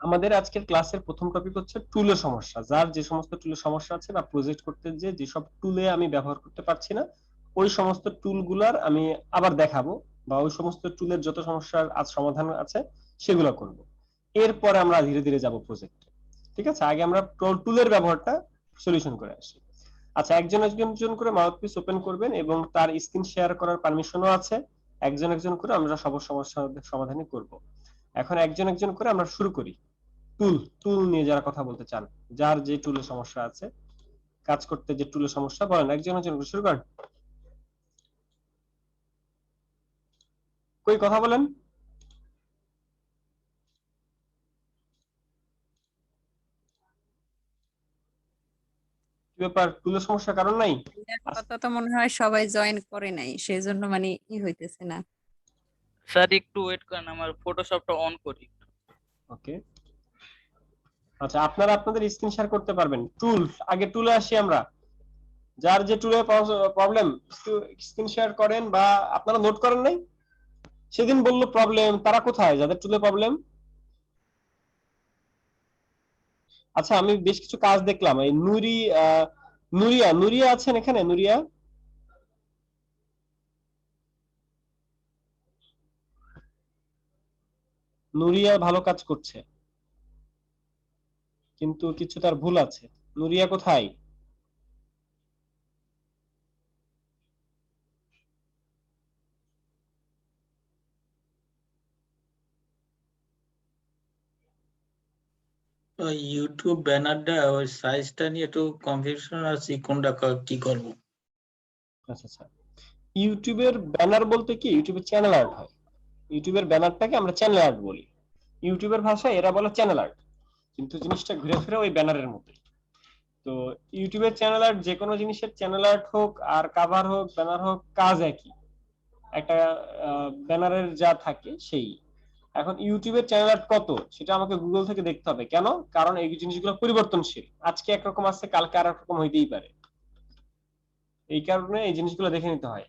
আমাদের আজকের ক্লাসের প্রথম টপিক হচ্ছে টুলের সমস্যা। যার যে সমস্ত টুলের সমস্যা আছে বা প্রজেক্ট করতে যে যেসব টুলে আমি ব্যবহার করতে পারছি না, ওই সমস্ত টুলগুলার আমি আবার দেখাবো, বা ওই সমস্ত টুলের যত সমস্যার আজ সমাধান আছে সেগুলো করব। এরপরে আমরা ধীরে ধীরে যাব প্রজেক্টে। ঠিক আছে, আগে আমরা টুলের ব্যবহারটা সলিউশন করে আসি। আচ্ছা, একজন একজন করে মাউথপিস ওপেন করবেন এবং তার স্ক্রিন শেয়ার করার পারমিশনও আছে। একজন একজন করে আমরা সব সমস্যা সমাধানই করব। এখন একজন একজন করে আমরা শুরু করি। টুল টুল নিয়ে যারা কথা বলতে চান, যার যে টুলের সমস্যা আছে, কাজ করতে যে টুলের সমস্যা, বলেন একজন একজন করে শুরু করেন। কই কথা বলেন? কি ব্যাপার, টুলের সমস্যা কারণ নাই? কথা তো মনে হয় সবাই জয়েন করে নাই, সেই জন্য মানে হইতেছে না। স্যার একটু ওয়েট করেন, আমার ফটোশপটা অন করি। ওকে, আচ্ছা, আপনারা আপনাদের স্ক্রিন শেয়ার করতে পারবেন। টুল, আগে টুলে আসি আমরা। যার যে টুলে প্রবলেম, স্ক্রিন শেয়ার করেন, বা আপনারা নোট করেন নাই? সেদিন বললো প্রবলেম, তারা কোথায় যাদের টুলে প্রবলেম? আচ্ছা, আমি বেশ কিছু কাজ দেখলাম। এই নুরিয়া নুরিয়া আছেন এখানে? নুরিয়া, নুরিয়া ভালো কাজ করছে, কিন্তু কিছু তার ভুল আছে। নুরিয়া কোথায়? ইউটিউব ব্যানারটা ওই সাইজটা নিয়ে একটু কনফিউশন আছে, কোনটা কি করব। আচ্ছা আচ্ছা, ইউটিউবের ব্যানার বলতে কি, ইউটিউবের চ্যানেল আর্ট হয়। ইউটিউবের ব্যানারটাকে আমরা চ্যানেল আর্ট বলি, ইউটিউবের ভাষায় এরা বলে চ্যানেল আর্ট, কিন্তু জিনিসটা ঘুরে ফিরে ওই ব্যানারের মতোই। তো ইউটিউবের চ্যানেল আর্ট, যে কোনো জিনিসের চ্যানেল আর্ট হোক আর কাভার হোক ব্যানার হোক, কাজ একই। একটা ব্যানারের যা থাকে সেই। এখন ইউটিউবের চ্যানেল আর্ট কত, সেটা আমাকে গুগল থেকে দেখতে হবে। কেন? কারণ এই জিনিসগুলো পরিবর্তনশীল, আজকে একরকম আছে, কালকে আর একরকম হইতেই পারে। এই কারণে এই জিনিসগুলো দেখে নিতে হয়।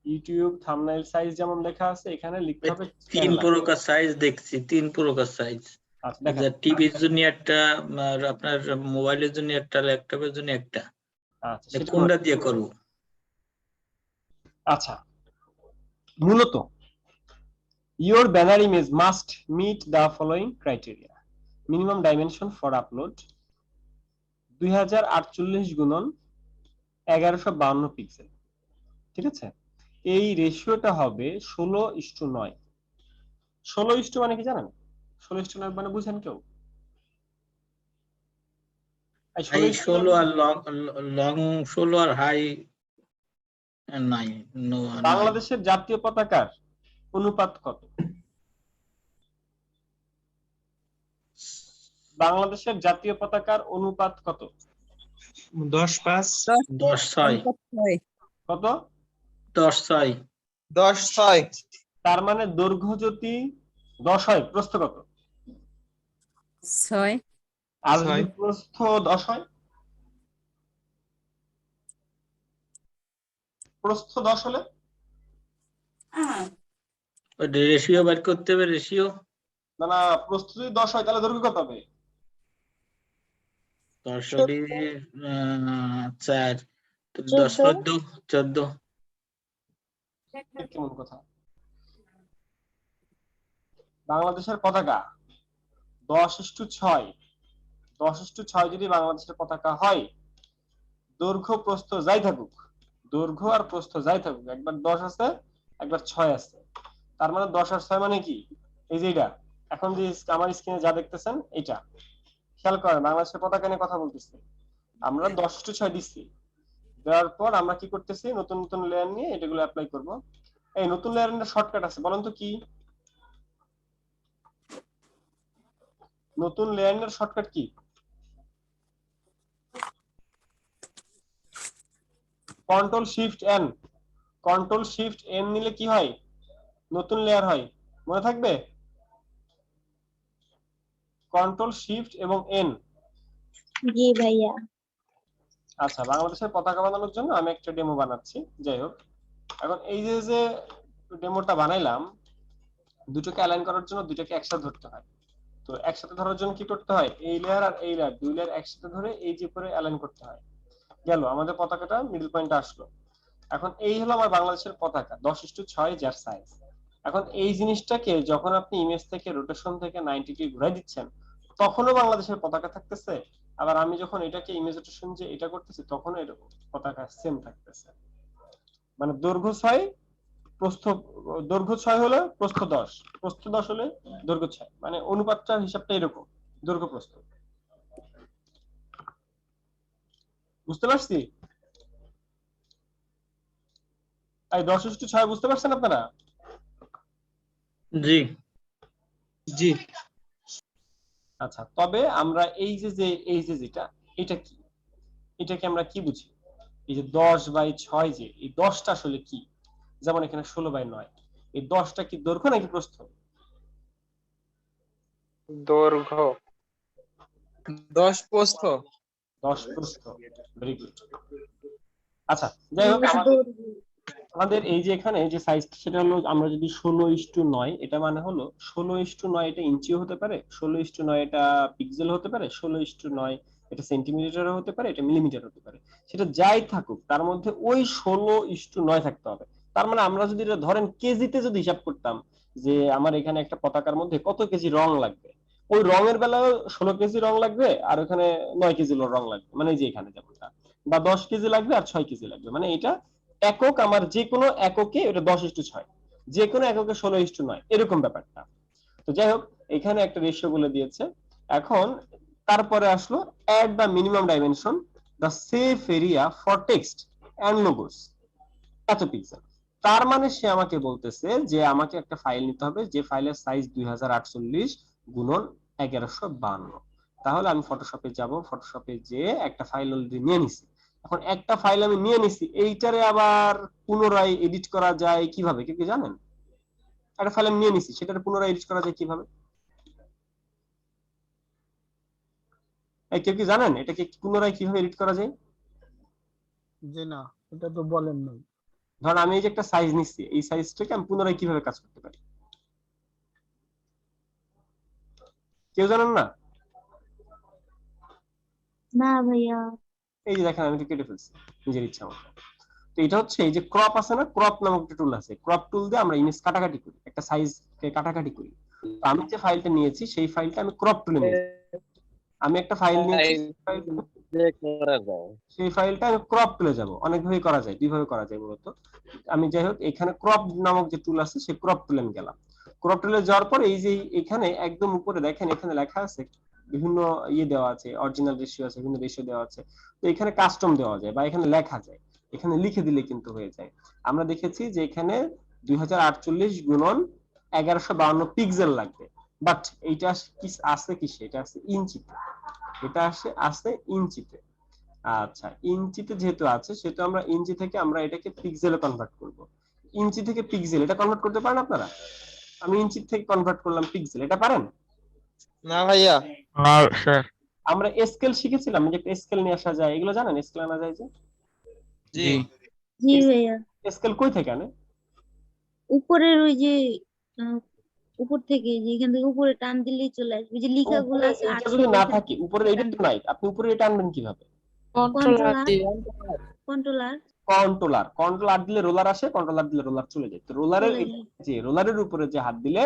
ইউটিউব থাম্বনেইল সাইজ যেমন লেখা আছে, এখানে লিখতে হবে তিন প্রকার সাইজ দেখছি, তিন প্রকার সাইজ। আচ্ছা দেখেন, টিভির জন্য একটা, আর আপনার মোবাইলের জন্য একটা, ল্যাপটপের জন্য একটা। আচ্ছা সেটা কোনটা দিয়ে করব? আচ্ছা, মূলত your banner image must meet the following criteria: minimum dimension for upload 2048 গুণন 1152 পিক্সেল। ঠিক আছে, এই রেশিওটা হবে 16:9। 16 মানে কি জানেন? 16:9 মানে বুঝেন কেউ? এই হাই 16:9 ষোলো আর লং 16 আর হাই নাই, নাই। বাংলাদেশের জাতীয় পতাকার অনুপাত কত? বাংলাদেশের জাতীয় পতাকার অনুপাত কত? 10:5 10:6। কত? 10:6। 10:6 তার মানে দৈর্ঘ্য যদি 10 হয়, প্রস্থ কত? 6। আর যদি প্রস্থ 10 হয়? প্রস্থ 10 হলে রেশিও বের করতে হবে, রেশিও। না না, প্রস্থ যদি 10 হয় তাহলে দৈর্ঘ্য কত হবে? 10 হলে 4, 10 14, 14। কেমন কথা? বাংলাদেশের পতাকা 10:6, 10:6 যদি বাংলাদেশের পতাকা হয়, দৈর্ঘ্য প্রস্থ যাই থাকুক, দৈর্ঘ্য আর প্রস্থ যাই থাকুক, একবার 10 আছে একবার 6 আছে, তার মানে 10 আর 6 মানে কি? এই যে এটা এখন যে আমার স্ক্রিনে যা দেখতেছেন, এটা খেয়াল করেন, বাংলাদেশের পতাকা নিয়ে কথা বলতেছি। আমরা 10:6 দিচ্ছি, দেওয়ার পর আমরা কি করতেছি, নতুন নতুন লেয়ার নিয়ে এটাগুলো অ্যাপ্লাই করব। এই নতুন লেয়ারের শর্টকাট আছে, বলেন তো কি? নতুন লেয়ারের shortcut key? Control shift N. Control shift N নিলে কি হয়? নতুন লেয়ার হয়, মনে থাকবে? কন্ট্রোল শিফট এবং এন। জি ভাইয়া। আচ্ছা, বাংলাদেশের পতাকা বানানোর জন্য আমি একটা ডেমো বানাচ্ছি। যাই হোক, এখন এই যে যে ডেমোটা বানাইলাম, দুটোকে অ্যালাইন করার জন্য দুটোকে একসাথে ধরতে হয়। তো একসাথে ধরার জন্য কি করতে হয়, এই লেয়ার আর এই লেয়ার, দুই লেয়ার একসাথে ধরে এই যে করে অ্যালাইন করতে হয়। গেল, আমাদের পতাকাটা মিডল পয়েন্টে আসলো। এখন এই হলো আমার বাংলাদেশের পতাকা 10:6 যার সাইজ। এখন এই জিনিসটাকে যখন আপনি ইমেজ থেকে রোটেশন থেকে 90 ডিগ্রি ঘুরাই দিচ্ছেন, তখনও বাংলাদেশের পতাকা থাকতেছে। আবার আমি যখন এটাকে ইমেজ রোটেশন যে এটা করতেছি, তখনও এটা পতাকা সেম থাকতেছে। মানে দৈর্ঘ্য 6, প্রস্থ, দৈর্ঘ্য 6 হলে প্রস্থ 10, প্রস্থ 10 হলে দৈর্ঘ্য 6, মানে অনুপাতটার হিসাবটা এরকম, দৈর্ঘ্য প্রস্থ। বুঝতে পারছি? এই 10:6 বুঝতে পারছেন আপনারা? জি। জি। আচ্ছা, তবে আমরা এই যে যে এই যে যেটা, এটা কি, এটাকে আমরা কি বুঝি? এই যে 10/6, যে এই 10টা আসলে কি? যেমন এখানে 16/9, এই 10টা কি দৈর্ঘ্য নাকি প্রস্থ? দৈর্ঘ্য। 10 প্রস্থ। 10 প্রস্থ। Very good. আচ্ছা, যাই হোক, আমাদের এই যে এখানে যে সাইজটা, সেটা হলো, আমরা যদি 16:9, এটা মানে হলো 16:9 এটা ইঞ্চিও হতে পারে, 16:9 এটা পিক্সেল হতে পারে, 16:9 এটা সেন্টিমিটারও হতে পারে, এটা মিলিমিটার হতে পারে। সেটা যাই থাকুক, তার মধ্যে ওই 16:9 থাকতে হবে। তার মানে আমরা যদি এটা ধরেন কেজিতে যদি হিসাব করতাম, যে আমার এখানে একটা পতাকার মধ্যে কত কেজি রং লাগবে, ওই রঙের বেলায় 16 কেজি রং লাগবে, আর ওখানে 9 কেজি রং লাগবে, মানে এই যে এখানে যেমনটা, বা 10 কেজি লাগবে আর 6 কেজি লাগবে, মানে এটা একক, আমার যে কোনো এককে এটা 10:6, যে কোনো এককে 16:9, এরকম ব্যাপারটা। তো যাই হোক, এখানে একটা রেশিও বলে দিয়েছে। এখন তারপরে আসলো add the minimum dimension the safe area for text and logos, এত পিক্সেল। তার মানে সে আমাকে বলতেছে যে আমাকে একটা ফাইল নিতে হবে, যে ফাইলের সাইজ 2048 × 1152। তাহলে আমি ফটোশপে যাব, ফটোশপে যে একটা ফাইল অলরেডি নিয়ে নিছি। এখন একটা ফাইল আমি নিয়ে নিছি, এইটারে আবার পুনরায় এডিট করা যায় কিভাবে, কেউ কি জানেন? একটা ফাইল আমি নিয়ে নিছি, সেটারে পুনরায় এডিট করা যায় কিভাবে? এই কেউ কি জানেন এটাকে পুনরায় কিভাবে এডিট করা যায়? জি না, এটা তো বলেন নাই। ধরেন আমি এই যে একটা সাইজ নিচ্ছি, এই সাইজটাকে আমি পুনরায় কিভাবে কাজ করতে পারি? কেউ জানেন না? না ভাইয়া। এই যে দেখেন, আমি তো কেটে ফেলছি নিজের ইচ্ছা মতো। তো এটা হচ্ছে এই যে ক্রপ আছে না, ক্রপ নামক একটা টুল আছে, ক্রপ টুল দিয়ে আমরা ইমেজ কাটাকাটি করি, একটা সাইজ কে কাটাকাটি করি। তো আমি যে ফাইলটা নিয়েছি, সেই ফাইলটা আমি ক্রপ টুলে নিয়েছি। আমি একটা ফাইল নিয়েছি, সেই ফাইলটা আমি ক্রপ টুলে যাব। অনেকভাবে করা যায়, দুইভাবে করা যায় মূলত। আমি যাই হোক, এখানে ক্রপ নামক যে টুল আছে, সেই ক্রপ টুলে আমি গেলাম। ক্রপ টুলে যাওয়ার পর এই যে এখানে একদম উপরে দেখেন, এখানে লেখা আছে বিভিন্ন ইয়ে দেওয়া আছে, অরিজিনাল রেশিও আছে, বিভিন্ন রেশিও দেওয়া আছে। তো এখানে কাস্টম দেওয়া যায় বা এখানে লেখা যায়, এখানে লিখে দিলে কিন্তু হয়ে যায়। আমরা দেখেছি যে এখানে 2048 × 1152 পিক্সেল লাগবে, বাট এইটা কি আছে, কি সেটা আছে ইঞ্চিতে, এটা আছে ইঞ্চিতে। আচ্ছা, ইঞ্চিতে যেহেতু আছে, সেহেতু আমরা ইঞ্চি থেকে আমরা এটাকে পিক্সেলে কনভার্ট করব। ইঞ্চি থেকে পিক্সেল এটা কনভার্ট করতে পারেন আপনারা? আমি ইঞ্চি থেকে কনভার্ট করলাম পিক্সেল, এটা পারেন? না ভাইয়া। না স্যার। আমরা স্কেল শিখেছিলাম, যে একটা স্কেল নিয়ে আসা যায়, এগুলো জানেন স্কেল আনা যায় যে? জি। জি ভাইয়া। স্কেল কই থেকে আনে? উপরের ওই যে আহ, উপর থেকে, যে এখান থেকে উপরে টান দিলেই চলে আসবে, যে লেখাগুলো উপরে আছে এটা 800 যদি না ওইখান থাকে, থেকে উপরে এটা তো নাই, আপনি উপরে এটা আনবেন কিভাবে? কন্ট্রোলার। কন্ট্রোলার কন্ট্রোলার দিলে রোলার আসে, কন্ট্রোলার দিলে রোলার চলে যায়। তো রোলারের চলে যায়। যে রোলারের উপরে যে হাত দিলে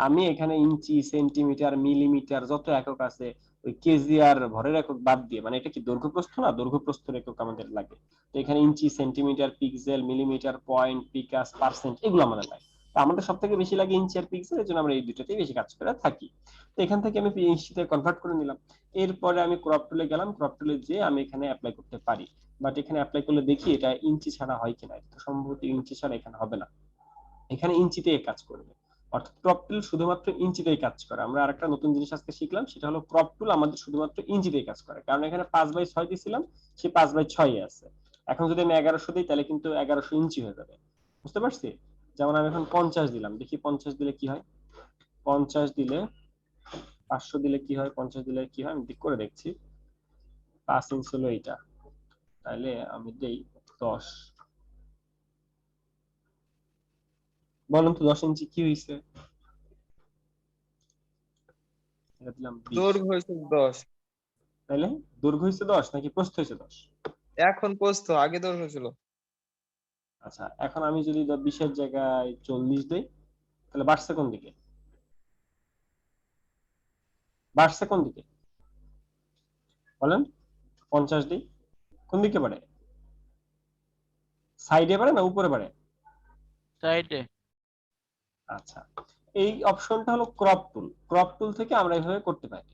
আমি এখানে ইঞ্চি, সেন্টিমিটার, মিলিমিটার যত একক আছে, ওই কেজি আর ভরের একক বাদ দিয়ে, মানে এটা কি দৈর্ঘ্য প্রস্থ না, দৈর্ঘ্য প্রস্থের একক আমাদের লাগে। তো এখানে inch, centimetre, pixel, millimetre, point, picas, percent, এগুলো আমাদের লাগে। তো আমাদের সব থেকে বেশি লাগে ইঞ্চি আর পিক্সেল, এর জন্য আমরা এই দুটোতেই বেশি কাজ করে থাকি। তো এখান থেকে আমি ইঞ্চিতে কনভার্ট করে নিলাম। এরপরে আমি ক্রপ টুলে গেলাম, ক্রপ টুলে যে আমি এখানে অ্যাপ্লাই করতে পারি, বাট এখানে অ্যাপ্লাই করলে দেখি এটা ইঞ্চি ছাড়া হয় কিনা। এটা সম্ভবত ইঞ্চি ছাড়া এখানে হবে না, এখানে ইঞ্চিতেই কাজ করবে। অর্থাৎ ক্রপ টুল শুধুমাত্র ইঞ্চিতেই কাজ করে। আমরা আরেকটা নতুন জিনিস আজকে শিখলাম, সেটা হলো ক্রপ টুল আমাদের শুধুমাত্র ইঞ্চিতেই কাজ করে, কারণ এখানে 5/6 দিয়েছিলাম, সে 5/6 আছে। এখন যদি আমি 1100 দিই, তাহলে কিন্তু 1100 ইঞ্চি হয়ে যাবে। বুঝতে পারছি? যেমন আমি এখন 50 দিলাম, দেখি 50 দিলে কি হয়। 50 দিলে, 500 দিলে কি হয়, 50 দিলে কি হয়, আমি দিক করে দেখছি। 5 ইঞ্চি হলো এইটা, তাহলে আমি দেই 10। বলুন তো 10 ইঞ্চি কি হয়েছে? এটা দিলাম 20। দৈর্ঘ্য হয়েছে 10। তাইলে দৈর্ঘ্য হয়েছে 10 নাকি প্রস্থ হয়েছে 10? এখন প্রস্থ, আগে দৈর্ঘ্য ছিল। আচ্ছা, এখন আমি যদি 20 এর জায়গায় 40 দেই, তাহলে বাড়ছে কোন দিকে? বাড়ছে কোন দিকে বলেন? 50 দিই, কোন দিকে বাড়ে? সাইডে বাড়ে না উপরে বাড়ে? সাইডে। আচ্ছা, এই অপশনটা হলো ক্রপ টুল। ক্রপ টুল থেকে আমরা এইভাবে করতে পারি,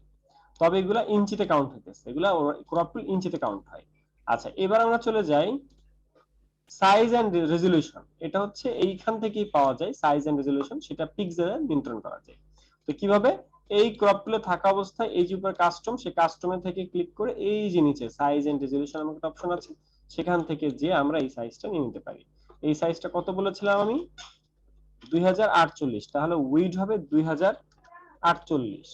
তবে এগুলা ইঞ্চিতে কাউন্ট হইতেছে, এগুলা ক্রপ টুল ইঞ্চিতে কাউন্ট হয়। আচ্ছা, এবার আমরা চলে যাই সাইজ এন্ড রেজলিউশন। এটা হচ্ছে এইখান থেকেই পাওয়া যায় সাইজ এন্ড রেজলিউশন, সেটা পিক্সেলে নিয়ন্ত্রণ করা যায়। তো কিভাবে? এই ক্রপ টুলে থাকা অবস্থায় এই যে উপরে কাস্টম, সেই কাস্টমে থেকে ক্লিক করে এই যে নিচে সাইজ এন্ড রেজলিউশন নামক একটা অপশন আছে, সেখান থেকে যে আমরা এই সাইজটা নিয়ে নিতে পারি। এই সাইজটা কত বলেছিলাম আমি? 2048। তাহলে উইডথ হবে 2048,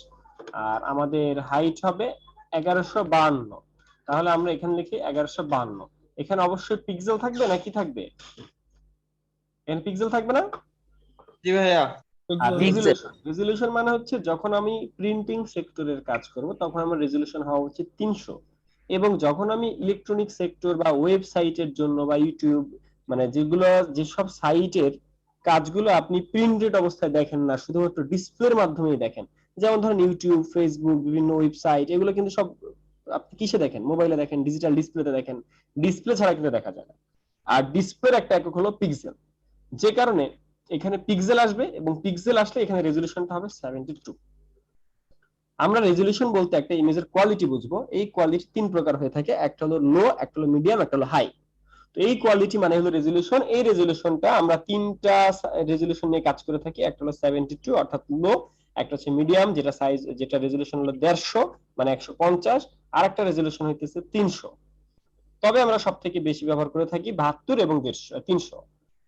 আর আমাদের হাইট হবে 1152। তাহলে আমরা এখানে লিখি 1152। এখানে অবশ্যই পিক্সেল থাকবে নাকি থাকবে? এখানে পিক্সেল থাকবে না? জি ভাইয়া। আর Pixel। রেজলিউশন মানে হচ্ছে যখন আমি প্রিন্টিং সেক্টরের কাজ করব তখন আমার রেজলিউশন হওয়া উচিত 300, এবং যখন আমি ইলেকট্রনিক সেক্টর বা ওয়েবসাইটের জন্য বা ইউটিউব, মানে যেগুলো যেসব সাইটের কাজগুলো আপনি প্রিন্টেড অবস্থায় দেখেন না, শুধুমাত্র ডিসপ্লের মাধ্যমেই দেখেন, যেমন ধরেন ইউটিউব, ফেসবুক, বিভিন্ন ওয়েবসাইট, এগুলো কিন্তু সব আপনি কিসে দেখেন? মোবাইলে দেখেন, ডিজিটাল ডিসপ্লেতে দেখেন, ডিসপ্লে ছাড়া কিন্তু দেখা যায় না। আর ডিসপ্লের একটা একক হলো পিক্সেল, যে কারণে এখানে পিক্সেল আসবে, এবং পিক্সেল আসলে এখানে রেজলিউশনটা হবে 72। আমরা রেজলিউশন বলতে একটা ইমেজের কোয়ালিটি বুঝবো। এই কোয়ালিটি তিন প্রকার হয়ে থাকে, একটা হলো লো, একটা হলো মিডিয়াম, একটা হলো হাই। তো এই কোয়ালিটি মানে হলো রেজলিউশন। এই রেজলিউশনটা আমরা তিনটা রেজলিউশন নিয়ে কাজ করে থাকি। একটা হলো 72 অর্থাৎ লো, একটা হচ্ছে মিডিয়াম যেটা সাইজ, যেটা রেজলিউশন হলো 150 মানে 150, আর একটা রেজলিউশন হইতেছে 300। তবে আমরা সবথেকে বেশি ব্যবহার করে থাকি 72 এবং 300।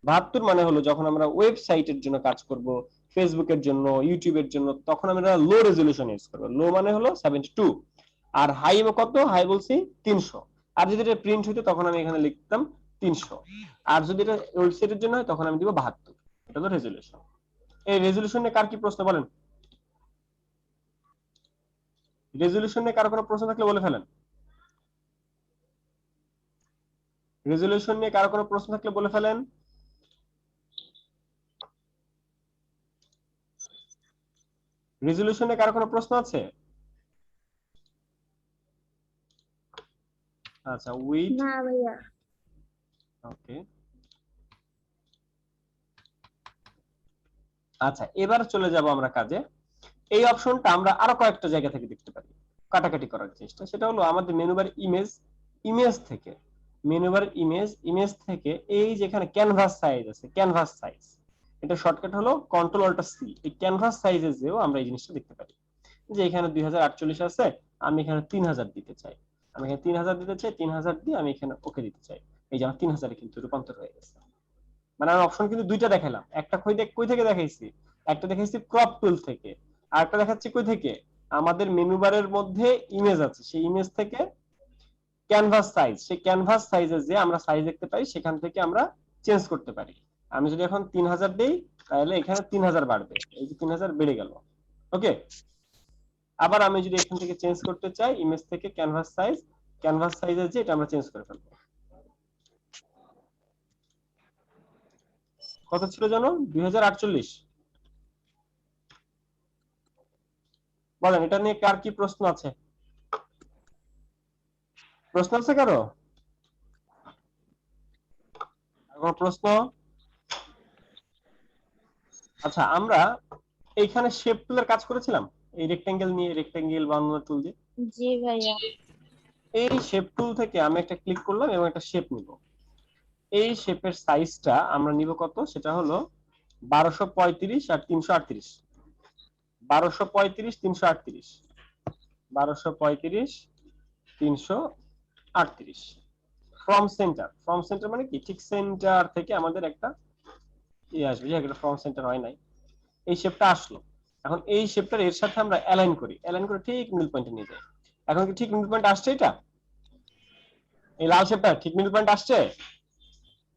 72 মানে হলো যখন আমরা ওয়েবসাইটের জন্য কাজ করব, ফেসবুকের জন্য, ইউটিউবের জন্য, তখন আমরা লো রেজলিউশন ইউজ করব। লো মানে হলো 72। আর হাই কত? হাই বলছি 300। আর যদি এটা প্রিন্ট হইতো তখন আমি এখানে লিখতাম 300। আর যদি এটা ওয়েবসাইটের জন্য হয় তখন আমি দিব 72। এটা হলো রেজলিউশন। এই রেজলিউশন নিয়ে কার কি প্রশ্ন বলেন? রেজলিউশন নিয়ে কারো কোনো প্রশ্ন থাকলে বলে ফেলেন। রেজলিউশন নিয়ে কারো কোনো প্রশ্ন থাকলে বলে ফেলেন। রেজলিউশনে কারো কোনো প্রশ্ন আছে? আচ্ছা, উইথ, না ভাইয়া। ওকে। আচ্ছা, এবার চলে যাব আমরা কাজে। এই অপশনটা আমরা আরো কয়েকটা জায়গা থেকে দেখতে পারি কাটাকাটি করার চেষ্টা। সেটা হলো আমাদের মেনুবার ইমেজ, ইমেজ থেকে মেনুবার ইমেজ থেকে এই যেখানে ক্যানভাস সাইজ আছে, ক্যানভাস সাইজ, এটা শর্টকাট হলো কন্ট্রোল অল্টার সি। এই ক্যানভাস সাইজে যেও আমরা এই জিনিসটা দেখতে পারি যে এখানে 2048 আছে, আমি এখানে 3000 দিতে চাই। আমি এখানে 3000 দিতে চাই, 3000 দিয়ে আমি এখানে ওকে দিতে চাই। এই যে আমার 3000 কিন্তু রূপান্তর হয়ে গেছে। মানে আমি অপশন কিন্তু দুইটা দেখালাম। একটা কই থেকে দেখাইছি? একটা দেখাইছি ক্রপ টুল থেকে, আর একটা দেখাচ্ছি কই থেকে? আমাদের মেনু বারের মধ্যে ইমেজ আছে, সেই ইমেজ থেকে ক্যানভাস সাইজ, সেই ক্যানভাস সাইজে যে আমরা সাইজ দেখতে পাই সেখান থেকে আমরা চেঞ্জ করতে পারি। আমি যদি এখন 3000 দেই তাহলে এখানে 3000 বাড়বে, এই যে 3000 বেড়ে গেল। ওকে, আবার আমি যদি এখান থেকে চেঞ্জ করতে চাই ইমেজ থেকে ক্যানভাস সাইজের যে এটা আমরা চেঞ্জ করে ফেলবো। কত ছিল জানো? 2048। বলেন, এটা নিয়ে কার কি প্রশ্ন আছে? প্রশ্ন আছে কারো? কোনো প্রশ্ন? আচ্ছা, আমরা এইখানে শেপ টুলের কাজ করেছিলাম, এই রেক্টেঙ্গেল নিয়ে, রেক্টেঙ্গেল বানানোর টুল দিয়ে। জি ভাইয়া। এই শেপ টুল থেকে আমি একটা ক্লিক করলাম এবং একটা শেপ নিব। এই শেপের সাইজটা আমরা নিব কত? সেটা হলো 1235 আর 338। 1235 338, 1235 338। ফ্রম সেন্টার মানে কি? ঠিক সেন্টার থেকে আমাদের একটা আসবে, যে একটা ফ্রম সেন্টার হয় নাই, এই শেপটা আসলো। এখন এই শেপটার এর সাথে আমরা অ্যালাইন করি ঠিক মিডল পয়েন্টে নিয়ে যাই। এখন কি ঠিক মিডল পয়েন্ট আসছে? এটা এই লাল শেপটা ঠিক মিডল পয়েন্ট আসছে?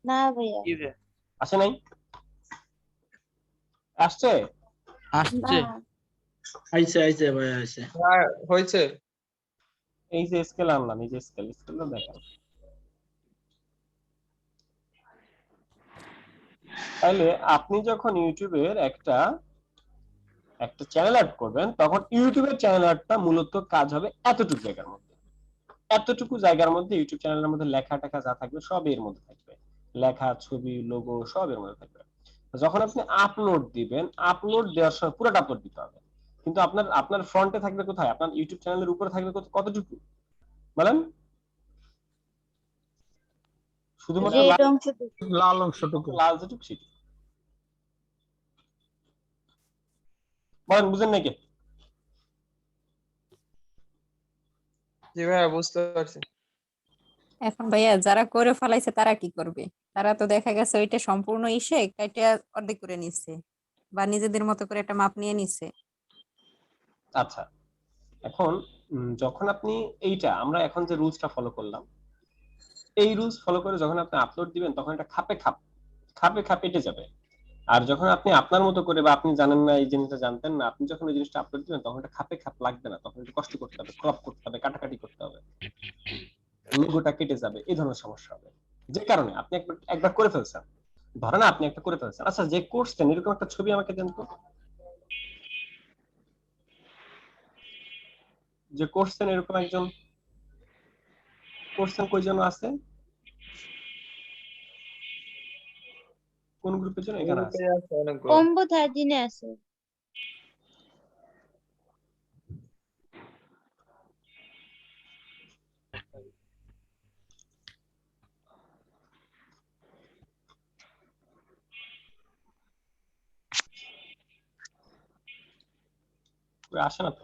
না ভাইয়া। আসে নাই? আসছে? আসছে। না। আইছে আইছে ভাই আইছে। হ্যাঁ হয়েছে। এই যে স্কেল আনলাম, এই যে স্কেলটা দেখেন। তাহলে আপনি যখন ইউটিউবের একটা চ্যানেল অ্যাড করবেন, তখন ইউটিউবের চ্যানেল অ্যাডটা মূলত কাজ হবে এতটুকু জায়গার মধ্যে। এতটুকু জায়গার মধ্যে ইউটিউব চ্যানেলের মধ্যে লেখা টেখা যা থাকবে সব এর মধ্যে থাকবে, লেখা, ছবি, লোগো সব এর মধ্যে থাকবে। যখন আপনি আপলোড দিবেন, আপলোড দেওয়ার সময় পুরোটা আপলোড দিতে হবে। কিন্তু আপনার ফ্রন্টে থাকবে কোথায়? আপনার ইউটিউব চ্যানেলের উপরে থাকবে কতটুকু বলেন? শুধুমাত্র রেড লাল অংশটুকু। লাল অংশটুকু। লাল যেটুকু সেটুকু। বলেন, বুঝেন নাকি? জি ভাইয়া বুঝতে পারছি। এখন ভাইয়া যারা করে ফেলাইছে তারা কি করবে? তারা তো দেখা গেছে ওইটা সম্পূর্ণ ইসে কাইটা অর্ধেক করে নিচ্ছে বা নিজেদের মতো করে একটা মাপ নিয়ে নিচ্ছে। আচ্ছা, এখন যখন আপনি আমরা এখন যে রুলসটা ফলো করলাম, এই রুলস ফলো করে যখন আপনি আপলোড দিবেন, তখন এটা খাপে খাপ এঁটে যাবে। আর যখন আপনি আপনার মতো করে, বা আপনি জানেন না, এই জিনিসটা জানতেন না, আপনি যখন এই জিনিসটা আপলোড দিবেন, তখন এটা খাপে খাপ লাগবে না, তখন একটু কষ্ট করতে হবে, ক্রপ করতে হবে, কাটাকাটি করতে হবে, লোগোটা কেটে যাবে, এই ধরনের সমস্যা হবে। যে কারণে আপনি একবার করে ফেলছেন, ধরেন আপনি একটা করে ফেলছেন। আচ্ছা, যে করছেন এরকম একটা ছবি আমাকে দেন তো, যে করছেন এরকম একজন করছেন, কই যেন আছে, কোন গ্রুপের জন্য? এখানে আছে। গ্রুপে আছে অনেকগুলো। কম্বো 13 আছে। কই আসে না তো।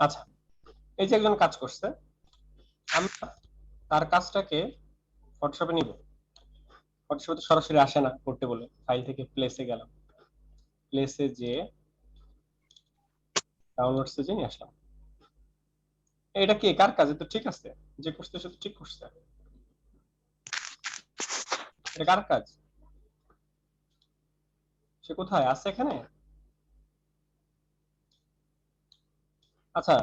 আচ্ছা, এই যে একজন কাজ করছে, আমরা তার কাজটাকে ফটোশপে নিব। ফটোশপে তো সরাসরি আসে না করতে বলে, ফাইল থেকে প্লেসে গেলাম, প্লেসে যে ডাউনলোডসে যে নিয়ে আসলাম। এটা কি কার কাজে? তো ঠিক আছে, যে করছে সে তো ঠিক করছে। এটা কার কাজ? সে কোথায় আছে? এখানে। আচ্ছা,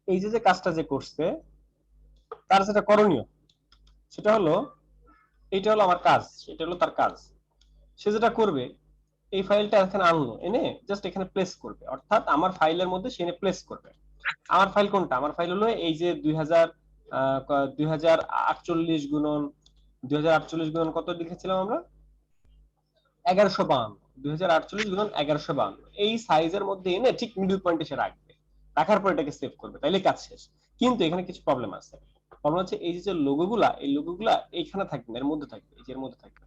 এই যে যে কাজটা যে করছে, তার যেটা করণীয় সেটা হলো, এইটা হলো আমার কাজ, এটা হলো তার কাজ। সে যেটা করবে, এই ফাইলটা এখানে আনলো, এনে জাস্ট এখানে প্লেস করবে, অর্থাৎ আমার ফাইলের মধ্যে সে এনে প্লেস করবে। আমার ফাইল কোনটা? আমার ফাইল হলো এই যে 2048 গুণন 2048 গুণন কত লিখেছিলাম আমরা? 1152। 2048 গুণন 1152 এই সাইজের মধ্যে এনে ঠিক মিডল পয়েন্টে সে রাখবে। রাখার পর এটাকে সেভ করবে, তাইলে কাজ শেষ। কিন্তু এখানে কিছু প্রবলেম আছে। প্রবলেম হচ্ছে, এই যে লোগোগুলা, এই লোগোগুলা এইখানে থাকবে না, এর মধ্যে থাকবে, এই যে এর মধ্যে থাকবে।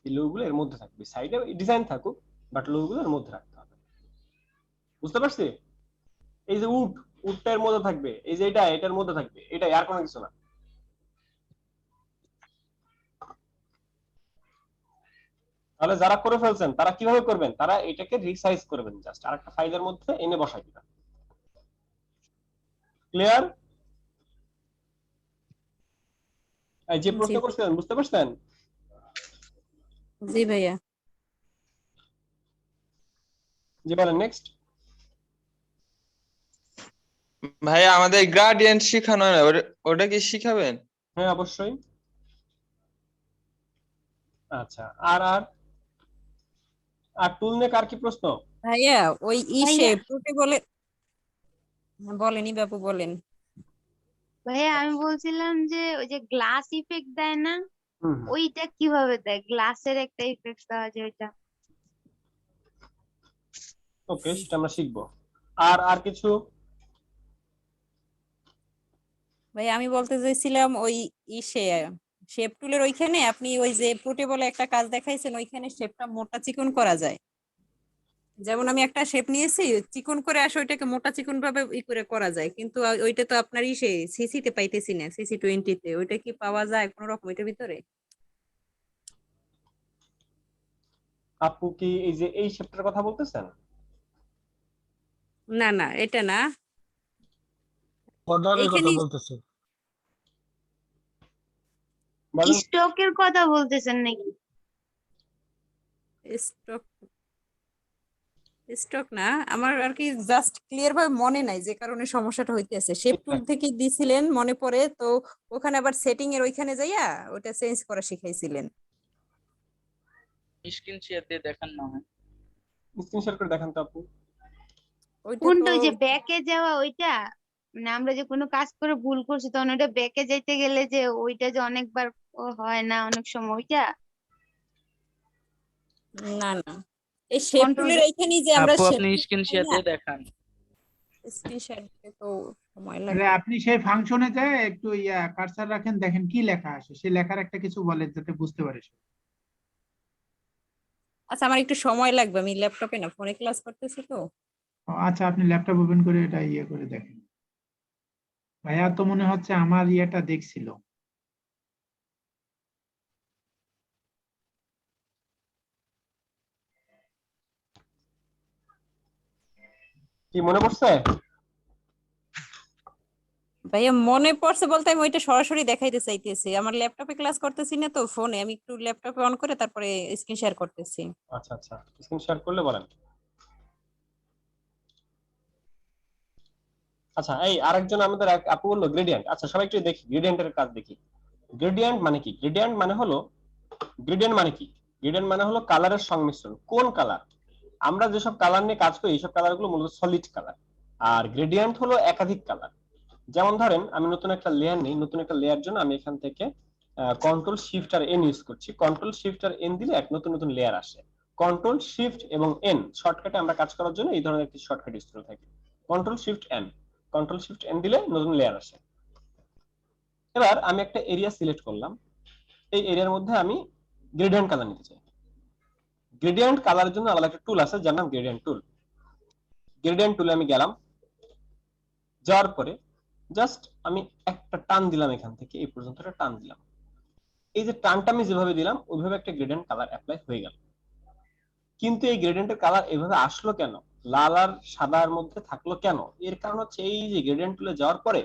এই লোগোগুলো এর মধ্যে থাকবে, সাইডে ডিজাইন থাকুক, বাট লোগোগুলো এর মধ্যে রাখতে হবে। বুঝতে পারছি? এই যে উডটা এর মধ্যে থাকবে, এই যে এটার মধ্যে থাকবে, এটা আর কোনো কিছু না। তাহলে যারা করে ফেলছেন তারা কিভাবে করবেন? তারা এটাকে রিসাইজ করবেন, জাস্ট আরেকটা ফাইলের মধ্যে এনে বসাই দিবেন। ক্লিয়ার? এই যে জি প্রশ্ন করছিলেন, বুঝতে পারছেন? জি ভাইয়া। জি বলেন, নেক্সট। ভাইয়া আমাদের গ্রাডিয়েন্ট শিখানো হয় না, ওটা কি শিখাবেন? হ্যাঁ, অবশ্যই। আচ্ছা, আর আর আর টুল নিয়ে কার কি প্রশ্ন? ভাইয়া ওই ইসে ভাইয়া প্রুটে বলে বলেনি বাপু, বলেন। ভাইয়া আমি বলছিলাম যে ওই যে গ্লাস ইফেক্ট দেয় না, হুম, ওইটা কিভাবে দেয়? গ্লাসের একটা ইফেক্ট দেওয়া যায় ওইটা। ওকে, সেটা আমরা শিখবো। আর আর কিছু? ভাই আমি বলতে চাইছিলাম ওই ইসে শেপ টুলের ওইখানে আপনি ওই যে পোর্টেবল একটা কাজ দেখাইছেন, ওইখানে শেপটা মোটা চিকন করা যায়। যেমন আমি একটা শেপ নিয়েছি, চিকন করে আসে ওইটাকে মোটা চিকন ভাবে করে করা যায়, কিন্তু ওইটা তো আপনার ইসে সিসিতে পাইতেছি না, CC20-তে। ওইটা কি পাওয়া যায় কোনো রকম এটার ভিতরে? আপু কি এই যে এই শেপটার কথা বলতেছেন? না না, এটা না, অর্ডারের কথা এইখানে বলতেছে। বলেন। স্টকের কথা বলতেছেন নাকি? স্টক স্টক না, আমার আর কি জাস্ট ক্লিয়ার ভাবে মনে নাই, যে কারণে সমস্যাটা হইতেছে। শেপ টুল থেকে দিছিলেন মনে পড়ে তো, ওখানে আবার সেটিং এর ওইখানে যাইয়া ওটা চেঞ্জ করা শিখাইছিলেন। স্ক্রিন শেয়ার দিয়ে দেখান না হয়। স্ক্রিন শেয়ার করে দেখান তো আপু। ওইটা কোনটা? তো ওই যে ব্যাকে যাওয়া ওইটা? মানে আমরা যে কোনো কাজ করে ভুল করছি তখন ওইটা ব্যাকে যাইতে গেলে যে ওইটা যে অনেকবার হয় না অনেক সময়, ওইটা? না না, এই শেপ কন্ট্রোল টুলের এইখানেই যে আমরা আপু শেপ আপনি স্ক্রিন শেয়ার দিয়ে দেখান। স্ক্রিনশট দিতে তো সময় আরে লাগবে। আপনি সেই ফাংশনে যায় একটু কার্সার রাখেন, দেখেন কি লেখা আসে, সেই লেখার একটা কিছু বলেন যাতে বুঝতে পারে সে। আচ্ছা আমার একটু সময় লাগবে, আমি ল্যাপটপে না ফোনে ক্লাস করতেছি তো। আচ্ছা, আপনি ল্যাপটপ ওপেন করে এটা করে দেখেন। ভাইয়া তো মনে হচ্ছে আমার ইয়েটা দেখছিল। কি মনে পড়ছে? ভাইয়া মনে পড়ছে বলতে আমি ওইটা সরাসরি দেখাইতে চাইতেছি, আমার ল্যাপটপে ক্লাস করতেছি না তো ফোনে, আমি একটু ল্যাপটপে অন করে তারপরে স্ক্রিন শেয়ার করতেছি। আচ্ছা আচ্ছা, স্ক্রিন শেয়ার করলে বলেন। আচ্ছা, এই আরেকজন আমাদের আপু বললো গ্রেডিয়েন্ট। আচ্ছা সবাই একটু দেখি গ্রেডিয়েন্টের কাজ দেখি। গ্রেডিয়েন্ট মানে কি? গ্রেডিয়েন্ট মানে হলো গ্রেডিয়েন্ট মানে হলো কালারের সংমিশ্রণ। কোন কালার? আমরা যেসব কালার নিয়ে কাজ করি এইসব কালার গুলো মূলত সলিড কালার, আর গ্রেডিয়েন্ট হলো একাধিক কালার। যেমন ধরেন আমি নতুন একটা লেয়ার নিই, নতুন একটা লেয়ার জন্য আমি এখান থেকে কন্ট্রোল শিফট আর এন ইউজ করছি। কন্ট্রোল শিফট আর এন দিলে এক নতুন নতুন লেয়ার আসে। কন্ট্রোল শিফট এবং এন শর্টকাটে আমরা কাজ করার জন্য এই ধরনের একটি শর্টকাট ইউজ করে থাকি। কন্ট্রোল শিফট এন দিলে নতুন লেয়ার আসে। এবার আমি একটা এরিয়া সিলেক্ট করলাম, এই এরিয়ার মধ্যে আমি গ্রেডিয়েন্ট কালার নিতে চাই। গ্রেডিয়েন্ট কালারের জন্য আলাদা একটা টুল আছে যার নাম গ্রেডিয়েন্ট টুল। গ্রেডিয়েন্ট টুলে আমি গেলাম, যাওয়ার পরে জাস্ট আমি একটা টান দিলাম, এখান থেকে এই পর্যন্ত একটা টান দিলাম। এই যে টানটা আমি যেভাবে দিলাম ওইভাবে একটা গ্রেডিয়েন্ট কালার অ্যাপ্লাই হয়ে গেল। কিন্তু এই গ্রেডিয়েন্টের কালার এভাবে আসলো কেন, লাল আর সাদার মধ্যে থাকলো কেন? এর কারণ হচ্ছে এই যে গ্রেডিয়েন্ট টুলে যাওয়ার পরে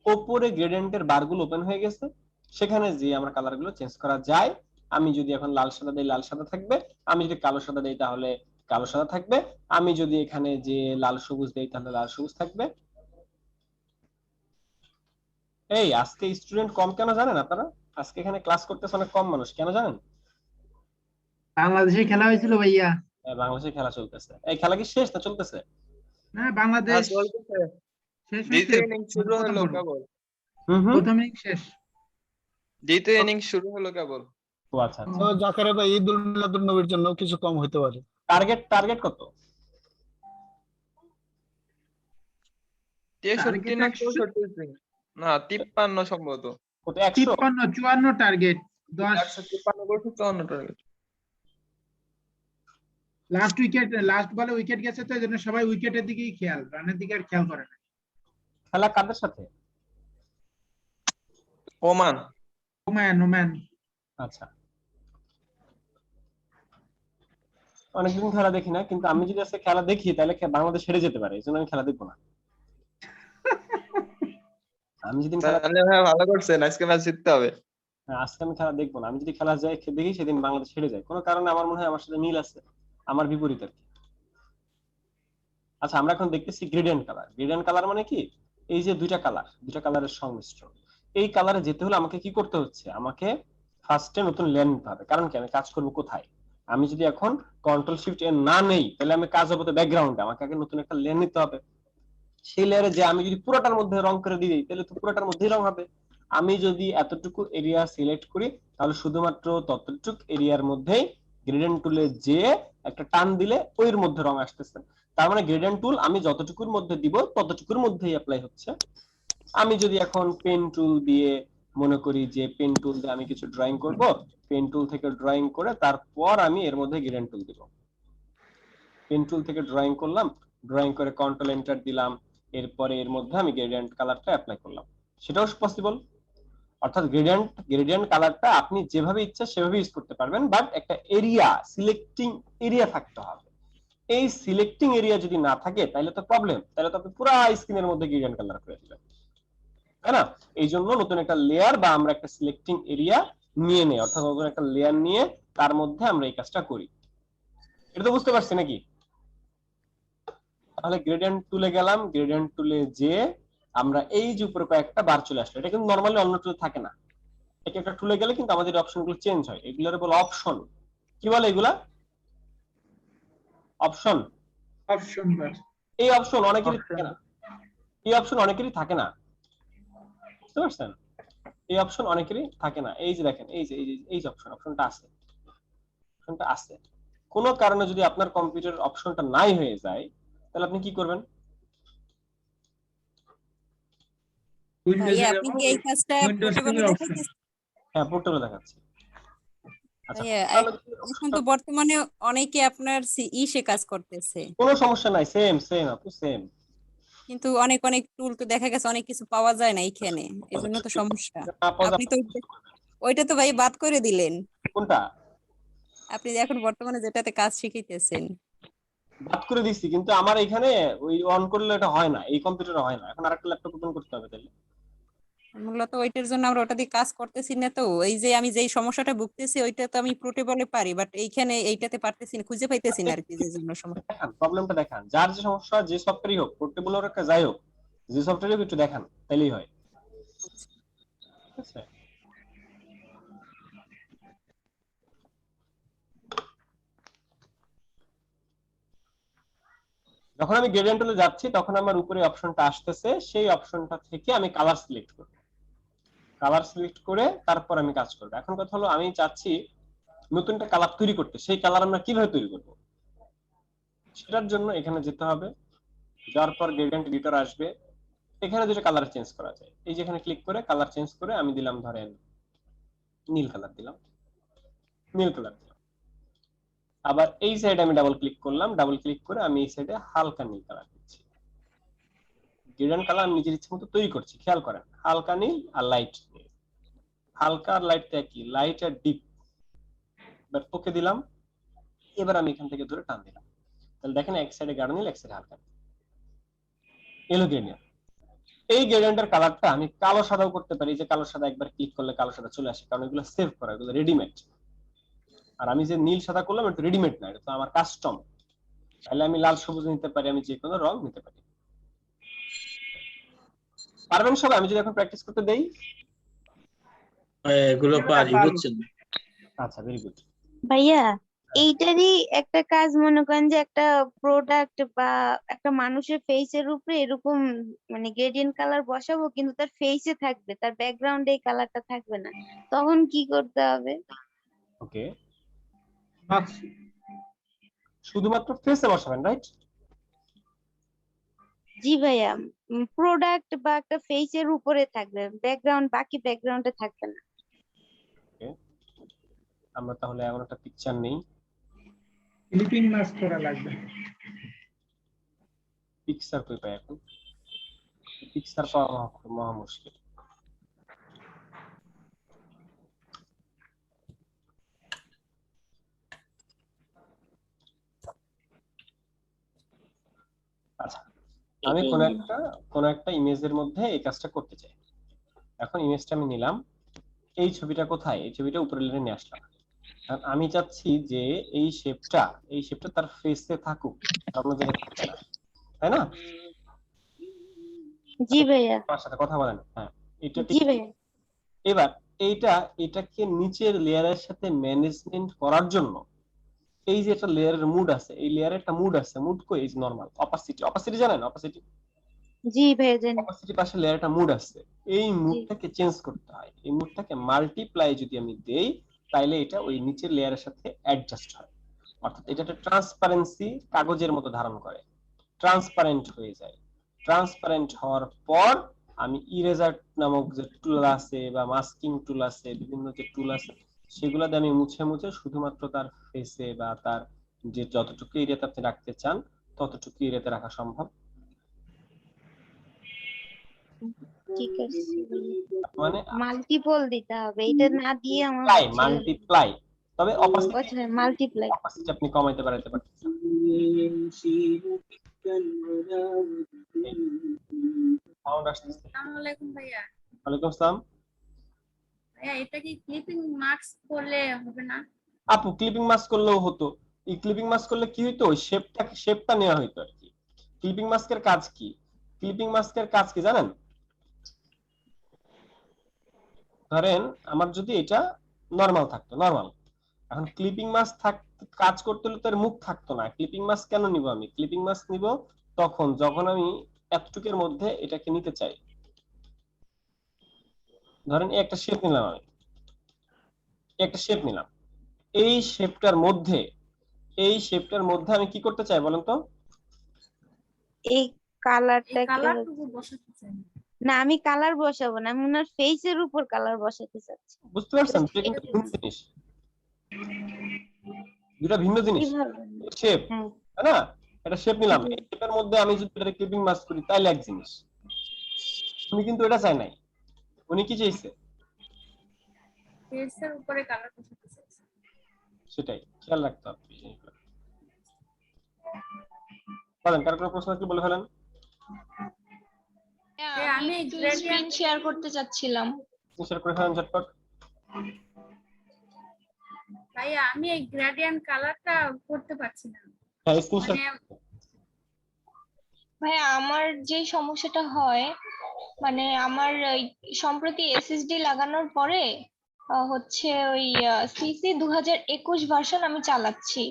ওপরে গ্রেডিয়েন্টের বারগুলো ওপেন হয়ে গেছে, সেখানে যে আমরা কালার গুলো চেঞ্জ করা যায়। আমি যদি এখন লাল সাদা দেই লাল সাদা থাকবে, আমি যদি কালো সাদা দেই তাহলে কালো সাদা থাকবে, আমি যদি এখানে যে লাল সবুজ দেই তাহলে লাল সবুজ থাকবে। এই আজকে স্টুডেন্ট কম কেন জানেন আপনারা? আজকে এখানে ক্লাস করতেছে অনেক কম মানুষ, কেন জানেন? বাংলাদেশে খেলা হয়েছিল ভাইয়া। বাংলাদেশে খেলা চলতেছে। এই খেলা কি শেষ না চলতেছে? না, বাংলাদেশ চলতেছে। শেষ দ্বিতীয় হয়েছে, ইনিংস শুরু প্রথম হলো পর্ব। কেবল। প্রথম ইনিংস শেষ। দ্বিতীয় ইনিংস শুরু হলো কেবল। ও আচ্ছা আচ্ছা। তো জাকারিয়া ভাই ঈদুল মিলাদুন নবীর জন্য কিছু কম হতে পারে। টার্গেট কত? 63 না 64? না 53 সম্ভবত। কত 100? 54 টার্গেট, 10 153 করছে 54 টার্গেট। লাস্ট বলে উইকেট গেছে, তো এজন্য সবাই উইকেটের দিকেই খেয়াল, রানের দিকে আর খেয়াল করে না। খেলা কাদের সাথে? ওমান। ওম্যান। আচ্ছা, অনেকদিন খেলা দেখি না, কিন্তু আমি যদি আজকে খেলা দেখি তাহলে বাংলাদেশ হেরে যেতে পারে, এই জন্য আমি খেলা দেখবো না। আমি যদি তাহলে ভাই ভালো করছেন, আজকে ম্যাচ জিততে হবে। আজকে আমি খেলা দেখবো না। আমি যদি খেলা যাই দেখি সেদিন বাংলাদেশ হেরে যায়, কোনো কারণে আমার মনে হয় আমার সাথে মিল আছে, আমার বিপরীত আর কি। আচ্ছা আমরা এখন দেখতেছি গ্রেডিয়েন্ট কালার। গ্রেডিয়েন্ট কালার মানে কি? এই যে দুইটা কালারের সংমিশ্রণ। এই কালারে যেতে হলে আমাকে কি করতে হচ্ছে? আমাকে ফার্স্টে নতুন লেয়ার নিতে হবে। কারণ কি, আমি কাজ করবো কোথায়? আমি যদি এখন কন্ট্রোল শিফট এ না নেই তাহলে আমি কাজ হবে তো ব্যাকগ্রাউন্ডে, আমাকে আগে নতুন একটা লেয়ার নিতে হবে। সেই লেয়ারে যে আমি যদি পুরোটার মধ্যে রং করে দিই তাহলে তো পুরোটার মধ্যেই রং হবে। আমি যদি এতটুকু এরিয়া সিলেক্ট করি তাহলে শুধুমাত্র ততটুকু এরিয়ার মধ্যেই গ্রেডিয়েন্ট টুলে যে একটা টান দিলে ওইর মধ্যে রং আসতেছে। তার মানে গ্রেডিয়েন্ট টুল আমি যতটুকুর মধ্যে দিব ততটুকুর মধ্যেই অ্যাপ্লাই হচ্ছে। আমি যদি এখন পেন টুল দিয়ে মনে করি যে পেন টুল দিয়ে আমি কিছু ড্রয়িং করব, পেন টুল থেকে ড্রয়িং করে তারপর আমি এর মধ্যে গ্রেডিয়েন্ট টুল দিব। পেন টুল থেকে ড্রয়িং করলাম, ড্রয়িং করে কন্ট্রোল এন্টার দিলাম, এরপরে এর মধ্যে আমি গ্রেডিয়েন্ট কালারটা অ্যাপ্লাই করলাম, সেটাও পসিবল। অর্থাৎ গ্রেডিয়েন্ট কালারটা আপনি যেভাবে ইচ্ছা সেভাবে ইউজ করতে পারবেন, বাট একটা এরিয়া, সিলেক্টিং এরিয়া থাকতে হবে। এই সিলেক্টিং এরিয়া যদি না থাকে তাহলে তো প্রবলেম, তাহলে তো আপনি পুরো স্ক্রিনের মধ্যে গ্রেডিয়েন্ট কালার করে দিবেন, তাই না? এই জন্য নতুন একটা লেয়ার বা আমরা একটা সিলেক্টিং এরিয়া নিয়ে নেই, অর্থাৎ নতুন একটা লেয়ার নিয়ে তার মধ্যে আমরা এই কাজটা করি। এটা তো বুঝতে পারছি নাকি? তাহলে গ্রেডিয়েন্ট টুলে গেলাম, গ্রেডিয়েন্ট টুলে যে আমরা এই যে উপরে কয়েকটা বার চলে আসলো, এটা কিন্তু নরমালি অন্য টুলে থাকে না। এক একটা টুলে গেলে কিন্তু আমাদের অপশনগুলো চেঞ্জ হয়, এগুলোর বলে অপশন। কি বলে এগুলা? অপশন। অপশন বার। এই অপশন অনেকেরই থাকে না, এই অপশন অনেকেরই থাকে না, বুঝতে পারছেন? এই অপশন অনেকেরই থাকে না। এই যে দেখেন, এই যে অপশনটা আছে, অপশনটা আছে। কোনো কারণে যদি আপনার কম্পিউটার অপশনটা নাই হয়ে যায় তাহলে আপনি কি করবেন? উইন্ডোজে ভাইয়া যাব, আপনি কি এই কাজটা উইন্ডোজ পোর্টেবলে থেকে অপশন। দেখাইতেছেন? হ্যাঁ, পোর্টালে দেখাচ্ছি। আচ্ছা, ভাইয়া তাহলে যদি এখন optionটা- তো বর্তমানে অনেকে আপনার ইসে কাজ করতেছে, কোনো সমস্যা নাই, সেম সেম আপু, সেম। কিন্তু অনেক অনেক টুল তো দেখা গেছে অনেক কিছু পাওয়া যায় না এইখানে, এই জন্য তো সমস্যা। আপনি তো ওইটা তো ভাই বাদ করে দিলেন, কোনটা আপনি এখন বর্তমানে যেটাতে কাজ শিখাইতেছেন। বাদ করে দিচ্ছি, কিন্তু আমার এখানে ওই অন করলে এটা হয় না, এই কম্পিউটারে হয় না। এখন আরেকটা ল্যাপটপ ওপেন করতে হবে তাহলে। মূলত ওইটার জন্য আমরা ওটা দিয়ে কাজ করতেছি না। তো এই যে আমি যেই সমস্যাটা ভুগতেছি ওইটা তো আমি পোর্টেবলে পারি, বাট এইখানে এইটাতে পারতেছি না, খুঁজে পাইতেছি না আর কি, যে জন্য সমস্যা। দেখান, প্রবলেমটা দেখান, যার যে সমস্যা, যে সফটওয়্যারই হোক, পোর্টেবল হোক একটা যাই হোক, যে সফটওয়্যারই হোক একটু দেখান, তাইলেই হয়। ঠিক আছে? যখন আমি গ্রেডিয়েন্ট টুলে যাচ্ছি তখন আমার উপরে অপশনটা আসতেছে, সেই অপশনটা থেকে আমি কালার সিলেক্ট করব। কালার সিলেক্ট করে তারপর আমি কাজ করব। এখন কথা হলো, আমি চাচ্ছি নতুন একটা কালার তৈরি করতে, সেই কালার আমরা কিভাবে তৈরি করব? সেটার জন্য এখানে যেতে হবে, যাওয়ার পর গ্রেডিয়েন্ট এডিটর আসবে, এখানে দুটো কালার চেঞ্জ করা যায়। এই যে এখানে ক্লিক করে কালার চেঞ্জ করে আমি দিলাম ধরেন নীল কালার দিলাম, নীল কালার দিলাম। আবার এই সাইডে আমি ডাবল ক্লিক করলাম, ডাবল ক্লিক করে আমি এই সাইডে হালকা নীল কালার দিচ্ছি। গ্রেডিয়েন্ট কালার আমি নিজের ইচ্ছে মতো তৈরি করছি, খেয়াল করেন, হালকা নীল আর লাইট নীল। হালকা আর লাইট কি, লাইট আর ডিপ। এবার ওকে দিলাম, এবার আমি এখান থেকে ধরে টান দিলাম, তাহলে দেখেন এক সাইডে গাঢ় নীল, এক সাইডে হালকা নীল, এলো গ্রেডিয়েন্ট। এই গ্রেডিয়েন্টের কালারটা আমি কালো সাদাও করতে পারি, যে কালো সাদা একবার ক্লিক করলে কালো সাদা চলে আসে, কারণ এগুলো সেভ করা, এগুলো রেডিমেড। আর আমি যে নীল সাদা করলাম এটা রেডিমেড না, এটা তো আমার কাস্টম। তাহলে আমি লাল সবুজ নিতে পারি, আমি যে কোনো রং নিতে পারি। পারবেন সবাই? আমি যদি এখন প্র্যাকটিস করতে দেই। এগুলো পারি, বুঝছেন? আচ্ছা, ভেরি গুড। ভাইয়া এইটারই একটা কাজ, মনে করেন যে একটা প্রোডাক্ট বা একটা মানুষের ফেসের উপরে এরকম মানে গ্রেডিয়েন্ট কালার বসাবো, কিন্তু তার ফেসে থাকবে, তার ব্যাকগ্রাউন্ডে এই কালারটা থাকবে না, তখন কি করতে হবে? ওকে, মার্কস। শুধুমাত্র ফেসে বসাবেন, রাইট? জি ভাইয়া, প্রোডাক্ট বা একটা ফেসের উপরে থাকবে, ব্যাকগ্রাউন্ড, বাকি ব্যাকগ্রাউন্ডে থাকবে না। আমরা তাহলে এমন একটা পিকচার নেই, ক্লিপিং মাস্ক করা লাগবে। পিকচার কই পাই এখন? পিকচার পাওয়া মহা মুশকিল। আচ্ছা, আমি কোন একটা ইমেজের মধ্যে এই কাজটা করতে চাই। এখন ইমেজটা আমি নিলাম, এই ছবিটা কোথায়? এই ছবিটা উপরের লেনে নিয়ে আসলাম। কারণ আমি চাচ্ছি যে এই শেপটা তার ফেসে থাকুক, অন্য জায়গায় থাকবে না, তাই না? জি ভাইয়া। আমার সাথে কথা বলেন। হ্যাঁ, এটা জি ঠিক। ভাইয়া। এবার এটাকে নিচের লেয়ারের সাথে ম্যানেজমেন্ট করার জন্য এই যে একটা লেয়ারের মুড আছে, এই লেয়ারে একটা মুড আছে। মুড কই? এই যে নরমাল অপাসিটি জানেন? জি ভাইয়া জানি। অপাসিটি পাশে লেয়ারে একটা মুড আছে, এই মুডটাকে চেঞ্জ করতে হয়। এই মুডটাকে মাল্টিপ্লাই যদি আমি দেই তাহলে এটা ওই নিচের লেয়ারের সাথে অ্যাডজাস্ট হয়, অর্থাৎ এটা একটা ট্রান্সপারেন্সি কাগজের মতো ধারণ করে, ট্রান্সপারেন্ট হয়ে যায়। ট্রান্সপারেন্ট হওয়ার পর আমি ইরেজার নামক যে টুল আছে বা মাস্কিং টুল আছে, বিভিন্ন যে টুল আছে, সেগুলো দিয়ে আমি মুছে মুছে শুধুমাত্র তার ফেসে বা তার যে যতটুকু এরিয়াতে আপনি রাখতে চান ততটুকু এরিয়াতে রাখা সম্ভব। ঠিক আছে, মানে মাল্টিপল দিতে হবে, এটা না দিয়ে আমার প্লাই, হচ্ছে মাল্টিপ্লাই, তবে অপাসিটি মাল্টিপ্লাই। আপনি কমাইতে বাড়াইতে পারতেছেন। সাউন্ড আসতেছে। আসসালামু আলাইকুম ভাইয়া। ওয়ালাইকুম আসসালাম। ভাইয়া এটা কি ক্লিপিং মাস্ক করলে হবে না? আপু ক্লিপিং মাস্ক করলেও হতো। এই ক্লিপিং মাস্ক করলে কি হইতো, ওই শেপটা নেওয়া হইতো আর কি। ক্লিপিং মাস্কের কাজ কি? ক্লিপিং মাস্কের কাজ কি জানেন? ধরেন আমার যদি এটা নরমাল থাকতো, নরমাল, এখন ক্লিপিং মাস্ক কাজ করতে হলে তার মুখ থাকতো না। ক্লিপিং মাস্ক কেন নিব আমি? ক্লিপিং মাস্ক নিব তখন যখন আমি এতটুকের মধ্যে এটাকে নিতে চাই। ধরেন একটা শেপ নিলাম, আমি একটা শেপ নিলাম, এই শেপটার মধ্যে আমি কি করতে চাই বলেন তো? এই এই কালারটাকে কালারটুকু বসাতে চাই। না, আমি কালার বসাবো না, আমি ওনার ফেসের উপর কালার বসাতে চাচ্ছি। বুঝতে পারছেন? দুটো কিন্তু ভিন্ন জিনিস, দুটো ভিন্ন জিনিস। কিভাবে? শেপ, হ্যাঁ, তাই না? একটা শেপ নিলাম, জি। এই শেপের মধ্যে আমি যদি এটা ক্লিপিং মাস্ক করি তাহলে এক জিনিস। উনি কিন্তু এটা চাই নাই, উনি কি চাইছে? ফেসের উপরে কালার বসাতে চাই। সেটাই খেয়াল রাখতে হবে জিনিসগুলো। বলেন, কার কোনো প্রশ্ন কি বলে ফেলেন। আমি একটু gradient- স্ক্রিন শেয়ার করতে চাচ্ছিলাম। শেয়ার করে ফেলেন ঝটপট। ভাইয়া আমি এই গ্রেডিয়েন্ট কালারটা করতে পারছি না। হ্যাঁ, স্ক্রিনশট। মানে ভাইয়া আমার যে সমস্যাটা হয়, মানে আমার ওই সম্প্রতি এসএসডি লাগানোর পরে হচ্ছে ওই সিসি 2021 ভার্সন আমি চালাচ্ছি।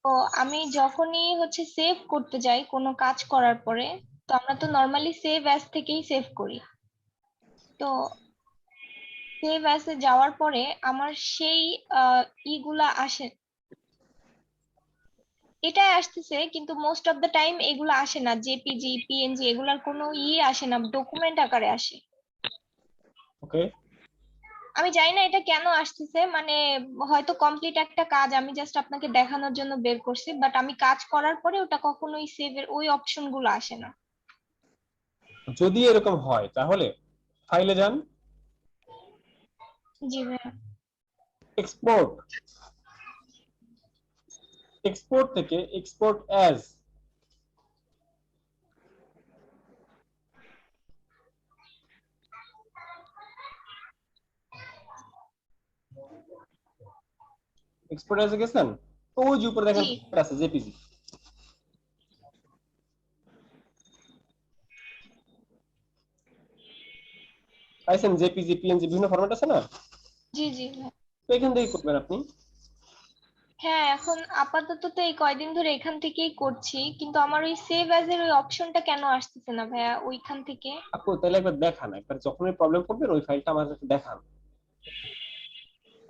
তো আমি যখনই হচ্ছে সেভ করতে যাই কোনো কাজ করার পরে, তো আমরা তো নর্মালি সেভ অ্যাজ থেকেই সেভ করি। তো সেভ অ্যাসে যাওয়ার পরে আমার সেই ইগুলা আসে, এটাই আসতেছে, কিন্তু মোস্ট অফ দ্য টাইম এগুলো আসে না, জেপিজি পিএনজি এগুলার কোনো আসে না, ডকুমেন্ট আকারে আসে। ওকে, আমি জানি না এটা কেন আসতেছে, মানে হয়তো কমপ্লিট একটা কাজ আমি জাস্ট আপনাকে দেখানোর জন্য বের করছি, বাট আমি কাজ করার পরে ওটা কখনোই সেভের ওই অপশন গুলো আসে না। যদি এরকম হয় তাহলে ফাইলে যান, জি ভাইয়া। এক্সপোর্ট, এক্সপোর্ট থেকে এক্সপোর্ট অ্যাজ, এক্সপোর্ট অ্যাজে গেছেন, ওই যে উপরে দেখেন জি। আছে জেপিজি। পাইছেন? জেপিজি পিএনজি বিভিন্ন ফরম্যাট আছে না? জি জি ভাইয়া। তো এখান থেকে করবেন আপনি। হ্যাঁ, এখন আপাতত তো এই কয়দিন ধরে এখান থেকেই করছি, কিন্তু আমার ওই সেভ অ্যাজ এর ওই অপশনটা কেন আসতেছে না ভাইয়া ওইখান থেকে? আপু তাহলে একবার দেখান, একবার যখনই প্রবলেম করবেন ওই ফাইলটা আমাদের দেখান।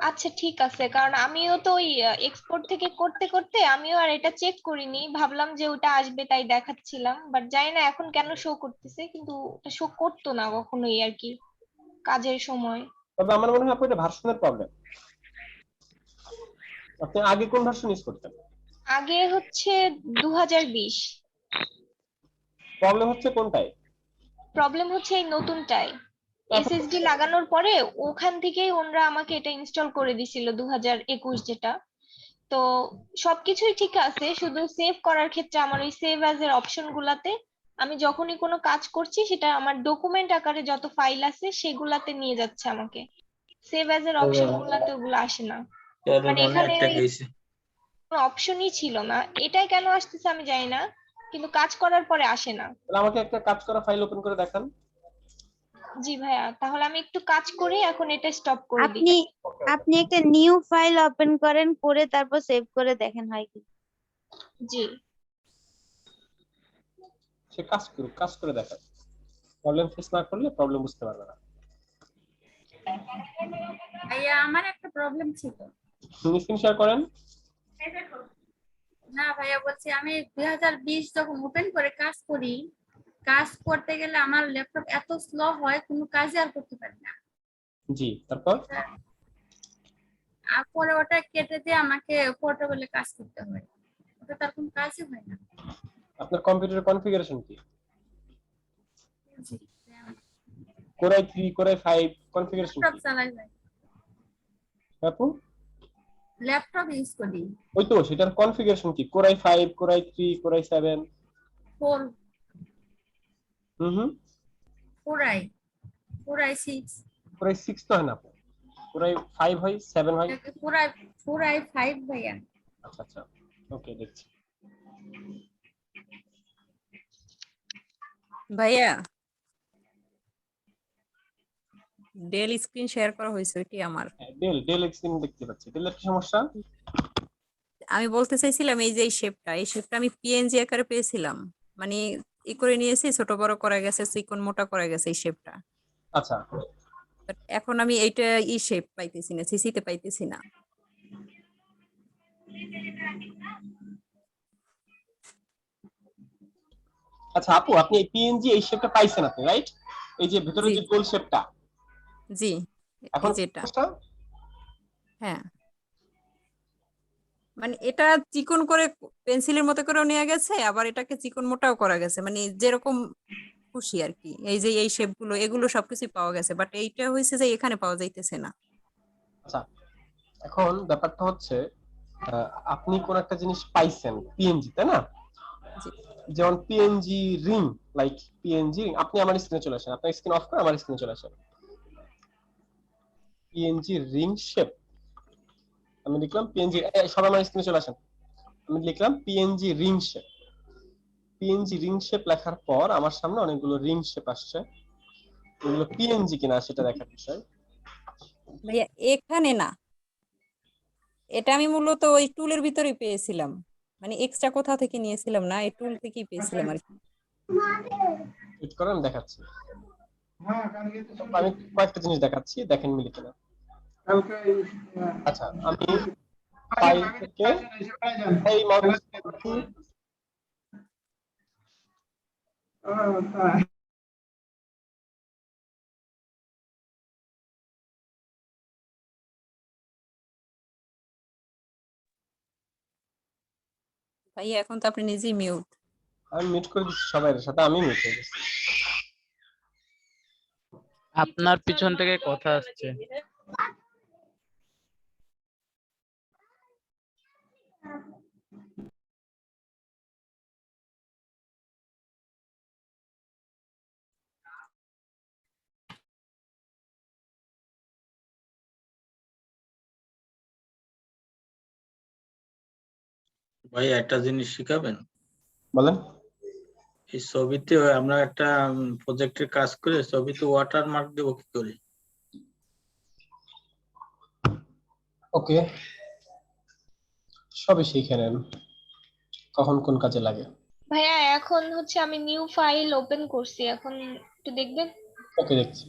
আচ্ছা ঠিক আছে, কারণ আমিও তো ওই এক্সপোর্ট থেকে করতে করতে আমিও আর এটা চেক করিনি, ভাবলাম যে ওটা আসবে তাই দেখাচ্ছিলাম, বাট জানি না এখন কেন শো করতেছে, কিন্তু ওটা শো করতো না কখনোই আর কি কাজের সময়। তবে আমার মনে হয় আপু এটা ভার্সনের প্রবলেম। আপনি আগে কোন ভার্সন ইউজ করতেন? আগে হচ্ছে 2020। প্রবলেম হচ্ছে কোনটায়? প্রবলেম হচ্ছে এই নতুনটাই, এসএসডি লাগানোর পরে ওখান থেকেই ওনরা আমাকে এটা ইনস্টল করে দিছিল 2021 যেটা। তো সবকিছুই ঠিক আছে, শুধু সেভ করার ক্ষেত্রে আমার ওই সেভ অ্যাজ এর অপশন গুলাতে আমি যখনই কোনো কাজ করছি সেটা আমার ডকুমেন্ট আকারে যত ফাইল আছে সেগুলাতে নিয়ে যাচ্ছে আমাকে, সেভ অ্যাজ এর অপশন গুলাতে ওগুলো আসে না। মানে এখানে কোনো অপশনই ছিল না, এটাই কেন আসতেছে আমি জানি না, কিন্তু কাজ করার পরে আসে না। তাহলে আমাকে একটা কাজ করা ফাইল ওপেন করে দেখান। জি ভাইয়া, তাহলে আমি একটু কাজ করি, এখন এটা স্টপ করে দিই। আপনি আপনি একটা নিউ ফাইল ওপেন করেন, করে তারপর সেভ করে দেখেন হয় কি। জি। সে কাজ করুক, কাজ করে দেখান। প্রবলেম ফেস না করলে প্রবলেম বুঝতে পারবে না। ভাইয়া আমার একটা প্রবলেম ছিল। স্ক্রিন শেয়ার করেন। না ভাইয়া বলছি আমি 2020 যখন ওপেন করে কাজ করি কাজ করতে গেলে আমার ল্যাপটপ এত স্লো হয়, কোনো কাজই আর করতে পারি না। জি, তারপর আর পরে ওটা কেটে দিয়ে আমাকে পোর্টেবলে কাজ করতে হয়, ওটা তার কোনো কাজই হয় না। আপনার কম্পিউটারের কনফিগারেশন কি? জি, Core i3 Core i5 configuration laptop কি চালাই ভাই, আপু? ল্যাপটপ ইউজ করি। ওই তো সেটার কনফিগারেশন কি? Core i5 Core i3 Core i7? 4 হুম 4i6 Core i6 তো হয় না আপু, Core i5 হয়, 7 হয়। 4i5 ভাইয়া। আচ্ছা আচ্ছা, ওকে, দেখছি। ভাইয়া ডেল স্ক্রিন শেয়ার করা হয়েছে ওইটি আমার। ডেল স্ক্রিন দেখতে পাচ্ছি। ডেলের কি সমস্যা? আমি বলতে চাইছিলাম এই যে এই শেপটা আমি পিএনজি আকারে পেয়েছিলাম, মানে ই করে নিয়েছি, ছোট বড় করা গেছে, চিকন মোটা করা গেছে এই শেপটা। আচ্ছা, But এখন আমি এইটা শেপ পাইতেছি না, সিসিতে পাইতেছি না। আচ্ছা আপু, আপনি এই পিএনজি এই শেপটা পাইছেন আপনি, রাইট? এই যে ভিতরে জি যে গোল শেপটা, জি, এখন এই যেটা, সমস্যা? হ্যাঁ মানে এটা চিকন করে পেন্সিলের মতো করেও নেওয়া গেছে, আবার এটাকে চিকন মোটাও করা গেছে, মানে যেরকম খুশি আর কি। এই যে এই শেপ গুলো এগুলো সবকিছু পাওয়া গেছে, বাট এইটা হয়েছে যে এখানে পাওয়া যাইতেছে না। আচ্ছা, এখন ব্যাপারটা হচ্ছে আপনি কোন একটা জিনিস পাইছেন পিএনজি, তাই না? জি যেমন PNG ring, like PNG ring. আপনি আমার স্ক্রিনে চলে আসেন, আপনার স্ক্রিন অফ করে আমার স্ক্রিনে চলে আসেন। পিএনজি রিং শেপ আমি লিখলাম, পিএনজি, সব আমার স্ক্রিনে চলে আসেন। আমি লিখলাম PNG ring shape. PNG ring shape লেখার পর আমার সামনে অনেকগুলো রিং শেপ আসছে, এগুলো পিএনজি কিনা সেটা দেখার বিষয়। ভাইয়া এখানে না, এটা আমি মূলত ওই টুলের ভিতরে পেয়েছিলাম, মানে এক্সট্রা কোথা থেকে নিয়েছিলাম না, এই টুল থেকেই পেয়েছিলাম আর কি। ওয়েট করেন, দেখাচ্ছি। আমি কয়েকটা জিনিস দেখাচ্ছি, দেখেন মিলে কিনা। আচ্ছা, আমি ফাইল থেকে এই মাউস ভাইয়া এখন তো আপনি নিজেই মিউট। আমি মিউট করে দিচ্ছি সবাইয়ের সাথে, আমি মিউট হয়ে গেছি। আপনার পিছন থেকে কথা আসছে। ভাই একটা জিনিস শিখাবেন? বলেন। এই ছবিতে আমরা একটা প্রজেক্টের কাজ করে ছবিতে ওয়াটারমার্ক দেবো কি করে? ওকে, সবই শিখে নেন, কখন কোন কাজে লাগে। ভাইয়া এখন হচ্ছে আমি নিউ ফাইল ওপেন করছি, এখন একটু দেখবেন। ওকে, দেখছি।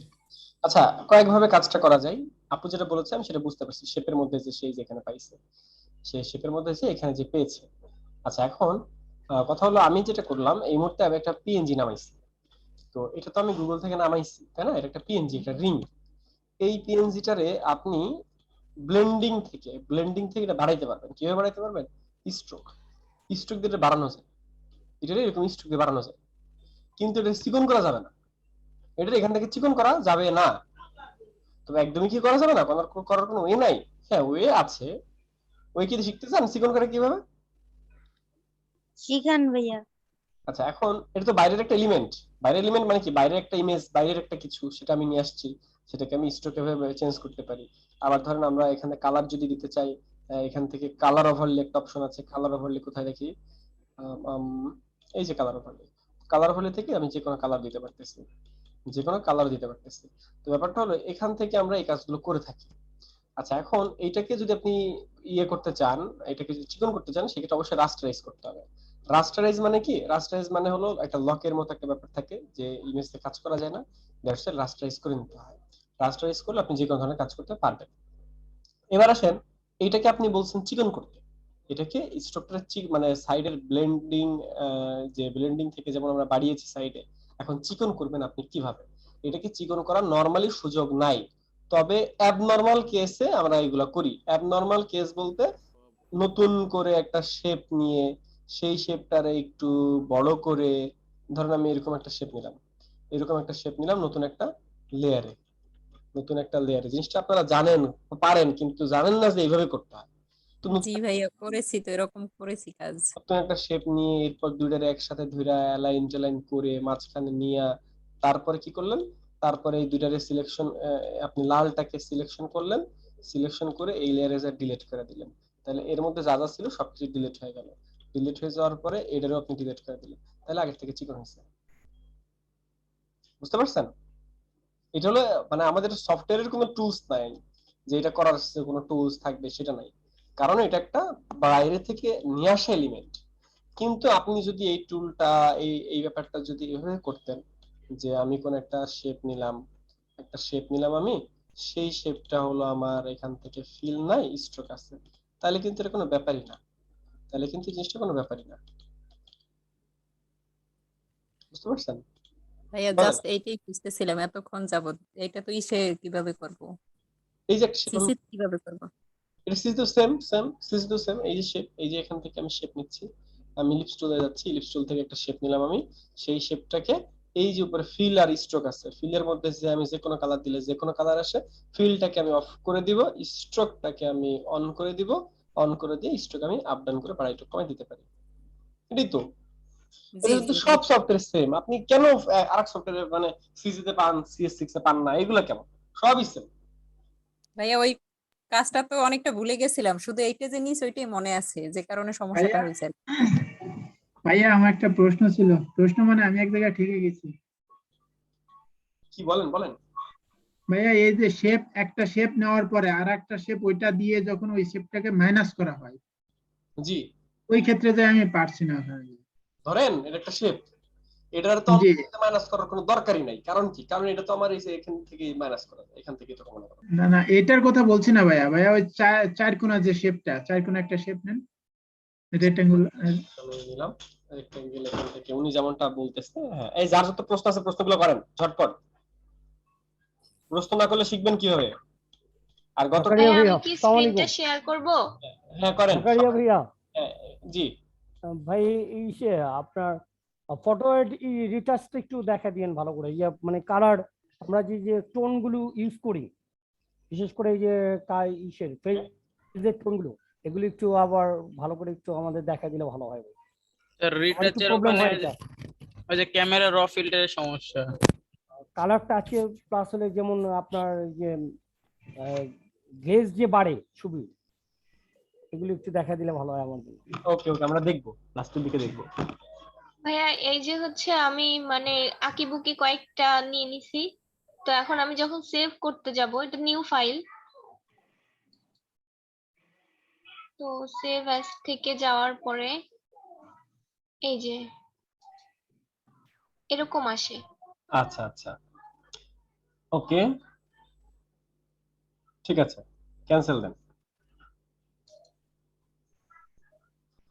আচ্ছা, কয়েকভাবে কাজটা করা যায়। আপু যেটা বলেছে আমি সেটা বুঝতে পারছি, শেপের মধ্যে যে সেই যেখানে পাইছে, সে শেপের মধ্যে যে এখানে যে পেয়েছে। আচ্ছা, এখন কথা হলো আমি যেটা করলাম এই মুহূর্তে আমি একটা পিএনজি নামাইছি। তো এটা তো আমি গুগল থেকে নামাইছি, তাই না? এটা একটা পিএনজি, একটা রিং। এই পিএনজিটারে আপনি ব্লেন্ডিং থেকে এটা বাড়াইতে পারবেন। কিভাবে বাড়াইতে পারবেন? স্ট্রোক স্ট্রোক দিয়ে এটা বাড়ানো যায়। এটা এরকম স্ট্রোক দিয়ে বাড়ানো যায়, কিন্তু এটা চিকন করা যাবে না। এটা এখান থেকে চিকন করা যাবে না। তবে একদমই কি করা যাবে না, করার কোনো ওয়ে নাই? হ্যাঁ, ওয়ে আছে। ওই কি শিখতে চান চিকন করে কিভাবে? শিখান ভাইয়া। আচ্ছা, এখন এটা তো বাইরের একটা এলিমেন্ট। বাইরের এলিমেন্ট মানে কি? বাইরের একটা ইমেজ, বাইরের একটা কিছু, সেটা আমি নিয়ে আসছি, সেটাকে আমি স্ট্রোকে ভাবে চেঞ্জ করতে পারি। আবার ধরেন আমরা এখানে কালার যদি দিতে চাই, এখান থেকে কালার ওভারলে একটা অপশন আছে। কালার ওভারলে কোথায় দেখি? এই যে কালার ওভারলে। কালার ওভারলে থেকে আমি যে কোনো কালার দিতে পারতেছি, যে কোনো কালার দিতে পারতেছি। তো ব্যাপারটা হলো এখান থেকে আমরা এই কাজগুলো করে থাকি। আচ্ছা, এখন এইটাকে যদি আপনি ইয়ে করতে চান, এটাকে যদি চিকন করতে চান, সেক্ষেত্রে অবশ্যই রাস্টারাইজ করতে হবে। রাস্টারাইজ মানে কি? রাস্টারাইজ মানে হলো একটা লকের মতো একটা ব্যাপার থাকে, যে ইমেজে কাজ করা যায় না, দ্যাটস ওয়াই রাস্টারাইজ করে নিতে হয়। রাস্টারাইজ করলে আপনি যে কোনো ধরনের কাজ করতে পারবেন। এবার আসেন, এইটাকে আপনি বলছেন চিকন করতে। এটাকে স্ট্রোকটা মানে সাইডের ব্লেন্ডিং, যে ব্লেন্ডিং থেকে যেমন আমরা বাড়িয়েছি সাইডে, এখন চিকন করবেন আপনি কিভাবে? এটাকে চিকন করার নরমালি সুযোগ নাই, তবে অ্যাবনর্মাল কেসে আমরা এগুলা করি। অ্যাবনর্মাল কেস বলতে নতুন করে একটা শেপ নিয়ে সেই শেপটারে একটু বড় করে, ধরেন আমি এরকম একটা শেপ নিলাম, নতুন একটা লেয়ারে, জিনিসটা আপনারা জানেন, পারেন, কিন্তু জানেন না যে এইভাবে করতে হয়। তো জি ভাইয়া, করেছি তো, এরকম করেছি কাজ। নতুন একটা শেপ নিয়ে এরপর দুইটারে একসাথে ধইরা অ্যালাইন টেলাইন করে মাঝখানে নিয়ে তারপরে কি করলেন, তারপরে এই দুইটারে সিলেকশন, আপনি লালটাকে সিলেকশন করলেন, সিলেকশন করে এই লেয়ারে যা ডিলিট করে দিলেন, তাহলে এর মধ্যে যা যা ছিল সবকিছু ডিলিট হয়ে গেল। ডিলিট হয়ে যাওয়ার পরে এটারও আপনি ডিলিট করে দিলেন, তাহলে আগের থেকে চিকন হয়েছে। বুঝতে পারছেন? এটা হলো মানে আমাদের সফটওয়্যারের কোনো টুলস নাই যে এটা করার কোনো টুলস থাকবে, সেটা নাই, কারণ এটা একটা বাইরে থেকে নিয়ে আসা এলিমেন্ট। কিন্তু আপনি যদি এই টুলটা, এই ব্যাপারটা যদি এভাবে করতেন যে আমি কোন একটা শেপ নিলাম, আমি সেই শেপটা হলো আমার এখান থেকে ফিল নাই, স্ট্রোক আছে, তাহলে কিন্তু এটা কোনো ব্যাপারই না, জিনিসটা কোনো ব্যাপারই না। বুঝতে পারছেন? ভাইয়া বলেন। জাস্ট এইটাই খুঁজতেছিলাম এতক্ষণ যাবত, এটা তো ইসে কিভাবে করব, এই যে একটা শেপ, সিসি কিভাবে করব? এটা সিজ তো সেম সিজ তো সেম, এই যে শেপ, এই যে এখান থেকে আমি শেপ নিচ্ছি, আমি লিপস টুলে যাচ্ছি, লিপস টুল থেকে একটা শেপ নিলাম আমি, সেই শেপটাকে এই যে উপরে ফিল আর স্ট্রোক আছে, ফিলের মধ্যে যে আমি যে কোনো কালার দিলে যে কোনো কালার আসে, ফিলটাকে আমি অফ করে দিব, স্ট্রোকটাকে আমি অন করে দিব, অন করে দিয়ে স্ট্রোক আমি আপ ডাউন করে বাড়াই একটু কমাই দিতে পারি। এটাই তো, জি এটা তো জি জি। সব সফটওয়্যার সেম। আপনি কেন আরেক সফটওয়্যারে মানে সিজি তে পান, CS6 এ পান না? এগুলা কেমন? সবই সেম। ভাইয়া ওই কাজটা তো অনেকটা ভুলে গেছিলাম, শুধু এইটা যে নিস ওইটাই মনে আছে, যে কারণে সমস্যাটা ভাইয়া হয়েছে। ভাইয়া আমার একটা প্রশ্ন ছিল, প্রশ্ন মানে আমি এক জায়গায় ঠেকে গেছি। কি বলেন বলেন। ভাইয়া এই যে শেপ, একটা শেপ নেওয়ার পরে আর একটা শেপ ওইটা দিয়ে যখন ওই শেপটাকে মাইনাস করা হয়, জি, ওই ক্ষেত্রে যে আমি পারছি না ভাই। ধরেন এটা একটা শেপ, এটার তো জি, মাইনাস করার কোনো দরকারই নাই, কারণ কি, কারণ এটা তো আমার এই যে এখান থেকে মাইনাস করা যায়, এখান থেকে তো মনে করো। না না এটার কথা বলছি না ভাইয়া, ভাইয়া ওই চার কোণা যে শেপটা, চার কোণা একটা শেপ নেন রেক্টাঙ্গুল। আমি নিলাম রেক্টেঙ্গেল এখান থেকে, উনি যেমনটা বলতেছে। হ্যাঁ, এই যার যত প্রশ্ন আছে প্রশ্নগুলো করেন ঝটপট, প্রশ্ন না করলে শিখবেন কিভাবে? আর গত ভাইয়া আমি কি স্ক্রিনটা শেয়ার করব? হ্যাঁ করেন। জাকারিয়া ভাইয়া, হ্যাঁ, জি ভাই ইসে আপনার ফটো রিটাচটা একটু দেখা দিয়েন ভালো করে, ইয়ে মানে কালার, আমরা যে যে টোন গুলো ইউজ করি, বিশেষ করে এই যে ইসের ফেজের টোন গুলো, এগুলো একটু আবার ভালো করে একটু আমাদের দেখা দিলে ভালো হয় ভাই। আমার একটু রিটাচের প্রবলেম ওখানে হয় এটা, ওই যে ক্যামেরা র ফিল্টারের সমস্যা। কালারটা আছে প্লাস হলে যেমন আপনার যে গ্লেজ যে বাড়ে ছবি, এগুলো একটু দেখা দিলে ভালো হয় আমাদের। ওকে ওকে, আমরা দেখবো, লাস্টের দিকে দেখবো। ভাইয়া এই যে হচ্ছে আমি মানে আঁকিবুকি কয়েকটা নিয়ে নিছি, তো এখন আমি যখন সেভ করতে যাব, এটা নিউ ফাইল, তো সেভ অ্যাজ থেকে যাওয়ার পরে এই যে এরকম আসে। আচ্ছা আচ্ছা, ওকে, ঠিক আছে, ক্যান্সেল দেন।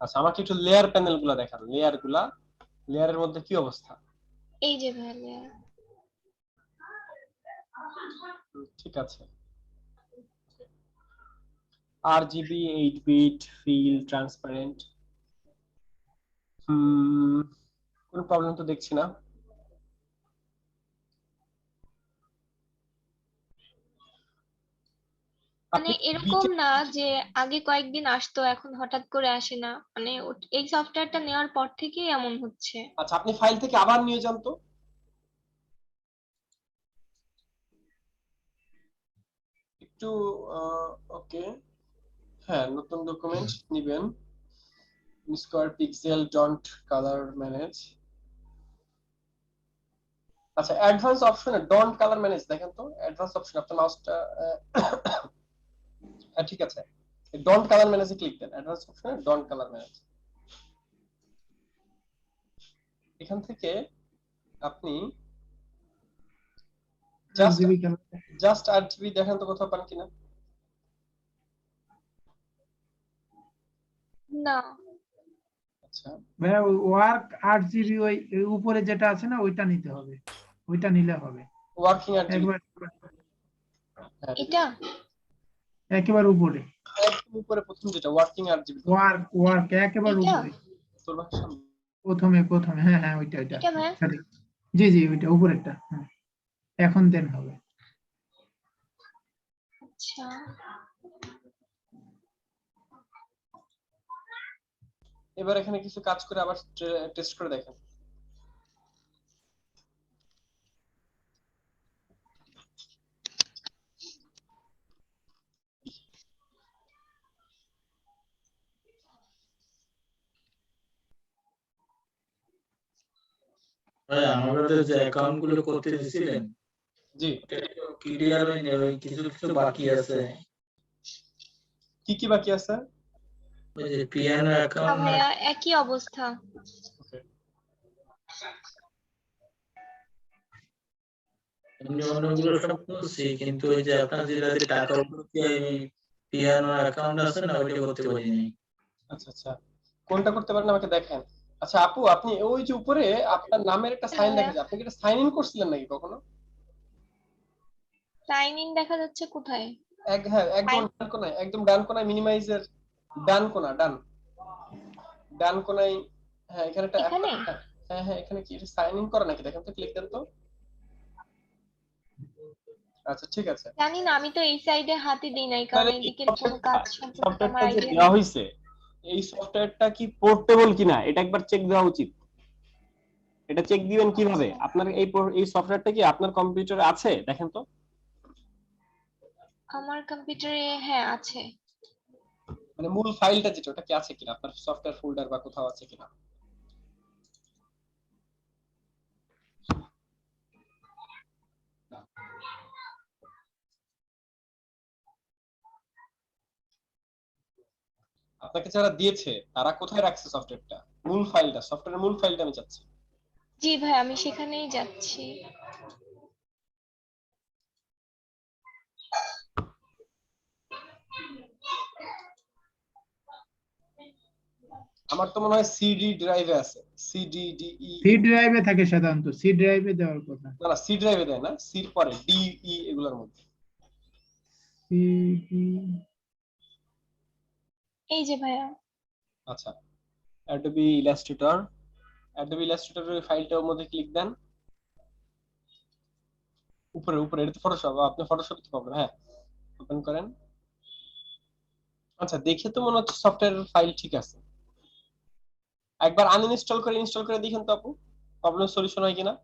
আচ্ছা, আমাকে একটু লেয়ার প্যানেল গুলা দেখান, লেয়ারের মধ্যে কি অবস্থা? এই যে ভাইয়া ঠিক আছে, RGB 8 বিট ফিল ট্রান্সপারেন্ট, কোনো প্রবলেম তো দেখছি না। মানে আপনি এরকম না যে আগে কয়েকদিন আসতো এখন হঠাৎ করে আসে না, মানে এই সফটওয়্যারটা নেওয়ার পর থেকেই এমন হচ্ছে। আচ্ছা, আপনি ফাইল থেকে আবার নিয়ে যান তো একটু। ওকে, হ্যাঁ, নতুন ডকুমেন্ট নিবেন, square pixel don't colour manage. আচ্ছা, অ্যাডভান্স অপশনে ডন্ট কালার ম্যানেজ দেখেন তো, অ্যাডভান্স অপশন আপনার মাউসটা, ঠিক আছে, ডন্ট কালার ম্যানেজে ক্লিক দেন, অ্যাডভান্স অপশনে ডন্ট কালার ম্যানেজ। এখান থেকে আপনি জাস্ট RGB দেখেন তো কোথাও পান কিনা। না আচ্ছা ভাইয়া ওয়ার্ক 8 GB ওই ওই উপরে যেটা আছে না ওইটা নিতে হবে, ওইটা নিলে হবে ওয়ার্কিং আর একবার এটা একেবারে উপরে একদম উপরে প্রথম যেটা ওয়ার্কিং আর জিবি ওয়ার্ক একেবারে এটা উপরে তোর ভাষা প্রথমে হ্যাঁ হ্যাঁ ওইটা এটা ভাইয়া সঠিক। জি জি ওইটা উপরেরটা, হ্যাঁ এখন দেন হবে। আচ্ছা এবার এখানে কিছু কাজ করে আবার টেস্ট করে দেখেন। ভাই আমাদের যে অ্যাকাউন্ট গুলো করতে দিছিলেন জি ক্লিয়ার হয়নি, ওই কিছু কিছু বাকি আছে। কি কি বাকি আছে? ওই যে পিয়ানো না অ্যাকাউন্ট ভাইয়া একই অবস্থা। এমনি অন্যগুলো সব করছি, কিন্তু ওই যে আপনার যেটা দিয়ে টাকা উঠছে পিয়ানো অ্যাকাউন্ট আছে না, ওইটা করতে পারিনি। আচ্ছা আচ্ছা কোনটা করতে পারেন আমাকে দেখেন। আচ্ছা আপু আপনি ওই যে উপরে আপনার নামের একটা সাইন দেখা যায়, আপনি কি এটা সাইন ইন করছিলেন নাকি কখনো? সাইন ইন দেখা যাচ্ছে কোথায়? হ্যাঁ একদম ডান কোনায়, একদম ডান কোনায় মিনিমাইজের ডান কোনা ডান কোনায়। হ্যাঁ এখানে একটা এখানে হ্যাঁ হ্যাঁ এখানে কি সাইন ইন করা নাকি দেখেন তো, ক্লিক দেন তো। আচ্ছা ঠিক আছে জানি না, আমি তো এই সাইডে হাতই দিই নাই কারণ এইদিকে কোনো কাজ সম্পর্কে আমার সফটওয়্যারটা যে আইডিয়া দেওয়া নেই। হয়েছে এই সফটওয়্যারটা কি পোর্টেবল কিনা এটা একবার চেক দেওয়া উচিত। এটা চেক দিবেন কিভাবে? আপনার এই সফটওয়্যারটা কি আপনার কম্পিউটারে আছে দেখেন তো। আমার কম্পিউটারে হ্যাঁ আছে। মানে মূল ফাইলটা যেটা ওটা কি আছে কিনা আপনার সফটওয়্যার ফোল্ডার বা কোথাও আছে কিনা। আপনাকে যারা দিয়েছে তারা কোথায় রাখছে সফটওয়্যারটা, মূল ফাইলটা, সফটওয়্যারের মূল ফাইলটা আমি চাচ্ছি। জি ভাই আমি সেখানেই যাচ্ছি। আমার তো মনে হয় সিডি ড্রাইভে আছে, সিডি ডি ই। সি ড্রাইভে থাকে সাধারণত, সি ড্রাইভে দেওয়ার কথা। না না সি ড্রাইভে দেয় না, সির পরে ডি ই এগুলোর মধ্যে। এই যে ভাইয়া। আচ্ছা অ্যাডোবি ইলাস্ট্রেটরের ফাইলটার মধ্যে ক্লিক দেন। উপরে উপরে এটা তো ফটোশপ, আপনি ফটোশপ তো পাবেন। হ্যাঁ ওপেন করেন। আচ্ছা দেখে তো মনে হচ্ছে সফটওয়্যার ফাইল ঠিক আছে, একবার আনইনস্টল করে ইনস্টল করে দেখেন তো আপু, প্রবলেম সলিউশন হয় কিনা।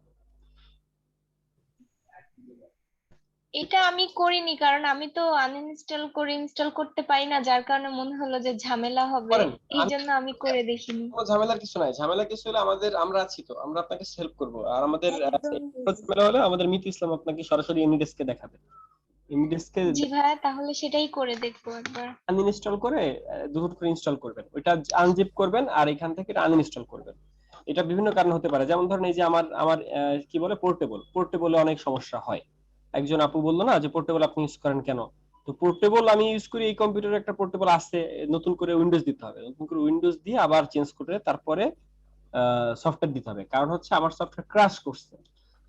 এটা আমি করিনি কারণ আমি তো আনইনস্টল করে ইনস্টল করতে পারি না, যার কারণে মনে হলো যে ঝামেলা হবে, করেন এই জন্য আমি করে দেখিনি। কোনো ঝামেলার কিছু নাই, ঝামেলা কিছু হলে আমরা আছি তো, আমরা আপনাকে হেল্প করব। আর আমাদের একদম ঝামেলা হলে আমাদের মিতু ইসলাম আপনাকে সরাসরি এমনিডেস্কে দেখাবে। এমনিডেস্কে জি ভাইয়া তাহলে সেটাই করে দেখবো একবার। আনইনস্টল করে দুটো করে ইনস্টল করবেন, ওইটা আনজিপ করবেন আর এখান থেকে এটা আনইনস্টল করবেন। এটা বিভিন্ন কারণ হতে পারে, যেমন ধরেন এই যে আমার আমার কি বলে পোর্টেবলে অনেক সমস্যা হয়। একজন আপু বললো না যে পোর্টেবল আপনি ইউজ করেন কেন, তো পোর্টেবল আমি ইউজ করি, এই কম্পিউটারে একটা পোর্টেবল আছে, নতুন করে উইন্ডোজ দিতে হবে, নতুন করে উইন্ডোজ দিয়ে আবার চেঞ্জ করে তারপরে সফটওয়্যার দিতে হবে। কারণ হচ্ছে আমার সফটওয়্যার ক্র্যাশ করছে,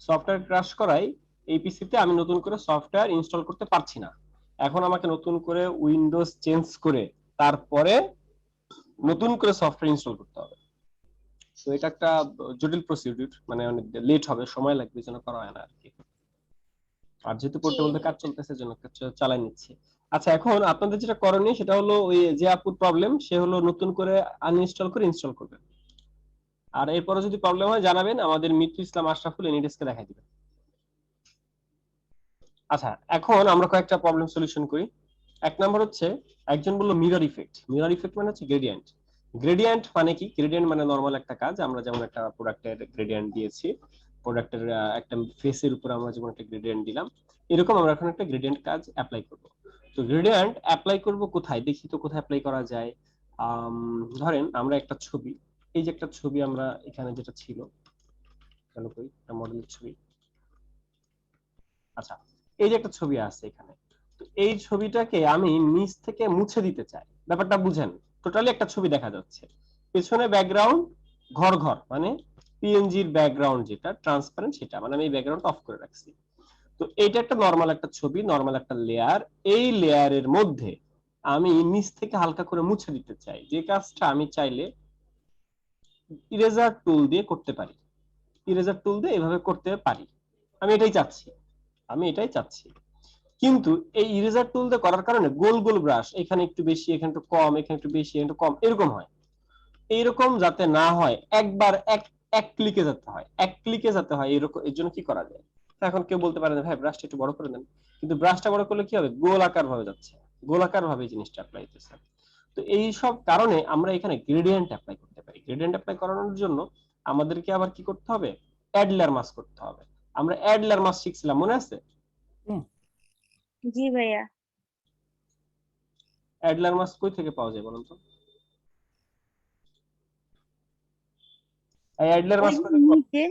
সফটওয়্যার ক্র্যাশ করাই এই পিসিতে আমি নতুন করে সফটওয়্যার ইনস্টল করতে পারছি না। এখন আমাকে নতুন করে উইন্ডোজ চেঞ্জ করে তারপরে নতুন করে সফটওয়্যার ইনস্টল করতে হবে। তো এটা একটা জটিল প্রসিডিউর, মানে অনেক লেট হবে, সময় লাগবে, যেন করা হয় না আর কি। আর যেহেতু পোর্টেবল কাজ চলতেছে জন্য চালাই নিচ্ছি। আচ্ছা এখন আপনাদের যেটা করণীয় সেটা হলো ওই যে আপুর প্রবলেম, সে হলো নতুন করে আনইনস্টল করে ইনস্টল করবে। আর এরপরে যদি প্রবলেম হয় জানাবেন, আমাদের মিতু ইসলাম আশরাফুল এনিডেস্কে দেখাই দিবেন। আচ্ছা এখন আমরা কয়েকটা প্রবলেম সলিউশন করি। এক নাম্বার হচ্ছে একজন বললো মিরর ইফেক্ট। মিরর ইফেক্ট মানে হচ্ছে গ্রেডিয়েন্ট। গ্রেডিয়েন্ট মানে কি? গ্রেডিয়েন্ট মানে নরমাল একটা কাজ, আমরা যেমন একটা প্রোডাক্টের গ্রেডিয়েন্ট দিয়েছি, প্রোডাক্টের একটা ফেসের উপর আমরা যেমন একটা গ্রেডিয়েন্ট দিলাম, এরকম আমরা এখন একটা গ্রেডিয়েন্ট কাজ অ্যাপ্লাই করব। তো গ্রেডিয়েন্ট অ্যাপ্লাই করব কোথায়, দেখি তো কোথায় অ্যাপ্লাই করা যায়। ধরেন আমরা একটা ছবি, এই যে একটা ছবি আমরা এখানে যেটা ছিল, কেন কই একটা মডেলের ছবি। আচ্ছা এই যে একটা ছবি আছে এখানে, তো এই ছবিটাকে আমি নিচ থেকে মুছে দিতে চাই। ব্যাপারটা বুঝেন, টোটালি একটা ছবি দেখা যাচ্ছে, পেছনে ব্যাকগ্রাউন্ড ঘর ঘর, মানে পিএনজির ব্যাকগ্রাউন্ড যেটা ট্রান্সপারেন্ট সেটা, মানে আমি এই ব্যাকগ্রাউন্ড অফ করে রাখছি। তো এটা একটা নরমাল একটা ছবি, নরমাল একটা লেয়ার। এই লেয়ারের মধ্যে আমি নিচ থেকে হালকা করে মুছে দিতে চাই, যে কাজটা আমি চাইলে ইরেজার টুল দিয়ে করতে পারি। ইরেজার টুল দিয়ে এভাবে করতে পারি, আমি এটাই চাচ্ছি, আমি এটাই চাচ্ছি। কিন্তু এই ইরেজার টুল দিয়ে করার কারণে গোল গোল ব্রাশ, এখানে একটু বেশি, এখানে একটু কম, এখানে একটু বেশি, এখানে একটু কম, এরকম হয়। এইরকম যাতে না হয়, একবার এক ক্লিকে যেতে হয়, এক ক্লিকে যেতে হয়, এরকম। এর জন্য কি করা যায়? এখন কেউ বলতে পারে ভাই ব্রাশটা একটু বড় করে দেন, কিন্তু ব্রাশটা বড় করলে কি হবে? গোলাকার ভাবে যাচ্ছে, গোলাকার ভাবে জিনিসটা অ্যাপ্লাই হতেছে। তো এই সব কারণে আমরা এখানে গ্রেডিয়েন্ট অ্যাপ্লাই করতে পারি। গ্রেডিয়েন্ট অ্যাপ্লাই করানোর জন্য আমাদেরকে আবার কি করতে হবে? অ্যাডলার মাস্ক করতে হবে। আমরা অ্যাডলার মাস্ক শিখছিলাম, মনে আছে? জি ভাইয়া। অ্যাডলার মাস্ক কই থেকে পাওয়া যায় বলুন তো? এই অ্যাডলার ওই মাস্ক যে নিচে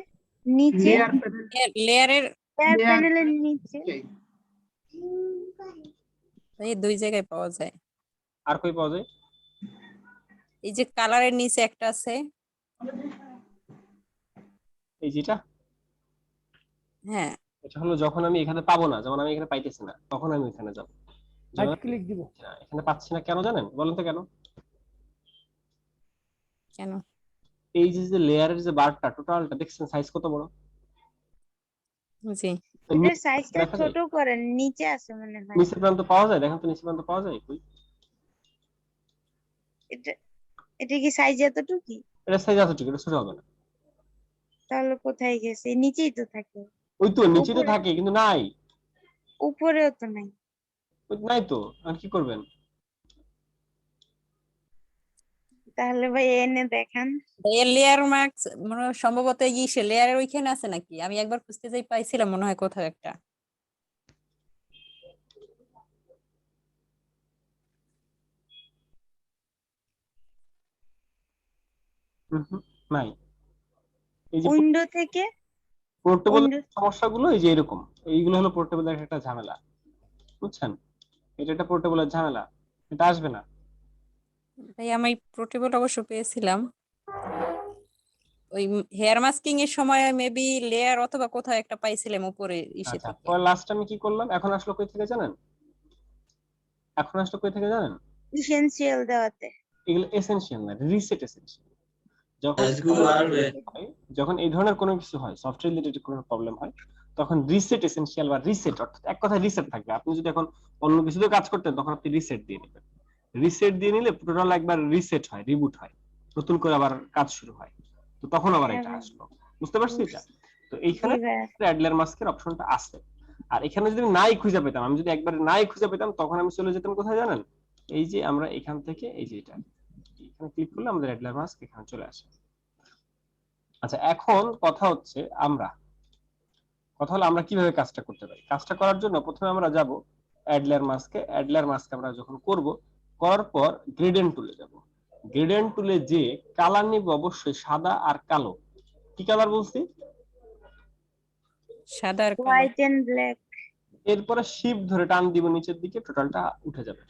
নিচে লেয়ার লেয়ারের এয়ার layer প্যানেলের নিচে। এই দুই জায়গায় পাওয়া যায়। আর কই পাওয়া যায়? এই যে কালারের নিচে একটা আছে। এই যেটা, হ্যাঁ, এটা হলো যখন আমি এখানে পাবো না, যেমন আমি এখানে পাইতেছি না, তখন আমি এখানে যাব। রাইট ক্লিক দিব। এখানে পাচ্ছি না কেন জানেন? বলেন তো কেন? কেন? এই যে যে লেয়ারের যে বারটা টোটালটা দেখছেন সাইজ কত বড়? জি। এটার সাইজটা দেখা যায়? ছোট করেন, নিচে আছে মনে হয়। নিচের প্রান্ত পাওয়া যায়, দেখেন তো নিচের প্রান্ত পাওয়া যায় কই? এটা এটা কি সাইজ এতটুকু? এটা সাইজ এতটুকু, এটা ছোট হবে না। তাহলে কোথায় গেছে? নিচেই তো থাকে। ওই তো নিচে তো উপরে থাকে কিন্তু নাই। উপরেও তো নাই। ওই নাই তো, আর কি করবেন? তাহলে ভাই এনে দেখান। এর লেয়ার মার্কস মনে হয় সম্ভবত সে লেয়ারের ওইখানে আছে নাকি? আমি একবার খুঁজতে যাই পাইছিলাম মনে হয় কোথাও একটা। নাই। এই যে উইন্ডো থেকে পোর্টেবল উইন্ডো সমস্যাগুলো এই যে এরকম, এইগুলো হলো পোর্টেবলের একটা ঝামেলা, বুঝছেন? এটা একটা পোর্টেবলের ঝামেলা, এটা আসবে না। তাই আমি পোর্টেবল অবশ্য পেয়েছিলাম। ওই হেয়ার মাস্কিং এর সময় মেবি লেয়ার অথবা কোথাও একটা পাইছিলাম উপরে ইসে আচ্ছা, থেকে। পরে লাস্ট আমি কি করলাম? এখন আসলো কই থেকে জানেন? এখন আসলো কই থেকে জানেন? ইসেনশিয়াল দেওয়াতে। এগুলো এসেনশিয়াল না, রিসেট এসেনশিয়াল। যখন সাইজগুলো বাড়বে। যখন এই ধরনের কোনো কিছু হয়, সফটওয়্যার রিলেটেড কোনো প্রবলেম হয়, তখন রিসেট এসেনশিয়াল বা রিসেট, অর্থাৎ এক কথায় রিসেট থাকবে। আপনি যদি এখন অন্য কিছুতে কাজ করতেন তখন আপনি রিসেট দিয়ে নেবেন। রিসেট দিয়ে নিলে টোটাল একবার রিসেট হয়, রিবুট হয়, নতুন করে আবার কাজ শুরু হয়। তো তখন আবার এটা আসলো, বুঝতে পারছি এটা? তো এইখানে অ্যাডলার মাস্কের অপশনটা আছে। আর এখানে যদি নাই খুঁজে পেতাম, আমি যদি একবার নাই খুঁজে পেতাম, তখন আমি চলে যেতাম কোথায় জানেন? এই যে আমরা এখান থেকে এই যে এটা এখানে ক্লিক করলে আমাদের অ্যাডলার মাস্ক এখানে চলে আসে। আচ্ছা, এখন কথা হচ্ছে আমরা কিভাবে কাজটা করতে পারি। কাজটা করার জন্য প্রথমে আমরা যাব অ্যাডলার মাস্কে। অ্যাডলার মাস্ক আমরা যখন করব, করার পর গ্রেডিয়েন্ট টুলে যাব। গ্রেডিয়েন্ট টুলে যে কালার নিব অবশ্যই সাদা আর কালো। কি কালার বলছি? সাদা আর কালো। White and black. এরপরে শিফট ধরে টান দিব নিচের দিকে, টোটালটা উঠে যাবে।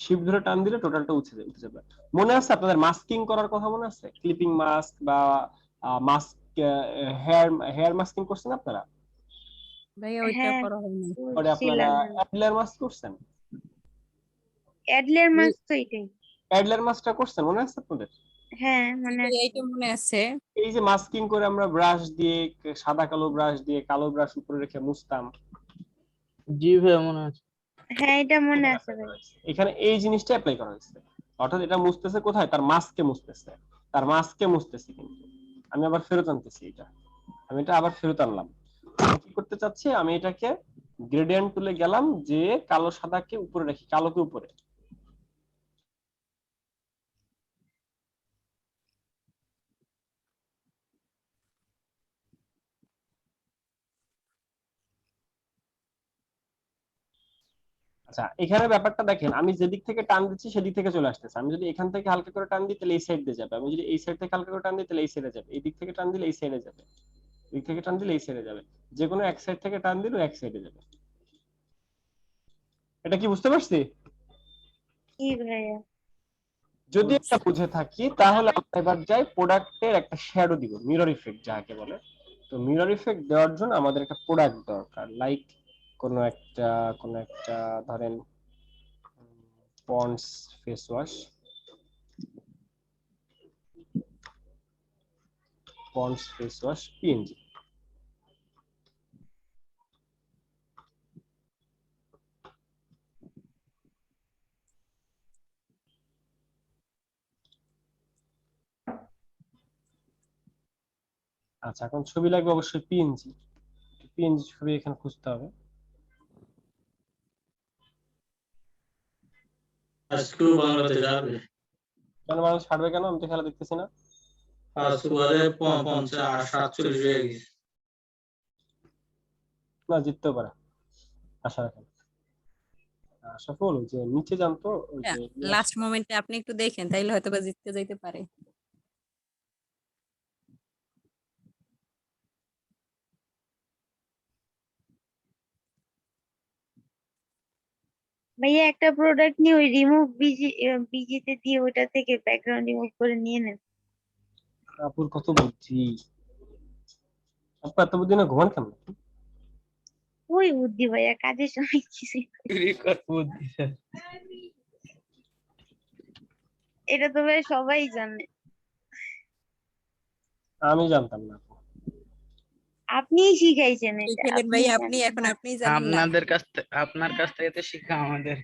শিফট ধরে টান দিলে টোটালটা উঠে যাবে। মনে আছে আপনাদের মাস্কিং করার কথা? মনে আছে ক্লিপিং মাস্ক বা মাস্ক, হেয়ার মাস্কিং করছেন আপনারা? ভাইয়া ওইটা হ্যাঁ করা হয়নি। পরে আপনারা ছিলাম। অ্যাডলার মাস্ক করছেন? অ্যাডলার মাস্ক তো এটাই। অ্যাডলার মাস্কটা করছেন, মনে আছে আপনাদের? হ্যাঁ মনে আছে। এইটা মনে আছে। এই যে মাস্কিং করে আমরা ব্রাশ দিয়ে, সাদা কালো ব্রাশ দিয়ে কালো ব্রাশ উপরে রেখে মুছতাম। জি ভাইয়া মনে আছে। হ্যাঁ এটা মনে আছে ভাই। এখানে এই জিনিসটা অ্যাপ্লাই করা হয়েছে, অর্থাৎ এটা মুছতেছে কোথায়? তার মাস্কে মুছতেছে, তার মাস্কে মুছতেছে। কিন্তু আমি আবার ফেরত আনতেছি এটা, আমি এটা আবার ফেরত আনলাম। কি করতে চাচ্ছি? আমি এটাকে গ্রেডিয়েন্ট টুলে গেলাম, যে কালো সাদাকে উপরে রাখি, কালোকে উপরে। আচ্ছা, এখানে ব্যাপারটা দেখেন, আমি যেদিক থেকে টান দিচ্ছি সেদিক থেকে চলে আসতেছে। আমি যদি এখান থেকে হালকা করে টান দিই তাহলে এই সাইড দিয়ে যাবে, আমি যদি এই সাইড থেকে হালকা করে টান দিই তাহলে এই সাইডে যাবে, এই দিক থেকে টান দিলে এই সাইডে যাবে, দিক থেকে টান দিলে এই সাইডে যাবে, যে কোনো এক সাইড থেকে টান দিলে এক সাইডে যাবে। এটা কি বুঝতে পারছি? কি ভাইয়া? যদি এটা বুঝে থাকি তাহলে আমরা এবার যাই প্রোডাক্টের একটা শ্যাডো দিব, মিরর ইফেক্ট যাকে বলে। তো মিরর ইফেক্ট দেওয়ার জন্য আমাদের একটা প্রোডাক্ট দরকার, লাইক কোনো একটা ধরেন পন্ডস ফেস ওয়াশ, পিএনজি। আচ্ছা, এখন ছবি লাগবে অবশ্যই পিএনজি ছবি এখানে খুঁজতে হবে। আজকেও বাংলাদেশ আসবে কেন মানুষ ছাড়বে কেন? আমি তো খেলা দেখতেছি না। আজকে বারে 50-47 হয়ে গেছে। না, জিততেও পারে, আশা রাখেন। সফল ওই যে নিচে যান তো, ওই যে লাস্ট মোমেন্টে আপনি একটু দেখেন, তাইলে হয়তো বা জিততে যাইতে পারে। ভাইয়া একটা প্রোডাক্ট নিয়ে ওই রিমুভ বিজিতে দিয়ে ওটা থেকে ব্যাকগ্রাউন্ড রিমুভ করে নিয়ে নেন। আপুর কত বুদ্ধি! আপু এত বুদ্ধি না, ঘুমান কেমন? ওই বুদ্ধি ভাইয়া, কাজের সময় কিছুই এটা তো ভাই সবাই জানে। আমি জানতাম না। আপনিই শিখাইছেন এটা, শিখাইলেন ভাই আপনিই আপনি, জানেন। এখন আপনি জানেন না। আপনার কাছ থেকে তো শিখা আমাদের।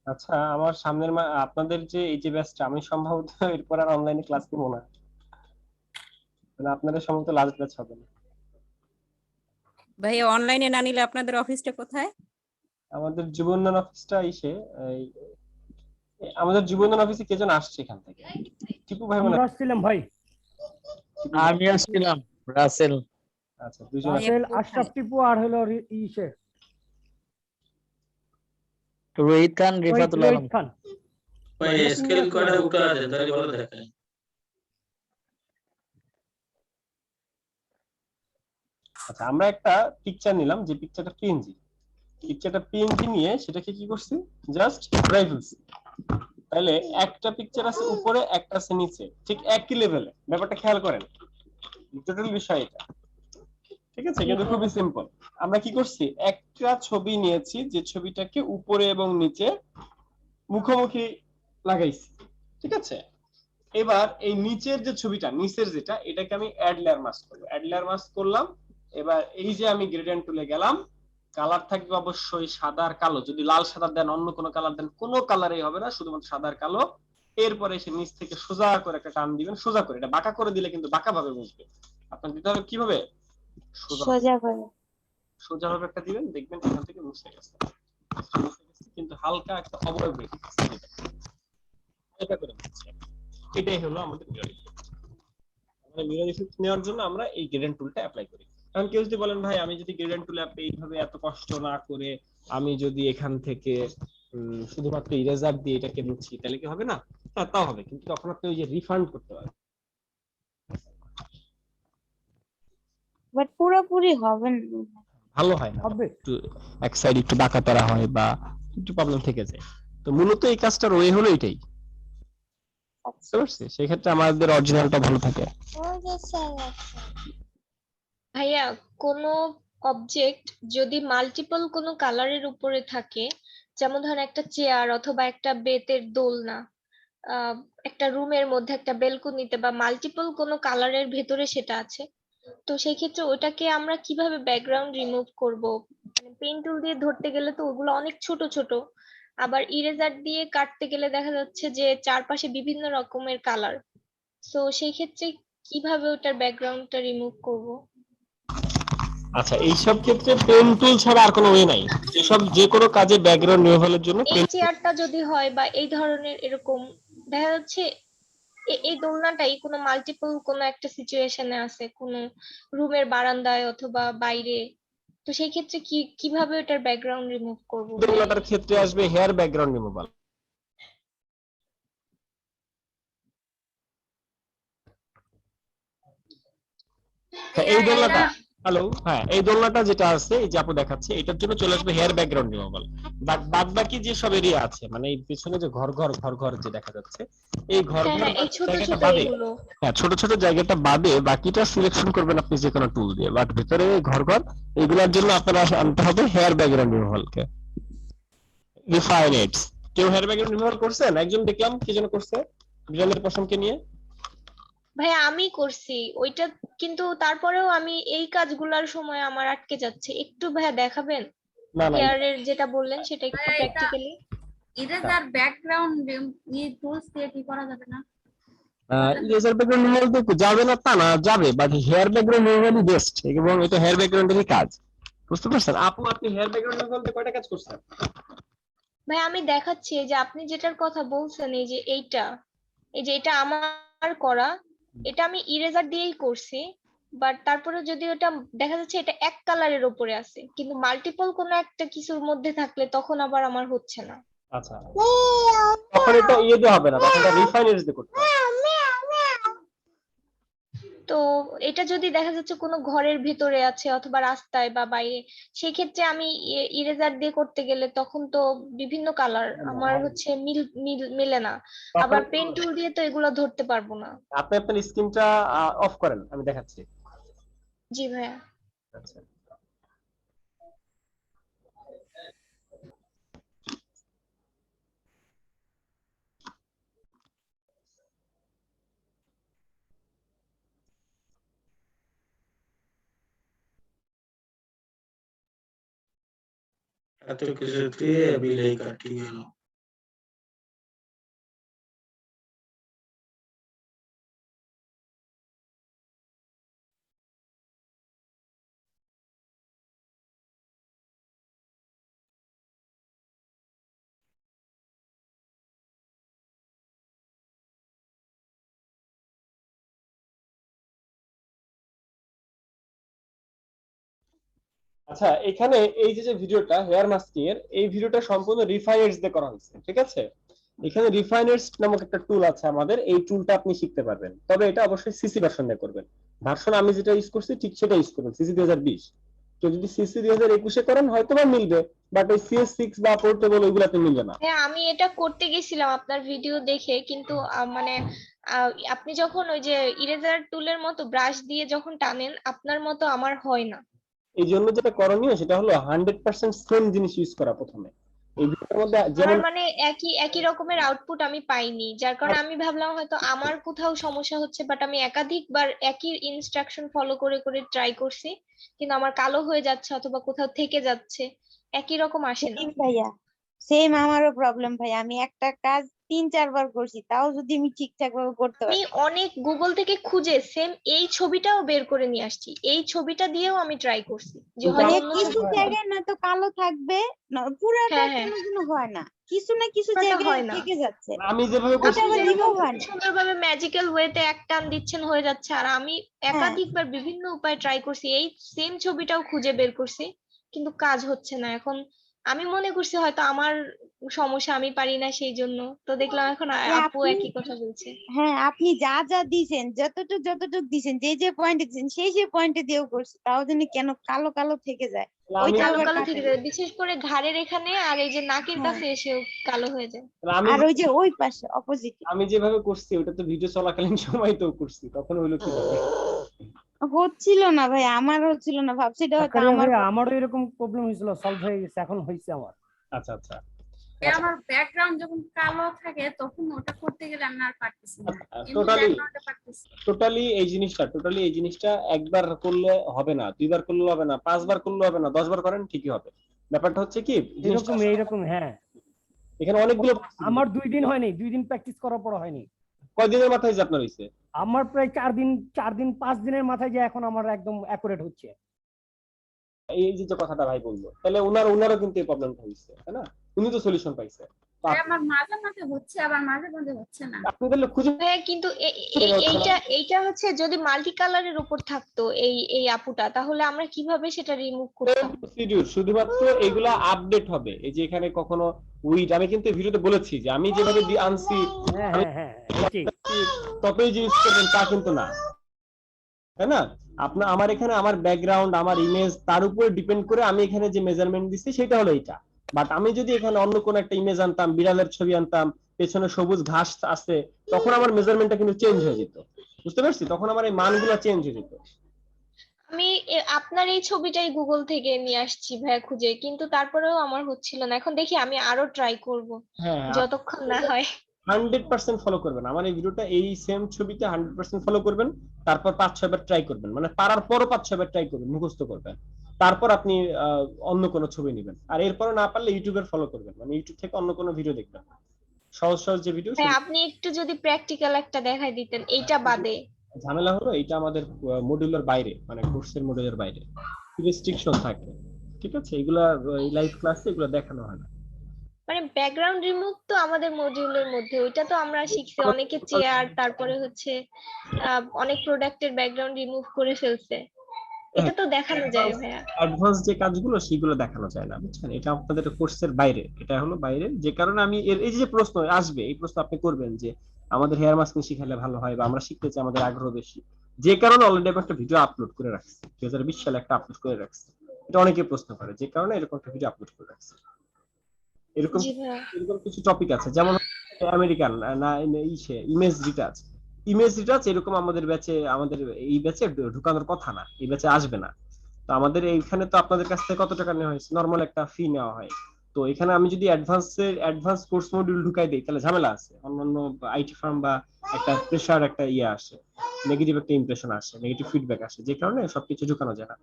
আচ্ছা, আমার সামনের আপনাদের যে এই যে ব্যাচটা, আমি সম্ভবত এরপর আর অনলাইনে ক্লাস নিব না, মানে আপনাদের সম্ভবত লাস্ট ব্যাচ হবে না। ভাই অনলাইনে না নিলে আপনাদের অফিসটা কোথায়? আমাদের জীবনদান অফিসটা আমাদের জীবনদান অফিসে কে যেন আসছে এখান থেকে, টিপু ভাই মনে আমরা হয়। আসছিলাম ভাই, আমি আসছিলাম, রাসেল। আচ্ছা, দুজন রাসেল, আশরাফ টিপু আর হলো ইসে রোহিত খান, রিফাতুল আলম। রোহিত খান। ভাই স্কেল করে উঠা দেন তাহলে ভালো দেখায়। আচ্ছা, আমরা একটা পিকচার নিলাম, যে পিকচারটা পিএনজি নিয়ে সেটাকে কি করছি, জাস্ট ঘুরাই ফেলছি। তাহলে একটা পিকচার আছে উপরে, একটা আছে নিচে, ঠিক একই লেভেলে। ব্যাপারটা খেয়াল করেন, টোটাল বিষয় এটা, ঠিক আছে? কিন্তু খুবই সিম্পল। আমরা কি করছি, একটা ছবি নিয়েছি, যে ছবিটাকে উপরে এবং নিচে মুখোমুখি লাগাইছি, ঠিক আছে? এবার এই নিচের যে ছবিটা, নিচের যেটা, এটাকে আমি অ্যাড লেয়ার মাস্ক করব। অ্যাড লেয়ার মাস্ক করলাম। এবার এই যে আমি গ্রেডিয়েন্ট টুলে গেলাম, কালার থাকবে অবশ্যই সাদা আর কালো। যদি লাল সাদা দেন, অন্য কোনো কালার দেন, কোনো কালারই হবে না, শুধুমাত্র সাদা আর কালো। এরপরে এসে নিচ থেকে সোজা করে একটা টান দিবেন, সোজা করে। এটা বাঁকা করে দিলে কিন্তু বাঁকা ভাবে বসবে। আপনার দিতে হবে কিভাবে, সোজা করে। সোজা ভাবে একটা দিবেন, দেখবেন এখান থেকে মুছে গেছে। কিন্তু হালকা একটা অবয়ব রেখে হালকা করে মুছে। এটাই হলো আমাদের মিরর ইফেক্ট। মানে মিরর ইফেক্ট নেওয়ার জন্য আমরা এই গ্রেডিয়েন্ট টুলটা অ্যাপ্লাই করি। কারণ কেউ যদি বলেন, ভাই আমি যদি গ্রেডিয়েন্ট টুল এইভাবে এত কষ্ট না করে আমি যদি এখান থেকে শুধুমাত্র ইরেজার দিয়ে এটাকে মুছি, তাহলে কি হবে না? হ্যাঁ, তাও হবে, কিন্তু তখন আপনি ওই যে রিফান্ড করতে পারবেন। বাট পুরোপুরি হবে না। ভালো হয় না, হবে। একটু এক সাইড একটু বাঁকা তারা হয় বা একটু প্রবলেম থেকে যায়। তো মূলত এই কাজটার ওয়ে হলো এটাই, বুঝতে পারছি? সেই ক্ষেত্রে আমাদের অরিজিনালটা ভালো থাকে। ভাইয়া কোনো অবজেক্ট যদি মাল্টিপল কোনো কালারের উপরে থাকে, যেমন ধরেন একটা চেয়ার অথবা একটা বেতের দোলনা, একটা রুমের মধ্যে একটা বেলকনিতে বা মাল্টিপল কোনো কালারের ভেতরে সেটা আছে, তো সেই ক্ষেত্রে ওটাকে আমরা কিভাবে ব্যাকগ্রাউন্ড রিমুভ করব? মানে পেন টুল দিয়ে ধরতে গেলে তো ওগুলো অনেক ছোট ছোট, আবার ইরেজার দিয়ে কাটতে গেলে দেখা যাচ্ছে যে চারপাশে বিভিন্ন রকমের কালার। তো সেই ক্ষেত্রে কিভাবে ওটার ব্যাকগ্রাউন্ডটা রিমুভ করব? আচ্ছা, এইসব ক্ষেত্রে পেন টুল ছাড়া আর কোনো ওয়ে নাই। যে কোনো কাজে ব্যাকগ্রাউন্ড রিমুভালের জন্য এই চেয়ারটা যদি হয় বা এই ধরনের এরকম দেখা যাচ্ছে এই দোলনাটাই কোনো মাল্টিপল কোনো একটা সিচুয়েশনে আছে, কোনো রুমের বারান্দায় অথবা বাইরে, তো সেই ক্ষেত্রে কিভাবে ওটার ব্যাকগ্রাউন্ড রিমুভ করব? দোলনাটার ক্ষেত্রে আসবে হেয়ার ব্যাকগ্রাউন্ড রিমুভাল। এই দোলনাটা হ্যালো, হ্যাঁ, এই দোলনাটা যেটা আছে, এই যে আপু দেখাচ্ছে, এটার জন্য চলে আসবে হেয়ার ব্যাকগ্রাউন্ড রিমুভাল। বাদ বাকি যে সব এরিয়া আছে, মানে এই পেছনে যে ঘর যে দেখা যাচ্ছে, এই ঘর হ্যাঁ হ্যাঁ, এই ছোট জায়গাটা ছোট বাদে, এগুলো। হ্যাঁ, ছোট ছোট জায়গাটা বাদে বাকিটা সিলেকশন করবেন আপনি যে কোনো টুল দিয়ে। বাট ভিতরে ঘর এগুলোর জন্য আপনারা আনতে হবে হেয়ার ব্যাকগ্রাউন্ড রিমুভালকে, রিফাইনেটস। কেউ হেয়ার ব্যাকগ্রাউন্ড রিমুভাল করছেন? একজন দেখলাম কি যেন করছে, বিড়ালের পশমকে নিয়ে। ভাই আমি করছি ওইটা, কিন্তু তারপরেও আমি এই কাজগুলোর সময় আমার আটকে যাচ্ছে। একটু ভাইয়া দেখাবেন না না, হেয়ারের যেটা বললেন সেটা একটু ভাইয়া, এটা প্র্যাকটিক্যালি। ইরেজার ব্যাকগ্রাউন্ড টুলস দিয়ে কি করা যাবে না? ইরেজার ব্যাকগ্রাউন্ড রিমুভাল তো যাবে না তা না, যাবে, বাট হেয়ার ব্যাকগ্রাউন্ড রিমুভালই বেস্ট, এবং এটা হেয়ার ব্যাকগ্রাউন্ডেরই কাজ। বুঝতে পারছেন আপু? আপনি হেয়ার ব্যাকগ্রাউন্ড রিমুভালতে কয়টা কাজ করছেন? ভাই আমি দেখাচ্ছি, এই যে আপনি যেটার কথা বলছেন, এই যে এইটা, এই যে এটা আমার করা, এটা আমি ইরেজার দিয়েই করছি। বাট তারপরে যদি ওটা দেখা যাচ্ছে এটা এক কালারের উপরে আছে, কিন্তু মাল্টিপল কোনো একটা কিছুর মধ্যে থাকলে তখন আবার আমার হচ্ছে না। আচ্ছা, তখন এটা ইয়ে দিয়ে হবে না, তখন এটা রিফাইনেটস দিয়ে করতে হবে। তো এটা যদি দেখা যাচ্ছে কোনো ঘরের ভিতরে আছে অথবা রাস্তায় বা বাইরে, সেই ক্ষেত্রে আমি ইরেজার দিয়ে করতে গেলে তখন তো বিভিন্ন কালার আমার হচ্ছে মিলে না। আবার পেন টুল দিয়ে তো এগুলো ধরতে পারবো না। আপনি আপনার স্ক্রিনটা অফ করেন, আমি দেখাচ্ছি। জি ভাইয়া। আচ্ছা, এত কিছু দিয়ে বিলেই কাটিয়ে গেল। আচ্ছা, এখানে এই যে ভিডিওটা হেয়ার মাস্কিং এর, এই ভিডিওটা সম্পূর্ণ রিফাইনেটস দিয়ে করা হয়েছে, ঠিক আছে? এখানে রিফাইনেটস নামক একটা টুল আছে আমাদের, এই টুলটা আপনি শিখতে পারবেন, তবে এটা অবশ্যই সিসি ভার্সন দিয়ে করবেন। ভার্সন আমি যেটা ইউজ করছি ঠিক সেটা ইউজ করবেন, সিসি 2020। তো যদি সিসি 2021 করেন হয়তো বা মিলবে, বাট ওই CS6 বা পোর্টেবল ওইগুলাতে মিলবে না। হ্যাঁ আমি এটা করতে গেছিলাম আপনার ভিডিও দেখে, কিন্তু মানে আপনি যখন ওই যে ইরেজার টুলের মতো ব্রাশ দিয়ে যখন টানেন, আপনার মতো আমার হয় না। এই জন্য যেটা করণীয় সেটা হলো 100% সেম জিনিস ইউজ করা প্রথমে। এই ভিডিওর মধ্যে তার যেমন মানে একই রকমের আউটপুট আমি পাইনি, যার কারণে আমি ভাবলাম হয়তো আমার কোথাও সমস্যা হচ্ছে। বাট আমি একাধিকবার একই ইনস্ট্রাকশন ফলো করে করে ট্রাই করছি, কিন্তু আমার কালো হয়ে যাচ্ছে অথবা কোথাও থেকে যাচ্ছে, একই রকম আসে না। সেম ভাইয়া, সেম আমারও প্রবলেম ভাই। আমি একটা কাজ 3-4 বার করছি, তাও যদি আমি ঠিকঠাক ভাবে করতে আমি পারি। অনেক গুগল থেকে খুঁজে সেম এই ছবিটাও বের করে নিয়ে আসছি, এই ছবিটা দিয়েও আমি ট্রাই করছি যে কিন্তু হয়তো মানে অন্য কিছু ছবি। জায়গায় না তো কালো থাকবে, না পুরাটা হ্যাঁ হ্যাঁ, কেন যেন হয় না, কিছু না কিছু পুরোটা জায়গায় হয় না। থেকে যাচ্ছে। আমি যেভাবে ওটা করছি, আপনি আবার রিমুভ যেরকম হয় না। সুন্দরভাবে ম্যাজিক্যাল ওয়েতে এক টান দিচ্ছেন হয়ে যাচ্ছে, আর আমি হ্যাঁ, একাধিকবার বিভিন্ন উপায়ে ট্রাই করছি, এই সেম ছবিটাও খুঁজে বের করছি, কিন্তু কাজ হচ্ছে না। এখন আমি মনে করছি হয়তো আমার সমস্যা, আমি পারি না সেই জন্য। তো দেখলাম এখন যে আপু আপনি, একই কথা বলছে। হ্যাঁ আপনি যা যা দিছেন, যতটুক দিছেন, যে পয়েন্টে দিছেন সেই পয়েন্টে দিয়েও করছি, তাও জানি কেন কালো কালো থেকে যায়। তাহলে আমি ওইটা কালো আবার কালো কাটে থেকে না। যায়, বিশেষ করে ঘাড়ের এখানে আর এই যে নাকের হ্যাঁ, কাছে এসেও কালো হয়ে যায়। আমি আর ওই যে ওই পাশে অপোজিটে আমি যেভাবে করছি ওটা তো ভিডিও চলাকালীন সময় তো করছি, তখন হইলো কিভাবে? হচ্ছিল না ভাই, আমার হচ্ছিল না, ভাবছি এটা হয়তো জাকারিয়া আমার ভাই, আমারও এরকম প্রবলেম হয়েছিল, সলভ হয়ে গেছে, এখন হয়েছে আমার। আচ্ছা আচ্ছা, আমার ব্যাকগ্রাউন্ড যখন কালো থাকে তখন ওটা করতে গেলে আমি আর পারতেছি না, এমনি টোটালি ব্যাকগ্রাউন্ডে পারতেছি। টোটালি এই জিনিসটা একবার করলে হবে না, 2 বার করলে হবে না, 5 বার করলে হবে না, 10 বার করেন ঠিকই হবে। ব্যাপারটা হচ্ছে কি, জিনিসটা এইরকম হ্যাঁ, এখানে অনেকগুলো আমার 2 দিন হয়নি, 2 দিন প্র্যাকটিস করার পর হয়নি। কয়দিনের মাথায় যে আপনার হইছে? আমার প্রায় 4 দিনের মাথায় যে এখন আমার একদম অ্যাকুরেট হচ্ছে। এই যে কথাটা ভাই বললো, তাহলে উনারও কিন্তু এই প্রবলেমটা হইছে, তাই না? উনি তো সলিউশন পাইছে। আমার মাঝে মাঝে হচ্ছে, আবার মাঝে মাঝে হচ্ছে না। আপনি তাহলে খুঁজে হ্যাঁ কিন্তু এইটা হচ্ছে যদি মাল্টি কালারের উপর থাকতো এই আপুটা, তাহলে আমরা কিভাবে সেটা রিমুভ করতাম? প্রসিডিউর শুধুমাত্র এগুলা আপডেট হবে। এই যে এখানে কখনো উইড, আমি কিন্তু ভিডিওতে বলেছি যে আমি যেভাবে আনছি হ্যাঁ হ্যাঁ হ্যাঁ, ঠিক। ততই যে ইউজ করবেন তা কিন্তু না, তাই না? আমার এখানে আমার ব্যাকগ্রাউন্ড, আমার ইমেজ, তার উপরে ডিপেন্ড করে আমি এখানে যে মেজারমেন্ট দিচ্ছি সেটা হলো এইটা। বাট আমি যদি এখানে অন্য কোন একটা ইমেজ আনতাম, বিড়ালের ছবি আনতাম, পেছনে সবুজ ঘাস আছে, তখন আমার মেজারমেন্টটা কিন্তু চেঞ্জ হয়ে যেত। বুঝতে পারছি? তখন আমার এই মানগুলো চেঞ্জ হয়ে যেত। আমি আপনার এই ছবিটাই গুগল থেকে নিয়ে আসছি ভাইয়া খুঁজে, কিন্তু তারপরেও আমার হচ্ছিল না। এখন দেখি আমি আরো ট্রাই করব, হ্যাঁ, যতক্ষণ না হয়। 100% ফলো করবেন আমার এই ভিডিওটা, এই সেম ছবিতে 100% ফলো করবেন। তারপর 5-6 বার ট্রাই করবেন, মানে পারার পরও 5-6 বার ট্রাই করবেন, মুখস্থ করবেন। তারপর আপনি অন্য কোনো ছবি নেবেন। আর এরপরও না পারলে ইউটিউবের ফলো করবেন, মানে ইউটিউব থেকে অন্য কোনো ভিডিও দেখবেন, সহজ সহজ যে ভিডিও। হ্যাঁ, আপনি একটু যদি প্র্যাকটিক্যাল একটা দেখাই দিতেন এইটা বাদে। ঝামেলা হলো এটা আমাদের মডিউলের বাইরে, মানে কোর্সের মডিউলের বাইরে রেস্ট্রিকশন থাকে, ঠিক আছে? এগুলা লাইভ ক্লাসে এগুলো দেখানো হয় না। মানে ব্যাকগ্রাউন্ড রিমুভ তো আমাদের মডিউলের মধ্যে, ওইটা তো আমরা শিখছি। অনেকে চেয়ার, তারপরে হচ্ছে অনেক প্রোডাক্টের ব্যাকগ্রাউন্ড রিমুভ করে ফেলছে, এটা তো দেখানো যায় ভাইয়া। অ্যাডভান্স যে কাজগুলো সেগুলো দেখানো যায় না, বুঝছেন? এটা আপনাদের কোর্সের বাইরে, এটা হলো বাইরে। যে কারণে আমি এই যে প্রশ্ন আসবে, এই প্রশ্ন আপনি করবেন যে আমাদের হেয়ার মাস্কিং শিখালে ভালো হয়, বা আমরা শিখতে চাই, আমাদের আগ্রহ বেশি। যে কারণে অলরেডি আমি একটা ভিডিও আপলোড করে রাখছি, 2020 সালে একটা আপলোড করে রাখছি। এটা অনেকে প্রশ্ন করে, যে কারণে এরকম একটা ভিডিও আপলোড করে রাখছি। এরকম জি ভাইয়া। এরকম কিছু টপিক আছে, যেমন আমেরিকান না ইমেজ রিটাচ। ইমেজ রিটাচ এরকম আমাদের ব্যাচে, আমাদের এই ব্যাচে ঢুকানোর কথা না, এই ব্যাচে আসবে না। তো আমাদের এইখানে তো আপনাদের কাছ থেকে কত টাকা নেওয়া হয়েছে? নরমাল একটা ফি নেওয়া হয়। তো এখানে আমি যদি অ্যাডভান্স কোর্স মডিউল ঢুকাই দেই, তাহলে ঝামেলা আছে। অন্যান্য আইটি ফার্ম বা একটা প্রেশার, একটা আসে, নেগেটিভ একটা ইমপ্রেশন আসে, নেগেটিভ ফিডব্যাক আসে, যে কারণে সবকিছু ঢুকানো যায় না।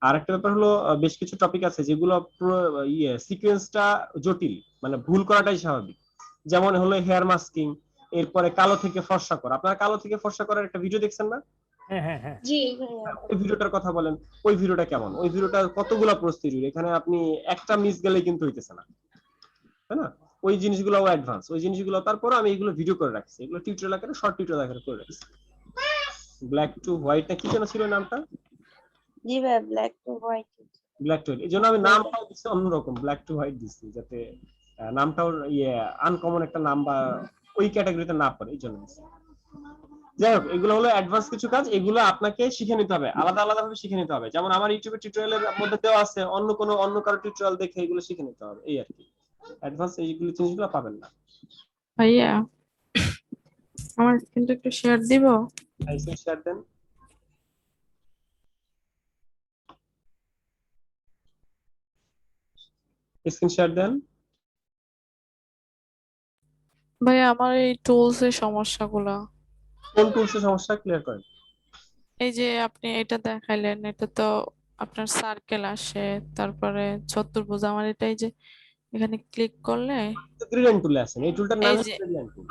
আর একটা ব্যাপার হলো, বেশ কিছু টপিক আছে যেগুলো পুরো সিকোয়েন্সটা জটিল, মানে ভুল করাটাই স্বাভাবিক। যেমন হলো হেয়ার মাস্কিং, এরপরে কালো থেকে ফর্সা করা। আপনারা কালো থেকে ফর্সা করার একটা ভিডিও দেখছেন না? হ্যাঁ হ্যাঁ হ্যাঁ। জি ওই ভিডিওটার কথা বলেন, ওই ভিডিওটা কেমন? ওই ভিডিওটা কতগুলা প্রস্তুতি, এখানে আপনি একটা মিস গেলে কিন্তু হইতেছে না, তাই না? ওই জিনিসগুলো অ্যাডভান্স, ওই জিনিসগুলো। তারপর আমি এগুলো ভিডিও করে রাখছি, এগুলো টিউটোরিয়াল আকারে, শর্ট টিউটোরিয়াল আকারে করে রাখছি। ব্ল্যাক টু হোয়াইট না কি যেন ছিল নামটা? জি ভাই, black to white. Black to white, এই জন্য আমি নামটাও দিচ্ছি অন্যরকম, ব্ল্যাক টু হোয়াইট দিচ্ছি, যাতে নামটাও আনকমন একটা নাম বা ওই ক্যাটাগরিতে না পড়ে, এই জন্য দিচ্ছি। যাই হোক, এগুলো হলো অ্যাডভান্স কিছু কাজ, এগুলো আপনাকে শিখে নিতে হবে, আলাদা আলাদা ভাবে শিখে নিতে হবে। যেমন আমার ইউটিউবে টিউটোরিয়ালের মধ্যে দেওয়া আছে, অন্য কারো টিউটোরিয়াল দেখে এগুলো শিখে নিতে হবে, এই আর কি। অ্যাডভান্স এইগুলো জিনিসগুলো পাবেন না। ভাইয়া আমার কিন্তু একটু শেয়ার দিব। লাইসেন্স শেয়ার দেন। স্ক্রিন শেয়ার দেন। ভাইয়া আমার এই টুলস এর সমস্যাগুলা, কোন টুলসের সমস্যা ক্লিয়ার করেন। এই যে আপনি এটা দেখাইলেন, এটা তো আপনার সার্কেল আসে, তারপরে চতুর্ভুজ। আমার এটাই যে এখানে ক্লিক করলে গ্রেডিয়েন্ট টুলে আছেন, এই টুলটার নাম এই হচ্ছে যে গ্রেডিয়েন্ট টুল।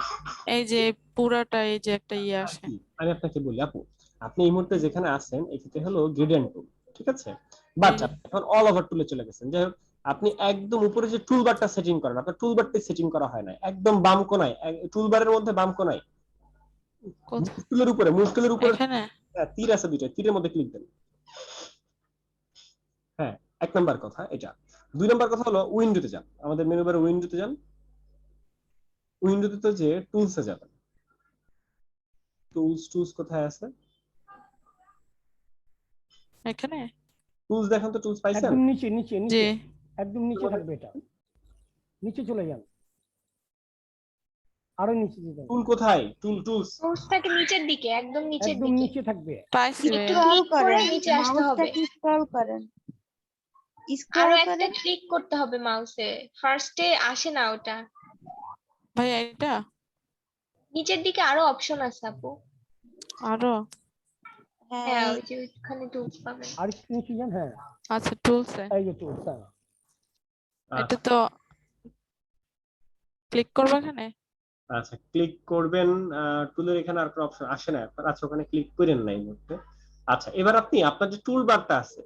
এই যে পুরাটা এই যে একটা আসে। আমি আপনাকে বলি আপু, আপনি এই মুহূর্তে যেখানে আছেন এটাতে হলো গ্রেডিয়েন্ট টুল, ঠিক আছে? বাট এখন অল ওভার টুলে চলে গেছেন। যাই হোক, আপনি একদম উপরে যে টুলবারটা সেটিং করেন, আপনার টুলবারটা সেটিং করা হয় না, একদম বাম কোনায়, টুলবারের মধ্যে বাম কোনায় টুলের উপরে, টুলের উপরে এখানে তীর আছে, দুইটা তীরের মধ্যে ক্লিক দেন। হ্যাঁ, 1 নাম্বার কথা এটা। 2 নাম্বার কথা হলো উইন্ডোতে যান, আমাদের মেনু বারে উইন্ডোতে যান। উইন্ডোতে তো যে টুলসে যাবেন, টুলস কোথায় আছে? এখানে টুলস দেখেন তো, টুলস পাইছেন? একদম নিচে নিচে নিচে, একদম নিচে থাকবে, এটা নিচে চলে যান, আরো নিচে যান। টুল কোথায়? টুলস টুলসটাকে নিচের দিকে, একদম নিচের একদম দিকে নিচে থাকবে। পাইছি একটু ভাইয়া। ক্লিক করে নিচে আসতে হবে। মাউসটাকে স্ক্রল করেন, আরো স্ক্রল একটা করেন। ক্লিক করতে হবে মাউসে, ফার্স্টে আসে না ওটা। ভাইয়া এটা নিচের দিকে আরো অপশন আছে আপু। আরো হ্যাঁ, ওই যে ওখানে টুলস পাবেন। আর একটু নিচে যান। হ্যাঁ আচ্ছা টুলস এই যে টুলস। এটা তো ক্লিক করবো এখানে। আচ্ছা, ক্লিক করবেন। টুলের এখানে আর কোনো অপশন আসে না এখন। আচ্ছা, ওখানে ক্লিক করেন না এই মুহূর্তে। আচ্ছা, এবার আপনি আপনার যে টুল বারটা আছে,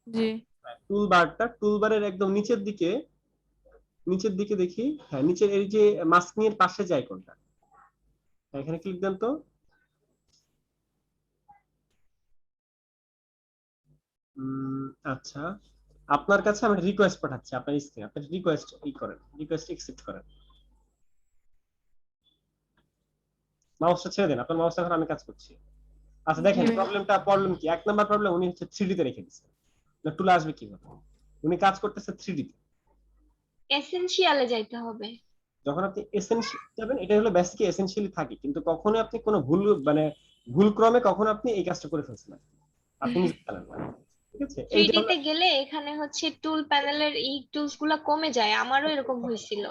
জি টুলবারের একদম নিচের দিকে দেখি। হ্যাঁ, নিচের এই যে মাস্কিং এর পাশে যে আইকনটা, এখানে ক্লিক দেন তো। আচ্ছা, আপনার কাছে আমি রিকোয়েস্ট পাঠাচ্ছি আপনার স্ক্রিনে, আপনি রিকোয়েস্ট করেন, রিকোয়েস্ট অ্যাকসেপ্ট করেন। মাউসটা ছেড়ে দেন, আপনার মাউসটা এখন আমি কাজ করছি। আচ্ছা দেখেন জি ভাইয়া। প্রবলেম কি, 1 নাম্বার প্রবলেম উনি হচ্ছে 3D তে রেখে দিচ্ছে, না টুলে আসবে কিভাবে? উনি কাজ করতেছে 3D তে। এসেনশিয়ালে যাইতে হবে। যখন আপনি এসেনশিয়াল যাবেন, এটা হলো বেসিক এসেনশিয়ালি থাকে, কিন্তু কখনো আপনি কোনো ভুল ক্রমে কখনো আপনি এই কাজটা করে ফেলছেন না, আপনি নিজে জানেন না, ঠিক আছে? এইটা 3D হলো তে গেলে এখানে হচ্ছে টুল প্যানেলের এই টুলস গুলা কমে যায়, আমারও এরকম হয়েছিল।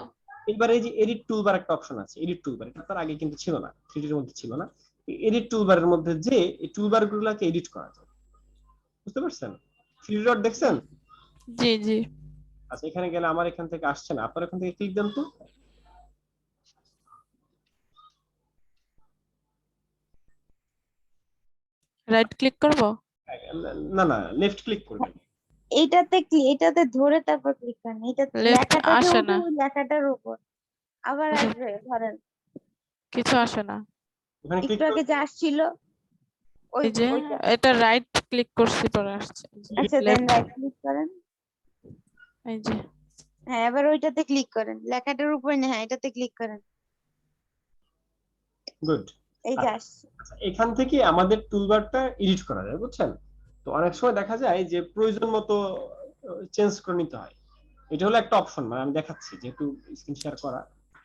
এবার এই যে এডিট টুলবার একটা অপশন আছে, এডিট টুলবার, এটা তার আগে কিন্তু ছিল না, 3D এর মধ্যে ছিল না। এডিট টুলবারের মধ্যে যে এই টুলবার গুলোকে এডিট করা যায়, বুঝতে পারছেন? 3D ডট দেখছেন? জি জি। আচ্ছা এখানে গেলে আমার এখান থেকে আসছে না, আপনার এখান থেকে ক্লিক দেন তো। রাইট ক্লিক করব? না না, লেফট ক্লিক করবেন। এটাতে ধরে তারপর ক্লিক করেন, এটা লেফট লেখাটা যে আসে উঠে না, ওই লেখাটার উপর আবার আচ্ছা, আসবে, ধরেন কিছু আসে না। ওখানে ক্লিক একটু আগে যা আসছিল ওই এই যে ওইটা। এটা রাইট ক্লিক করছি পরে আসছে, আচ্ছা দেন লেফট। রাইট ক্লিক করেন, এই যে হ্যাঁ এবার ওইটাতে ক্লিক করেন, লেখাটার উপরে না, হ্যাঁ এটাতে ক্লিক করেন, গুড। এই যে আসছে। আচ্ছা এখান থেকে আমাদের টুলবারটা এডিট করা যায়, বুঝছেন? তো অনেক সময় দেখা যায় যে প্রয়োজন মতো চেঞ্জ করে নিতে হয়, এটা হলো একটা অপশন, মানে আমি দেখাচ্ছি যেহেতু স্ক্রিন শেয়ার করা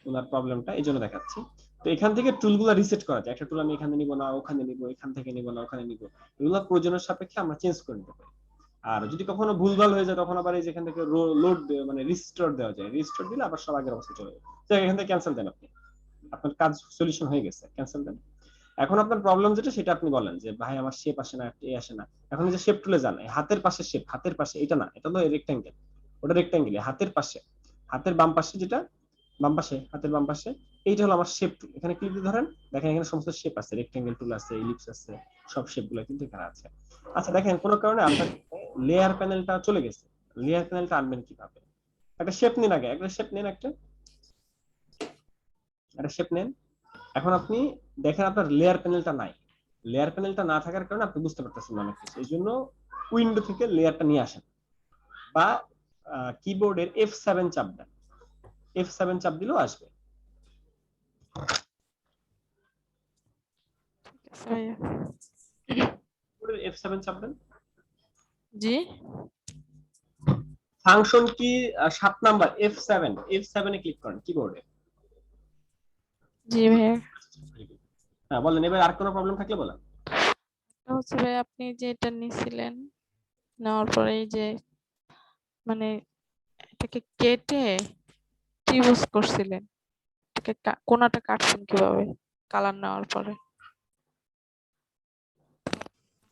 ওনার প্রবলেমটা, এই জন্য দেখাচ্ছি। তো এখান থেকে টুলগুলো রিসেট করা যায়, একটা টুল আমি এখানে নিব না, ওখানে নিব, এখান থেকে নিব না, ওখানে নিব, এগুলো প্রয়োজনের সাপেক্ষে আমরা চেঞ্জ করে নিতে পারি। আর যদি কখনো ভুলভাল হয়ে যায় তখন আবার এই যে এখান থেকে লোড মানে রিস্টোর দেওয়া যায়, রিস্টোর দিলে আবার সব আগের অবস্থায় চলে যাবে। তো এখান থেকে ক্যান্সেল দেন, আপনি আপনার কাজ সলিউশন হয়ে গেছে, ক্যান্সেল দেন। এখন আপনার প্রবলেম যেটা সেটা আপনি বলেন যে ভাই আমার শেপ আসে না, এ আসে না। এখন যে শেপ টুলে যান, হাতের পাশে শেপ, হাতের পাশে, এটা না, এটা হলো রেক্ট্যাঙ্গেল, ওটা রেক্ট্যাঙ্গেল, হাতের পাশে, হাতের বাম পাশে, যেটা বাম পাশে, হাতের বাম পাশে, এইটা হলো আমার শেপ টুল। এখানে ক্লিক দিয়ে ধরেন, দেখেন এখানে সমস্ত শেপ আছে, রেক্ট্যাঙ্গেল টুল আছে, ইলিপস আছে, সব শেপ গুলো কিন্তু এখানে আছে। আচ্ছা দেখেন কোনো কারণে আপনার লেয়ার প্যানেলটা চলে গেছে, লেয়ার প্যানেলটা আনবেন কিভাবে? একটা শেপ নিন, আগে একটা শেপ নিন, একটা শেপ নেন। এখন আপনি দেখেন আপনার লেয়ার প্যানেলটা নাই, লেয়ার প্যানেলটা না থাকার কারণে আপনি বুঝতে পারতেছেন না অনেক কিছু, এই জন্য উইন্ডো থেকে লেয়ারটা নিয়ে আসেন, বা কিবোর্ডের F7 চাপ দেন, F7 চাপ দিলেও আসবে। ঠিক আছে ভাইয়া। কিবোর্ডের F7 চাপ দেন। জি ফাংশন কি 7 নাম্বার F7 এ ক্লিক করেন কিবোর্ডে। জি ভাইয়া। হ্যাঁ বলেন, এবার আর কোনো প্রবলেম থাকলে বলেন। এটা হচ্ছে ভাই আপনি যে এটা নিছিলেন, নেওয়ার পরে এই যে মানে এটাকে কেটে ত্রিভুজ করছিলেন, এটাকে কোনাটা কাটছেন কিভাবে কালার নেওয়ার পরে?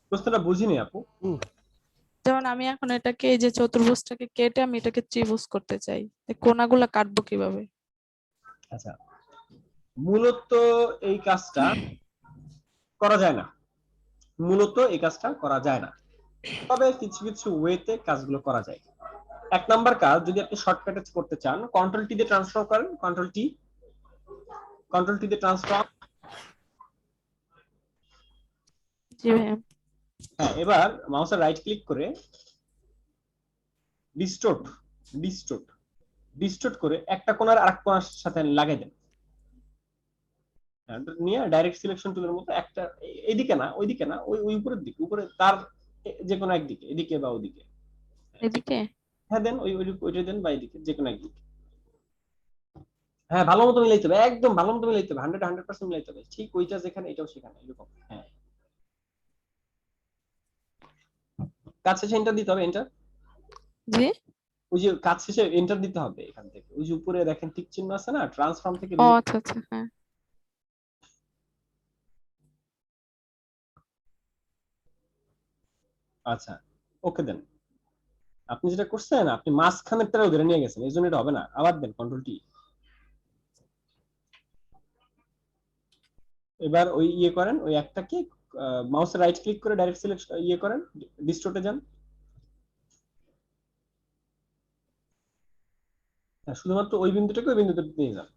প্রশ্নটা বুঝিনি আপু। যেমন আমি এখন এটাকে এই যে চতুর্ভুজটাকে কেটে আমি এটাকে ত্রিভুজ করতে চাই, কোনাগুলা কাটবো কিভাবে? আচ্ছা মূলত এই কাজটা করা যায় না, তবে কিছু কিছু ওয়েতে কাজগুলো করা যায়। 1 নাম্বার কাজ, যদি আপনি শর্টকাটে করতে চান, কন্ট্রোল টি দিয়ে ট্রান্সফর্ম করেন, কন্ট্রোল টি দিয়ে ট্রান্সফর্ম। জি ভাইয়া। হ্যাঁ এবার মাউসের রাইট ক্লিক করে ডিস্টোর্ট করে একটা কোণার আরেক কোণার সাথে লাগাই দেন, নিয়ে ডাইরেক্ট সিলেকশন টুলের মতো একটা, এইদিকে না ওইদিকে না, ওই উপরের দিকে, উপরে তার যে কোনো একদিকে, এদিকে বা ওদিকে, এদিকে? হ্যাঁ দেন, ওইটা দেন, বা এদিকে যে কোনো একদিকে। হ্যাঁ ভালো মতো মিলাইতে হবে, একদম ভালো মতো মিলাইতে হবে, 100% মিলাইতে হবে, ঠিক ওইটা যেখানে এটাও সেখানে, এরকম। হ্যাঁ কাজ শেষে এন্টার দিতে হবে, এন্টার। জি ওই যে কাজ শেষে এন্টার দিতে হবে এখান থেকে, ওই যে উপরে দেখেন টিক চিহ্ন আছে না, ট্রান্সফর্ম থেকে ও আচ্ছা আচ্ছা হ্যাঁ। আচ্ছা ওকে দেন। আপনি যেটা করছেন, আপনি মাঝখানেরটাও ধরে নিয়ে গেছেন, এই জন্য এটা হবে না, আবার দেন কন্ট্রোল টি। এবার ওই ইয়ে করেন, ওই একটাকে মাউসের রাইট ক্লিক করে ডাইরেক্ট সিলেক্ট ইয়ে করেন, ডিস্টোর্টে যান। শুধুমাত্র ওই বিন্দুটাকে ওই বিন্দুতে নিয়ে যান।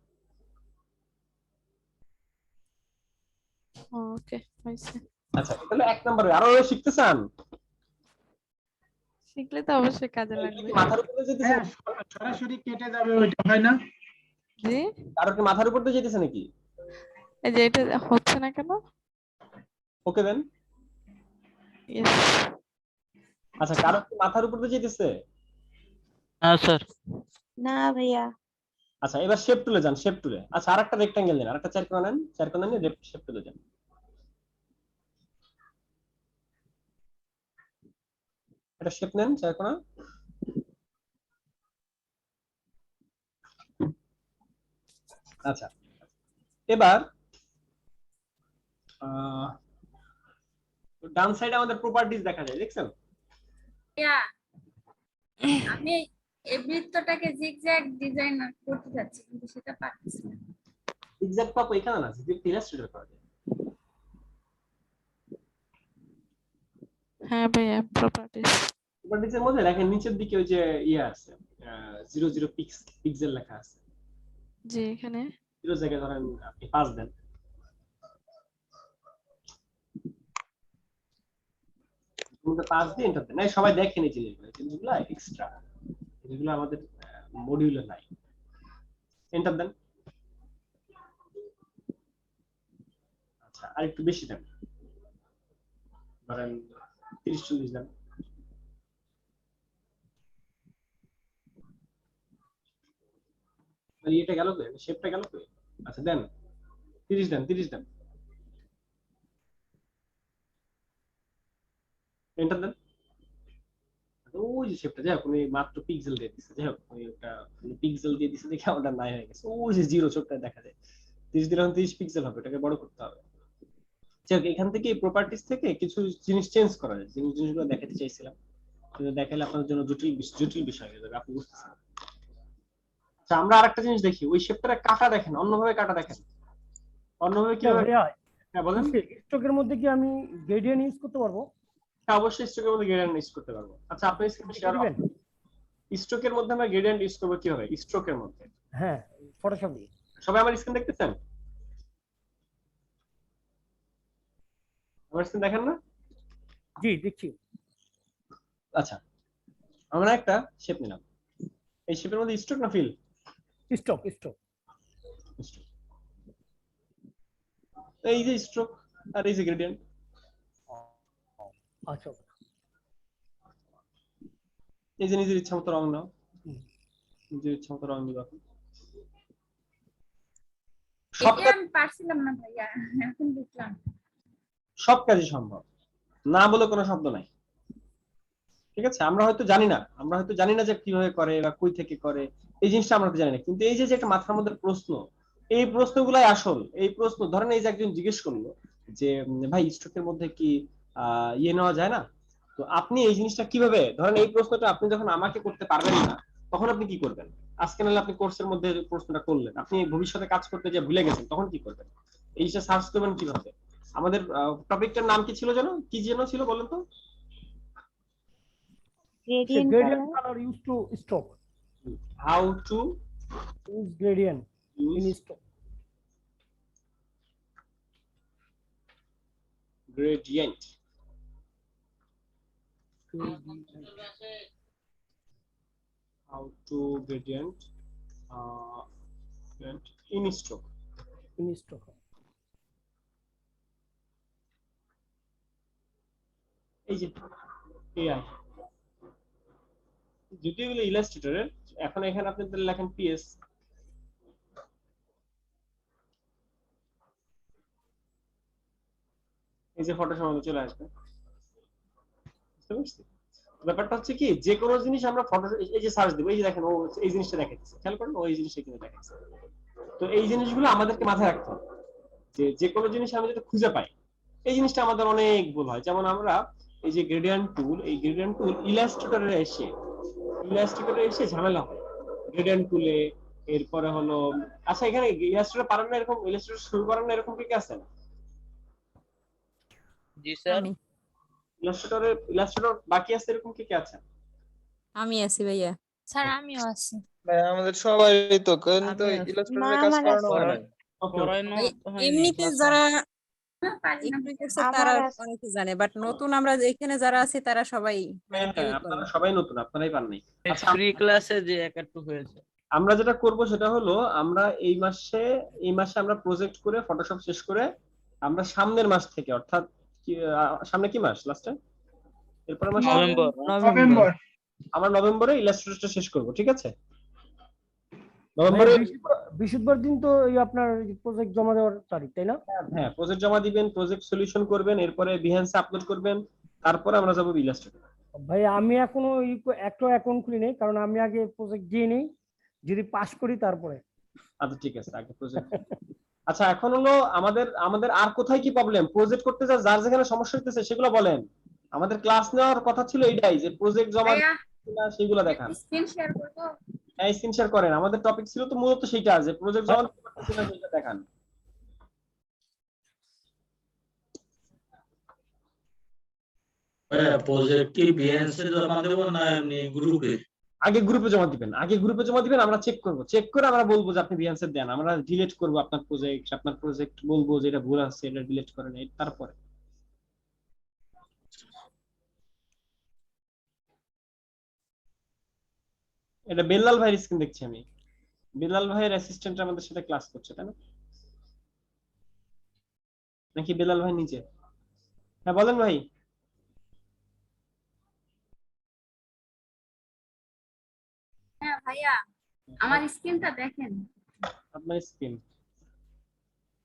ওকে হয়েছে। আচ্ছা তাহলে 1 নাম্বার, আরো শিখতে চান? শিখলে তো অবশ্যই কাজে লাগবে। মাথার উপরে যেতেছে, সরাসরি কেটে যাবে ওইটা, হয় না? জি কারো কি মাথার উপর দিয়ে যেতেছে নাকি? এই যে এটা হচ্ছে না কেন? ওকে দেন। ইয়েস আচ্ছা, কারো কি মাথার উপর দিয়ে যেতেছে? হ্যাঁ স্যার। না ভাইয়া। আচ্ছা, এবার শেপ টুলে যান, শেপ টুলে। আচ্ছা, আরেকটা রেক্টাঙ্গেল নেন, আরেকটা চারকোনা নেন, চারকোনা নিয়ে শেপ টুলে যান। একটা শেপ নেন, চারকোনা। আচ্ছা, এবার ডান সাইডে আমাদের প্রপার্টিজ দেখা যায়, দেখছেন? ভাইয়া, আমি এই বৃত্তটাকে জিগজ্যাগ ডিজাইন করতে যাচ্ছি কিন্তু সেটা পারতেছি না। জিগজ্যাগ পাবো এখানে না, জিগজ্যাগ ইলাস্ট্রেটর করা যায়। হ্যাঁ ভাইয়া প্রপার্টিস প্রপার্টিজের মধ্যে দেখেন নিচের দিকে ওই যে ইয়ে আছে, 00 পিক্সেল লেখা আছে। জি এখানে 0 জায়গায় ধরেন আপনি 5 দেন। তুমি 5 দিয়ে এন্টার দেন। এই সবাই দেখেন এই জিনিসগুলো, জিনিসগুলো এক্সট্রা, যেগুলো আমাদের মডিউলে নাই। এন্টার দেন। আচ্ছা, আর একটু বেশি দেন, ধরেন 30-40 দেন। এটা গেল কই, শেপটা গেল কই? আচ্ছা দেন, 30 দেন, 30 দেন। এন্টার দেন। ওই যে শেপটা, যাই হোক উনি মাত্র পিক্সেল দিয়ে দিচ্ছে, যাই হোক ওই ওটা পিক্সেল দিয়ে দিচ্ছে দেখে ওটা নাই হয়ে গেছে। ওই যে জিরো চোখটা দেখা যায়, 30 দিলে 30 পিক্সেল হবে, এটাকে বড় করতে হবে। যাই হোক, এখান থেকে প্রপার্টিজ থেকে কিছু জিনিস চেঞ্জ করা যায়, জিনিসগুলো দেখাতে চাইছিলাম। দেখালে আপনার জন্য জটিল বিষয় হয়ে যাবে, আপনি বুঝতেছেন। আচ্ছা, আমরা আরেকটা জিনিস দেখি, ওই শেপটা কাটা দেখেন, অন্যভাবে কাটা দেখেন, অন্যভাবে কিভাবে। হ্যাঁ বলেন। স্ট্রোকের মধ্যে কি আমি গ্রেডিয়েন্ট ইউজ করতে পারবো? হ্যাঁ, অবশ্যই স্ট্রোকের মধ্যে গ্রেডিয়েন্ট ইউজ করতে পারবো। আচ্ছা, আপনি স্ট্রোকের মধ্যে আমরা গ্রেডিয়েন্ট ইউজ করবো কিভাবে? স্ট্রোকের মধ্যে হ্যাঁ, ফটোশপ দিয়ে। সবাই আমার স্ক্রিন দেখতেছেন? আমার স্ক্রিন দেখেন না? জি দেখছি। আচ্ছা, আমরা একটা শেপ নিলাম, এই শেপের মধ্যে স্ট্রোক না ফিল? Stroke stroke. এই যে স্ট্রোক আর এই যে গ্রেডিয়েন্ট। আচ্ছা, এই যে নিজের ইচ্ছা মতো রং নাও, নিজের ইচ্ছা মতো রং দিবা। সব এটা আমি পারছিলাম না ভাইয়া, এখন বুঝলাম। সব কাজই সম্ভব, না বলে কোনো শব্দ নাই। ঠিক আছে, আমরা হয়তো জানি না যে কিভাবে করে বা কই থেকে করে, এই জিনিসটা আমরা তো জানি না। কিন্তু এই যে একটা মাথার মধ্যে প্রশ্ন, এই প্রশ্নগুলাই আসল। এই প্রশ্ন ধরেন এই যে একজন জিজ্ঞেস করলো যে ভাই স্ট্রোকের মধ্যে কি ইয়ে নেওয়া যায় না, তো আপনি এই জিনিসটা কিভাবে, ধরেন এই প্রশ্নটা আপনি যখন আমাকে করতে পারবেন না, তখন আপনি কি করবেন? আজকে নাহলে আপনি কোর্সের মধ্যে প্রশ্নটা করলেন, আপনি ভবিষ্যতে কাজ করতে যে ভুলে গেছেন, তখন কি করবেন? এই যে সার্চ করবেন কিভাবে? আমাদের টপিকটার নাম কি ছিল যেন, কি যেন ছিল বলেন তো? Gradient color used to stroke. How to use gradient in stroke. Gradient. How to gradient in stroke. In stroke. এই যে AI, যদিও এগুলো ইলাস্ট্রেটরের, এখন এখানে আপনি লেখেন PS, এই যে ফটোশপ মধ্যে চলে আসবে। বুঝতে পারছি? ব্যাপারটা হচ্ছে কি, যে কোনো জিনিস আমরা ফটো এই যে সার্চ দেব, এই যে দেখেন ও এই জিনিসটা দেখাচ্ছে, খেয়াল করেন ও এই জিনিসটা কিন্তু দেখাচ্ছে। তো এই জিনিসগুলো আমাদেরকে মাথায় রাখতে হবে, যে কোনো জিনিস আমি যদি খুঁজে পাই, এই জিনিসটা আমাদের অনেক ভুল হয়। যেমন আমরা এই যে গ্রেডিয়েন্ট টুল, এই গ্রেডিয়েন্ট টুল ইলাস্ট্রেটরে এসে ঝামেলা হয় গ্রেডিয়েন্ট টুলে। এরপরে হলো, আচ্ছা এখানে ইলাস্ট্রেটর পারেন না এরকম, ইলাস্ট্রেটর শুরু করেন না এরকম কি আছে? জি স্যার। ইলাস্ট্রেটর বাকি আছে এরকম কি আছে? আমি আছি ভাইয়া। স্যার আমিও আছি। ভাই আমাদের সবাই তো কিন্তু আমি আছি। ইলাস্ট্রেটরে কাজ করানো হয় না। এমনিতে যারা তারা অনেকে জানে, বাট নতুন আমরা এখানে যারা আছি তারা সবাই আপনারা সবাই নতুন, আপনারাই পান নাই। আচ্ছা, ফ্রি ক্লাসে যে একটু হয়েছে। আমরা যেটা করব সেটা হলো, আমরা এই মাসে আমরা প্রজেক্ট করে ফটোশপ শেষ করে আমরা সামনের মাস থেকে, অর্থাৎ সামনে কি মাস লাস্টে এরপর আমরা নভেম্বর নভেম্বর। আমরা নভেম্বরে ইলাস্ট্রেটরটা শেষ করব, ঠিক আছে? ভাইয়া নভেম্বরে বৃহস্পতিবার দিন তো এই আপনার প্রজেক্ট জমা দেওয়ার তারিখ, তাই না? হ্যাঁ প্রজেক্ট জমা দিবেন, প্রজেক্ট সলিউশন করবেন, এরপরে বিহেন্সে আপলোড করবেন, তারপরে আমরা যাব ইলাস্ট্রেটর। ভাই আমি এখনো একটা অ্যাকাউন্ট খুলি নাই, কারণ আমি আগে প্রজেক্ট দিয়ে নেই, যদি পাস করি তারপরে। আচ্ছা ঠিক আছে, আগে প্রজেক্ট। আচ্ছা এখন হলো আমাদের আমাদের আর কোথায় কি প্রবলেম? প্রজেক্ট করতে যার যেখানে সমস্যা হইতেছে সেগুলো বলেন। আমাদের ক্লাস নেওয়ার কথা ছিল এইটাই, যে প্রজেক্ট জমা ভাইয়া দিলে সেগুলো দেখান। স্ক্রিন শেয়ার করব। হ্যাঁ স্ক্রিন শেয়ার করেন। আমাদের টপিক ছিল তো মূলত সেইটা, যে প্রজেক্ট জমা দিতে পারতেছি না সেটা দেখান। প্রজেক্ট কি বিএনসি জমা দেবো না এমনি গ্রুপে? আগে গ্রুপে জমা দিবেন, আগে গ্রুপে জমা দিবেন, আমরা চেক করব, চেক করে আমরা বলবো যে আপনি বিহেন্সে দেন, আমরা ডিলিট করব আপনার প্রজেক্ট বলবো যে এটা ভুল আছে, এটা ডিলিট করেন, তারপরে। এটা বেল্লাল ভাইয়ের স্ক্রিন দেখছি আমি। বেল্লাল ভাইয়ের অ্যাসিস্ট্যান্ট আমাদের সাথে ক্লাস করছে, তাই না? নাকি বেল্লাল ভাই নিচে? হ্যাঁ বলেন ভাই। হ্যাঁ ভাইয়া আমার স্ক্রিনটা দেখেন। আপনার স্ক্রিন,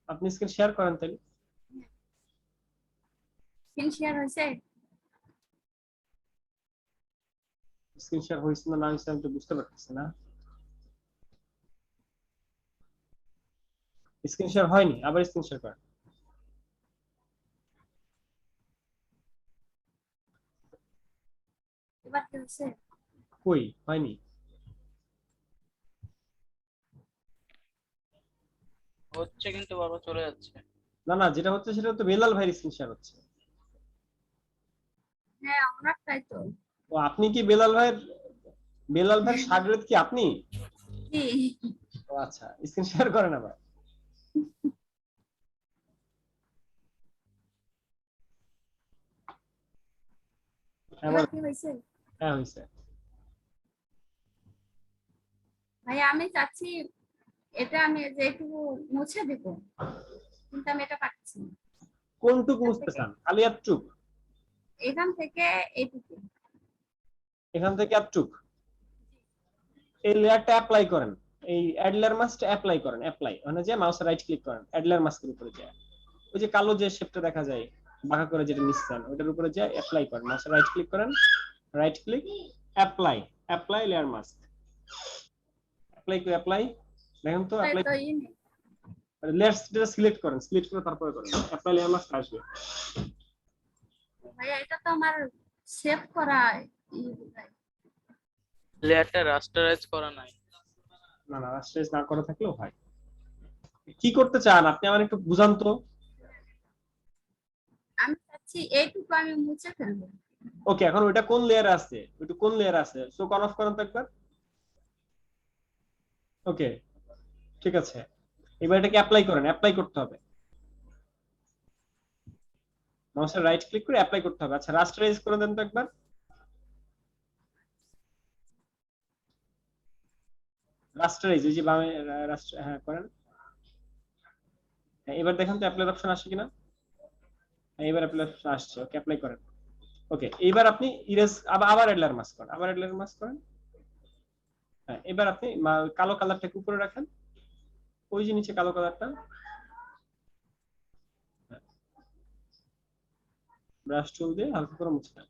আপনি স্ক্রিন শেয়ার করেন তাহলে। স্ক্রিন শেয়ার হয়েছে? স্ক্রিন শেয়ার হয়েছে না না হয়েছে আমি তো বুঝতে পারতেছি না। স্ক্রিন শেয়ার হয়নি, আবার স্ক্রিন শেয়ার করেন। এবার কি হয়েছে? কই হয়নি? হচ্ছে কিন্তু বারবার চলে যাচ্ছে। না না, যেটা হচ্ছে সেটা তো বেল্লাল ভাইয়ের স্ক্রিন শেয়ার হচ্ছে। হ্যাঁ আমারটাই তো। ও আপনি কি বেল্লাল ভাইয়ের শাগরেদ কি আপনি? জি ও আচ্ছা, স্ক্রিন শেয়ার করেন আবার। হ্যাঁ এবার বলেন। কি হয়েছে? হ্যাঁ হয়েছে। ভাইয়া আমি চাচ্ছি এটা আমি যেটুকু মুছে দেব, কিন্তু আমি এটা পাচ্ছি না। কোনটুক মুছতে চান? খালি এতটুক? এখান থেকে এইটুকু। এখান থেকে এতটুক? এই লেয়ারটা অ্যাপ্লাই করেন, এই অ্যাড লেয়ার মাস্ক অ্যাপ্লাই করেন, অ্যাপ্লাই মানে যে মাউসে রাইট ক্লিক করেন, অ্যাড লেয়ার মাস্কের উপরে যায়, ওই যে কালো যে শেপটা দেখা যায় বাঁকা করে যেটা নিচ্ছেন ওটার উপরে যায় অ্যাপ্লাই করেন, মাউসে রাইট ক্লিক করেন, right click apply, apply layer mask, apply করে অ্যাপ্লাই দেখেন তো অ্যাপ্লাই তো এই নেই। লেয়ারটা সিলেক্ট করেন, সিলেক্ট করে তারপরে করেন অ্যাপ্লাই লেয়ার মাস্ক আসবে। ভাইয়া এটা তো আমার সেভ করা লেয়ারটা রাস্টারাইজ করা নাই। না না রাস্টারাইজ না করা থাকলেও হয়। কি করতে চান আপনি আমার একটু বুঝান তো। আমি চাচ্ছি এইটুকু আমি মুছে ফেলবো। ওকে এখন ওইটা কোন লেয়ারে আছে, ওইটা কোন লেয়ারে আছে, সো অন অফ করেন তো একবার। ওকে ঠিক আছে, এবার এটাকে অ্যাপ্লাই করেন, অ্যাপ্লাই করতে হবে, মাউসের রাইট ক্লিক করে অ্যাপ্লাই করতে হবে। আচ্ছা রাস্টারাইজ করে দেন তো একবার। রাস্টারাইজ এই যে বামে হ্যাঁ করেন। হ্যাঁ এবার দেখেন তো অ্যাপ্লাই অপশন আসে কিনা। হ্যাঁ এবার অ্যাপ্লাই অপশন আসছে, ওকে অ্যাপ্লাই করেন। ওকে এইবার আপনি ইরেজ আবার অ্যাড লেয়ার মাস্ক করেন, আবার অ্যাড লেয়ার মাস্ক করেন। হ্যাঁ এবার আপনি কালো কালারটাকে উপরে রাখেন, ওই যে নিচে কালো কালারটা, ব্রাশ টুল দিয়ে হালকা করে মুছে দেন।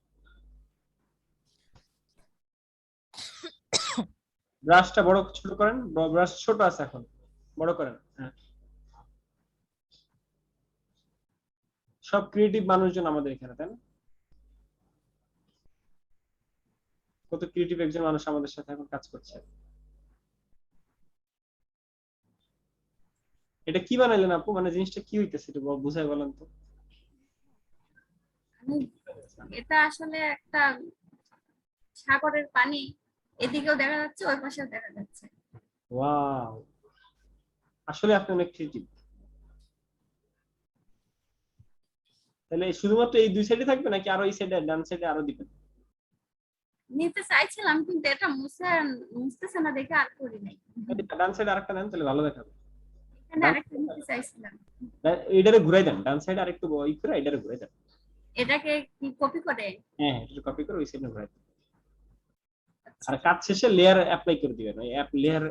ব্রাশটা বড় ছোট করেন, ব্রাশ ছোট আছে এখন, বড় করেন। হ্যাঁ সব ক্রিয়েটিভ মানুষজন আমাদের এখানে, তাই না? কত ক্রিয়েটিভ একজন মানুষ আমাদের সাথে এখন কাজ করছে। এটা কি বানাইলেন আপু, মানে জিনিসটা কি হইতেছে একটু বুঝাই বলেন তো। এটা আসলে একটা সাগরের পানি, এদিকেও দেখা যাচ্ছে ওই পাশেও দেখা যাচ্ছে। ওয়াও, আসলে আপনি অনেক ক্রিয়েটিভ। তাহলে শুধুমাত্র এই দুই সাইডে থাকবে নাকি আরো এই সাইডে ডান সাইডে আরো দিবেন? নিতে চাইছিলাম কিন্তু এটা মুছতেছে না দেখে আর করি নাই। ডান সাইডে আরেকটা দেন তাহলে ভালো দেখাবে। এখানে আরেকটা নিতে চাইছিলাম। এইটারে ঘুরাই দেন, ডান সাইডে আরেকটু ই করে এইটারে ঘুরাই দেন। এটাকে কি কপি করে? হ্যাঁ এটা কপি করে ওই সেভে ভরে দিবেন। আর কাজ শেষে লেয়ার অ্যাপ্লাই করে দিবেন, ওই app layer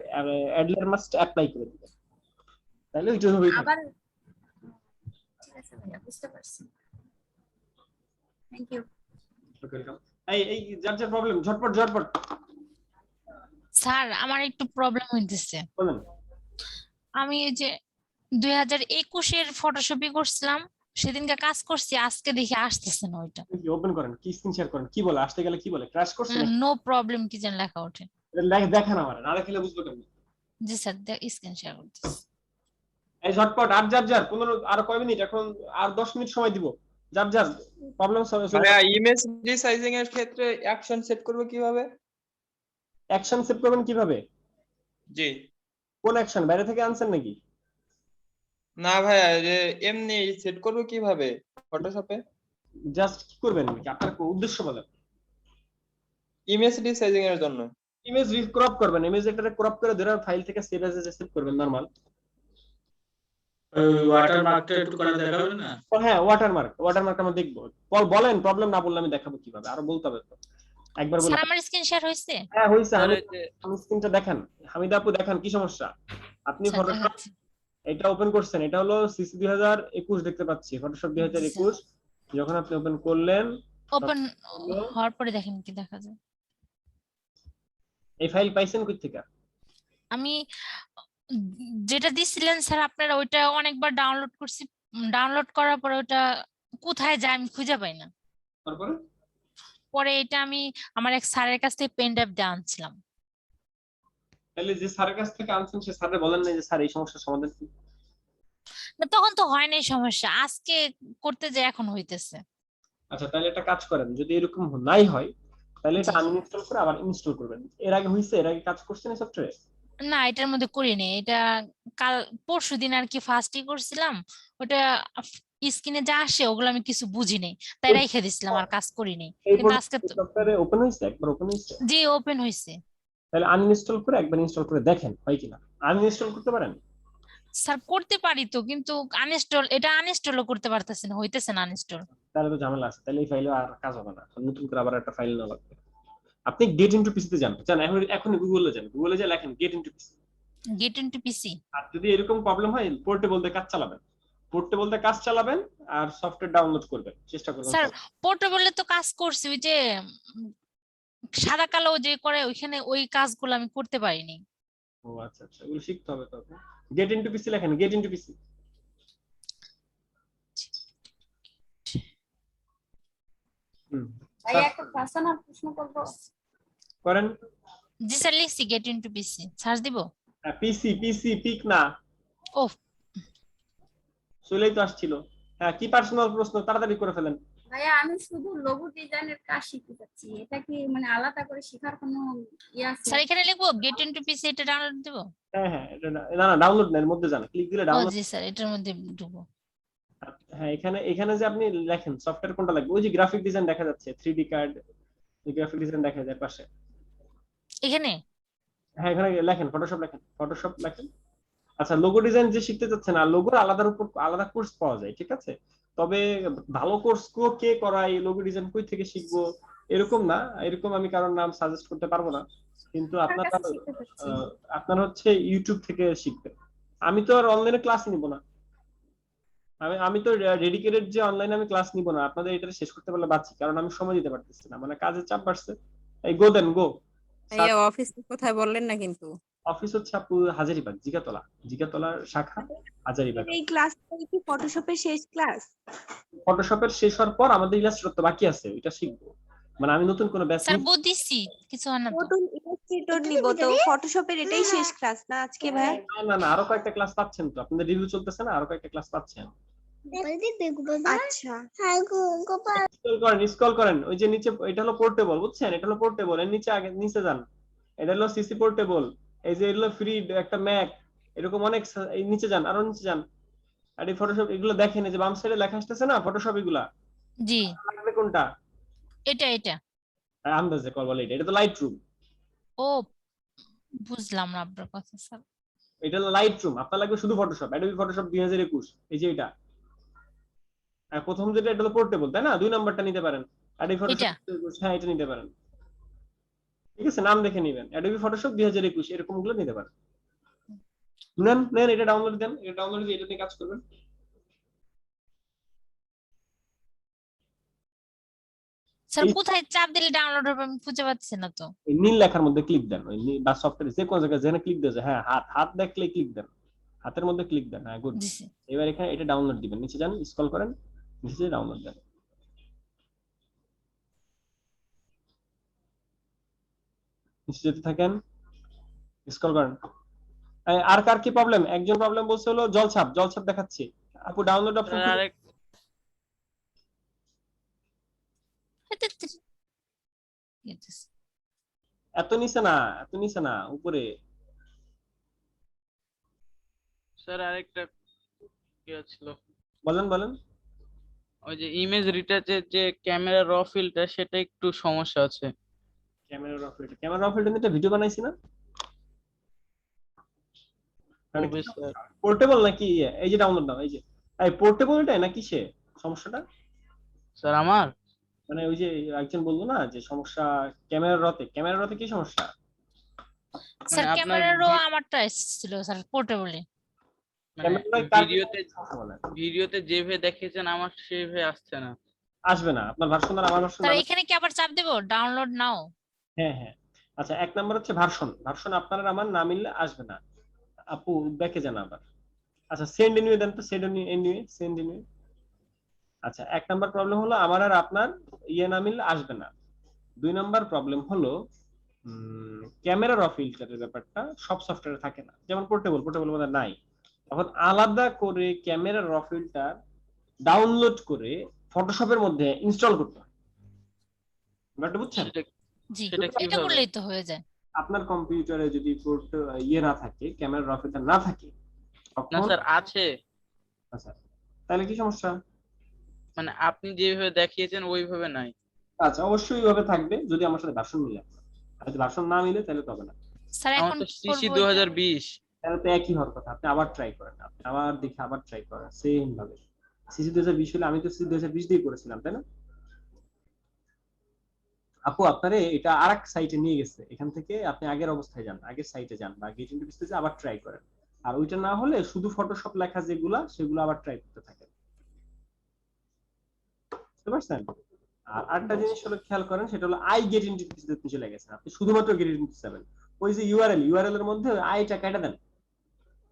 add layer must apply করে দিবেন, তাহলে ওইটা হবেই থাকবে। আবার ঠিক আছে ভাইয়া, বুঝতে পারছি। Thank you. এই যার প্রবলেম ঝটপট ঝটপট স্যার আমার একটু প্রবলেম হইতেছে। বলেন। আমি এই যে 2021-এর ফটোশপি করছিলাম, সেদিনকে কাজ করছি, আজকে দেখি আসতেছে না ওইটা। কি ওপেন করেন, কি স্ক্রিন শেয়ার করেন, কি বলে আসতে গেলে কি বলে ক্র্যাশ করছে নাকি? নো প্রবলেম কি যেন লেখা ওঠে। দেখান আমার, না দেখলে বুঝবো কেমনে? জি স্যার স্ক্রিন শেয়ার করতেছি। এই ঝটপট আর যার 15 আর কয় মিনিট, এখন আর 10 মিনিট সময় দিব। যার প্রবলেম সলভ। ভাইয়া ইমেজ রিসাইজিং এর ক্ষেত্রে অ্যাকশন সেট করব কিভাবে? অ্যাকশন সেট করবেন কিভাবে? জি কোন অ্যাকশন, বাইরে থেকে আনছেন নাকি? না ভাইয়া, যে এমনি সেট করব কিভাবে ফটোশপে? জাস্ট কি করবেন নাকি আপনার উদ্দেশ্য বলেন। ইমেজ রিসাইজিং এর জন্য ইমেজ ক্রপ করবেন, ইমেজ এটাকে ক্রপ করে ধরে ফাইল থেকে সেভ এজ সেভ করবেন নরমাল। ওয়াটারমার্কটা একটু করে দেখাবেন না? হ্যাঁ ওয়াটারমার্ক আমরা দেখবো। বলেন প্রবলেম, না বললে আমি দেখাবো কিভাবে, আরো বলতে হবে তো একবার বলেন। স্যার আমার স্ক্রিন শেয়ার হইছে? হ্যাঁ হইছে। স্যার আমি স্ক্রিনটা দেখান, হামিদা আপু দেখান কি সমস্যা। আপনি স্যার ফটোশপ দেখাচ্ছি। এটা ওপেন করছেন, এটা হলো সিসি 2021 দেখতে পাচ্ছি, ফটোশপ 2021। যখন আপনি ওপেন করলেন ওপেন হওয়ার পরে দেখেন কি দেখা যায়। এই ফাইল পাইছেন কই থেকে? আমি যেটা দিছিলেন স্যার আপনারা, ওইটা অনেকবার ডাউনলোড করছি, ডাউনলোড করার পরে ওটা কোথায় যায় আমি খুঁজে পাই না। তারপরে পরে এটা আমি আমার এক স্যারের কাছ থেকে পেন ড্রাইভ দিয়ে আনছিলাম। তাহলে যে স্যারের কাছ থেকে আনছেন সে স্যারে বলেন না যে স্যার এই সমস্যার সমাধান কি? না, তখন তো হয় নাই সমস্যা, আজকে করতে যে এখন হইতেছে। আচ্ছা তাহলে একটা কাজ করেন, যদি এরকম নাই হয় তাহলে এটা জি। আনইনস্টল করে আবার ইনস্টল করবেন। এর আগে হইছে, এর আগে কাজ করছেন এই সফটওয়্যারে? না, এটার মধ্যে করিনি, এটা কাল পরশুদিন আর কি ফার্স্টই করছিলাম। ওটা স্ক্রিনে যা আসে ওগুলো আমি কিছু বুঝি নাই, তাই রেখে দিছিলাম, আর কাজ করিনি। এই কিন্তু আজকে তো সফটওয়্যারে ওপেন হইছে, একবার ওপেন হইছে। জি ওপেন হইছে। তাহলে আনইনস্টল করে একবার ইনস্টল করে দেখেন হয় কিনা। আনইনস্টল করতে পারেন? স্যার করতে পারি তো, কিন্তু এটা আনইনস্টলও করতে পারতেছি না, হইতেছে না আনইনস্টল। তাহলে তো ঝামেলা আছে, তাহলে এই ফাইলে আর কাজ হবে না, নতুন করে আবার একটা ফাইল নেওয়া লাগবে। আপনি গেট ইনটু পিসি তে যান, এখন গুগলে যান, গুগলে যা লেখেন গেট ইনটু পিসি। গেট ইনটু পিসি। আর যদি এরকম প্রবলেম হয় পোর্টেবল দিয়ে কাজ চালাবেন, পোর্টেবল দিয়ে কাজ চালাবেন আর সফটওয়্যার ডাউনলোড করবেন, চেষ্টা করবেন। স্যার পোর্টেবলে তো কাজ করছি, ওই যে সাদা কালো যে করে ওইখানে, ওই কাজগুলো আমি করতে পারিনি। ও আচ্ছা আচ্ছা, ওগুলো শিখতে হবে তো। গেট ইনটু পিসি লেখেন, গেট ইনটু পিসি। ভাইয়া একটা পার্সোনাল প্রশ্ন করব? করেন। জি স্যার লিখছি গেট ইনটু পিসি, সার্চ দিব। পিসি পিসি পিক না, ও চলেই তো আসছিল। হ্যাঁ কি পার্সোনাল প্রশ্ন, তাড়াতাড়ি করে ফেলেন। ভাইয়া আমি শুধু লোগো ডিজাইনের কাজ শিখতে চাচ্ছি, এটা কি মানে আলাদা করে শেখার কোনো ইয়ে আছে? স্যার এখানে লিখবো গেট ইনটু পিসি, এটা ডাউনলোড দিব? হ্যাঁ হ্যাঁ না না ডাউনলোড না, এর মধ্যে যান, ক্লিক দিলে ও ডাউনলোড। জি স্যার এটার মধ্যে ঢুকবো। হ্যাঁ এখানে যে আপনি লেখেন সফটওয়্যার কোনটা লাগবে, ওই যে গ্রাফিক ডিজাইন দেখা যাচ্ছে, 3D কার্ড, এই গ্রাফিক ডিজাইন দেখা যায় পাশে। এখানে হ্যাঁ এখানে লেখেন ফটোশপ, লেখেন ফটোশপ লেখেন। আচ্ছা লোগো ডিজাইন যে শিখতে চাচ্ছেন, আর লোগোর আলাদার উপর আলাদা কোর্স পাওয়া যায়, ঠিক আছে। তবে ভালো কোর্স কে করায়, লোগো ডিজাইন কই থেকে শিখবো এরকম না, এরকম আমি কারোর নাম সাজেস্ট করতে পারবো না, কিন্তু আপনার আপনার হচ্ছে ইউটিউব থেকে শিখবেন। আমি তো আর অনলাইনে ক্লাস নিব না, আমি তো ডেডিকেটেড যে অনলাইনে আমি ক্লাস নিব না, আপনাদের এটা শেষ করতে পারলে বাঁচি, কারণ আমি সময় দিতে পারতেছি না, মানে কাজের চাপ বাড়ছে। এই গো দেন গো। ভাইয়া অফিস কোথায় বললেন না কিন্তু। অফিস হচ্ছে আপু হাজারীবাগ, জিগাতলার শাখা হাজারীবাগ। এই ক্লাসটা কি ফটোশপের শেষ ক্লাস? ফটোশপের শেষ হওয়ার পর আমাদের ইলাস্ট্রেটর বাকি আছে, ওইটা শিখবো, মানে আমি নতুন কোনো ব্যাচ স্যার বুঝিছি কিছু হয় না তো। নতুন ইলাস্ট্রেটর নিব তো, ফটোশপের এটাই শেষ ক্লাস না আজকে ভাই? না আরো কয়েকটা ক্লাস পাচ্ছেন তো, আপনাদের রিভিউ চলতেছে না, আরো কয়েকটা ক্লাস পাচ্ছেন। আচ্ছা স্ক্রল করেন ওই যে নিচে, এটা হলো পোর্টেবল, বুঝছেন, এটা হলো পোর্টেবল, এর নিচে আগে নিচে যান, এটা হলো সিসি পোর্টেবল, এই যে এগুলো ফ্রি একটা ম্যাক, এরকম অনেক, এই নিচে যান, আরো নিচে যান। আর এই ফটোশপ এগুলো দেখেন, এই যে বাম সাইডে লেখা আসতেছে না ফটোশপ, এগুলা জি লাগবে কোনটা? এটা আন্দাজে কল বলে, এটা তো লাইট রুম। ও বুঝলাম না আপনার কথা স্যার। এটা হলো লাইট রুম, আপনার লাগবে শুধু ফটোশপ, অ্যাডোবি ফটোশপ 2021, এই যে এটা আর প্রথম যেটা এটা হলো পোর্টেবল, তাই না? 2 নাম্বারটা নিতে পারেন অ্যাডোবি ফটোশপ। এটা হ্যাঁ, এটা নিতে পারেন, ঠিক আছে? নাম দেখে নেবেন, অ্যাডোবি ফটোশপ 2021 এরকম গুলো নিতে পারেন। নেন নেন, এটা ডাউনলোড দেন, এটা ডাউনলোড দিয়ে এটা নিয়ে কাজ করবেন। স্যার এই কোথায় চাপ দিলে ডাউনলোড হবে আমি খুঁজে পাচ্ছি না তো। এই নীল লেখার মধ্যে ক্লিক দেন, ওই বা সফটওয়্যারে যে কোনো জায়গায় যেখানে ক্লিক দিয়েছে, হ্যাঁ হাত হাত দেখলে ক্লিক দেন, হাতের মধ্যে ক্লিক দেন, হ্যাঁ গুড। দিছি। এবার এখানে এটা ডাউনলোড দিবেন, নিচে যান, স্ক্রল করেন, নিচে ডাউনলোড দেন, নিচে যেতে থাকেন, স্ক্রল করেন। আর কার কি প্রবলেম? একজন প্রবলেম বলছে হলো জলছাপ, জলছাপ দেখাচ্ছি। আপু ডাউনলোড অপশন স্যার আরেক এত নিচে না, এত নিচে না, উপরে। স্যার আরেকটা কি ছিল, বলেন বলেন। ওই যে ইমেজ রিটাচের যে ক্যামেরা র ফিল্ডটা সেটা একটু সমস্যা আছে। ক্যামেরা র ফিল্টার, ক্যামেরা র ফিল্টার নিয়ে ভিডিও বানাইছি না? হবে স্যার। পোর্টেবল নাকি এই যে ডাউনলোড নাও, এই যে এই পোর্টেবল এটা নাকি সে সমস্যাটা? স্যার আমার মানে ওই যে একজন বললো না যে সমস্যা ক্যামেরা রতে, ক্যামেরা রতে কি সমস্যা? স্যার মানে আপনার ক্যামেরারও আমারটা এসেছিল স্যার পোর্টেবলে। মানে ক্যামেরা কার ভিডিওতে সমস্যা বলে? ভিডিওতে যেভাবে দেখিয়েছেন আমার সেভাবে আসছে না। আসবে না, আপনার ভার্সন আর আমার ভার্সন স্যার এখানে কি আবার চাপ দেব ডাউনলোড নাও? হ্যাঁ হ্যাঁ। আচ্ছা, এক নাম্বার হচ্ছে ভার্সন, ভার্সন আপনার আর আমার না মিললে আসবে না। আপু দেখে যান আবার। আচ্ছা সেন্ড এনিওয়ে দেন তো, সেন্ড এনিওয়ে, সেন্ড এনিওয়ে। আচ্ছা, এক নাম্বার প্রবলেম হলো আমার আর আপনার ইয়ে না মিললে আসবে না। 2 নাম্বার প্রবলেম হলো ক্যামেরা র ফিল্টারের ব্যাপারটা সব সফটওয়্যারে থাকে না, যেমন পোর্টেবল, পোর্টেবল মধ্যে নাই। তখন আলাদা করে ক্যামেরা র ফিল্টার ডাউনলোড করে ফটোশপের মধ্যে ইনস্টল করতে হয়। ব্যাপারটা বুঝছেন? সেটা জি সেটা এটা কিভাবে? করলেই তো হয়ে যায়। আপনার কম্পিউটারে যদি ইয়ে না থাকে, ক্যামেরা র ফিল্টার না থাকে, না তখন স্যার আছে, আচ্ছা তাহলে কি সমস্যা? মানে আপনি যেভাবে দেখিয়েছেন ওইভাবে নাই। আচ্ছা, অবশ্যই ওইভাবে থাকবে যদি আমার সাথে ভার্সন মিলে। আর যদি ভার্সন না মিলে তাহলে তো হবে না। স্যার আমার এখন তো কি সিসি করব এটা? 2020। তাহলে তো একই হওয়ার কথা, আপনি আবার ট্রাই করেন, আপনি আবার দেখে আবার ট্রাই করেন সেম ভাবে। সিসি 2020 হলে আমি তো সিসি 2020 দিয়ে করেছিলাম, তাই না? আপু আপনারে এটা আরেক সাইটে নিয়ে গেছে, এখান থেকে আপনি আগের অবস্থায় যান, আগের সাইটে যান বা গেট ইনটু ডিসপ্লেতে আবার ট্রাই করেন। আর ওইটা না হলে শুধু ফটোশপ লেখা যেগুলা সেগুলো আবার ট্রাই করতে থাকেন, বুঝতে পারছেন? আর আরেকটা জিনিস হলো খেয়াল করেন, সেটা হলো আই গেট ইনটু ডিসপ্লেতে চলে গেছেন, আপনি শুধুমাত্র গেট ইনটু যাবেন। ওই যে ইউআরএল, ইউআরএল এর মধ্যে আইটা কেটে দেন,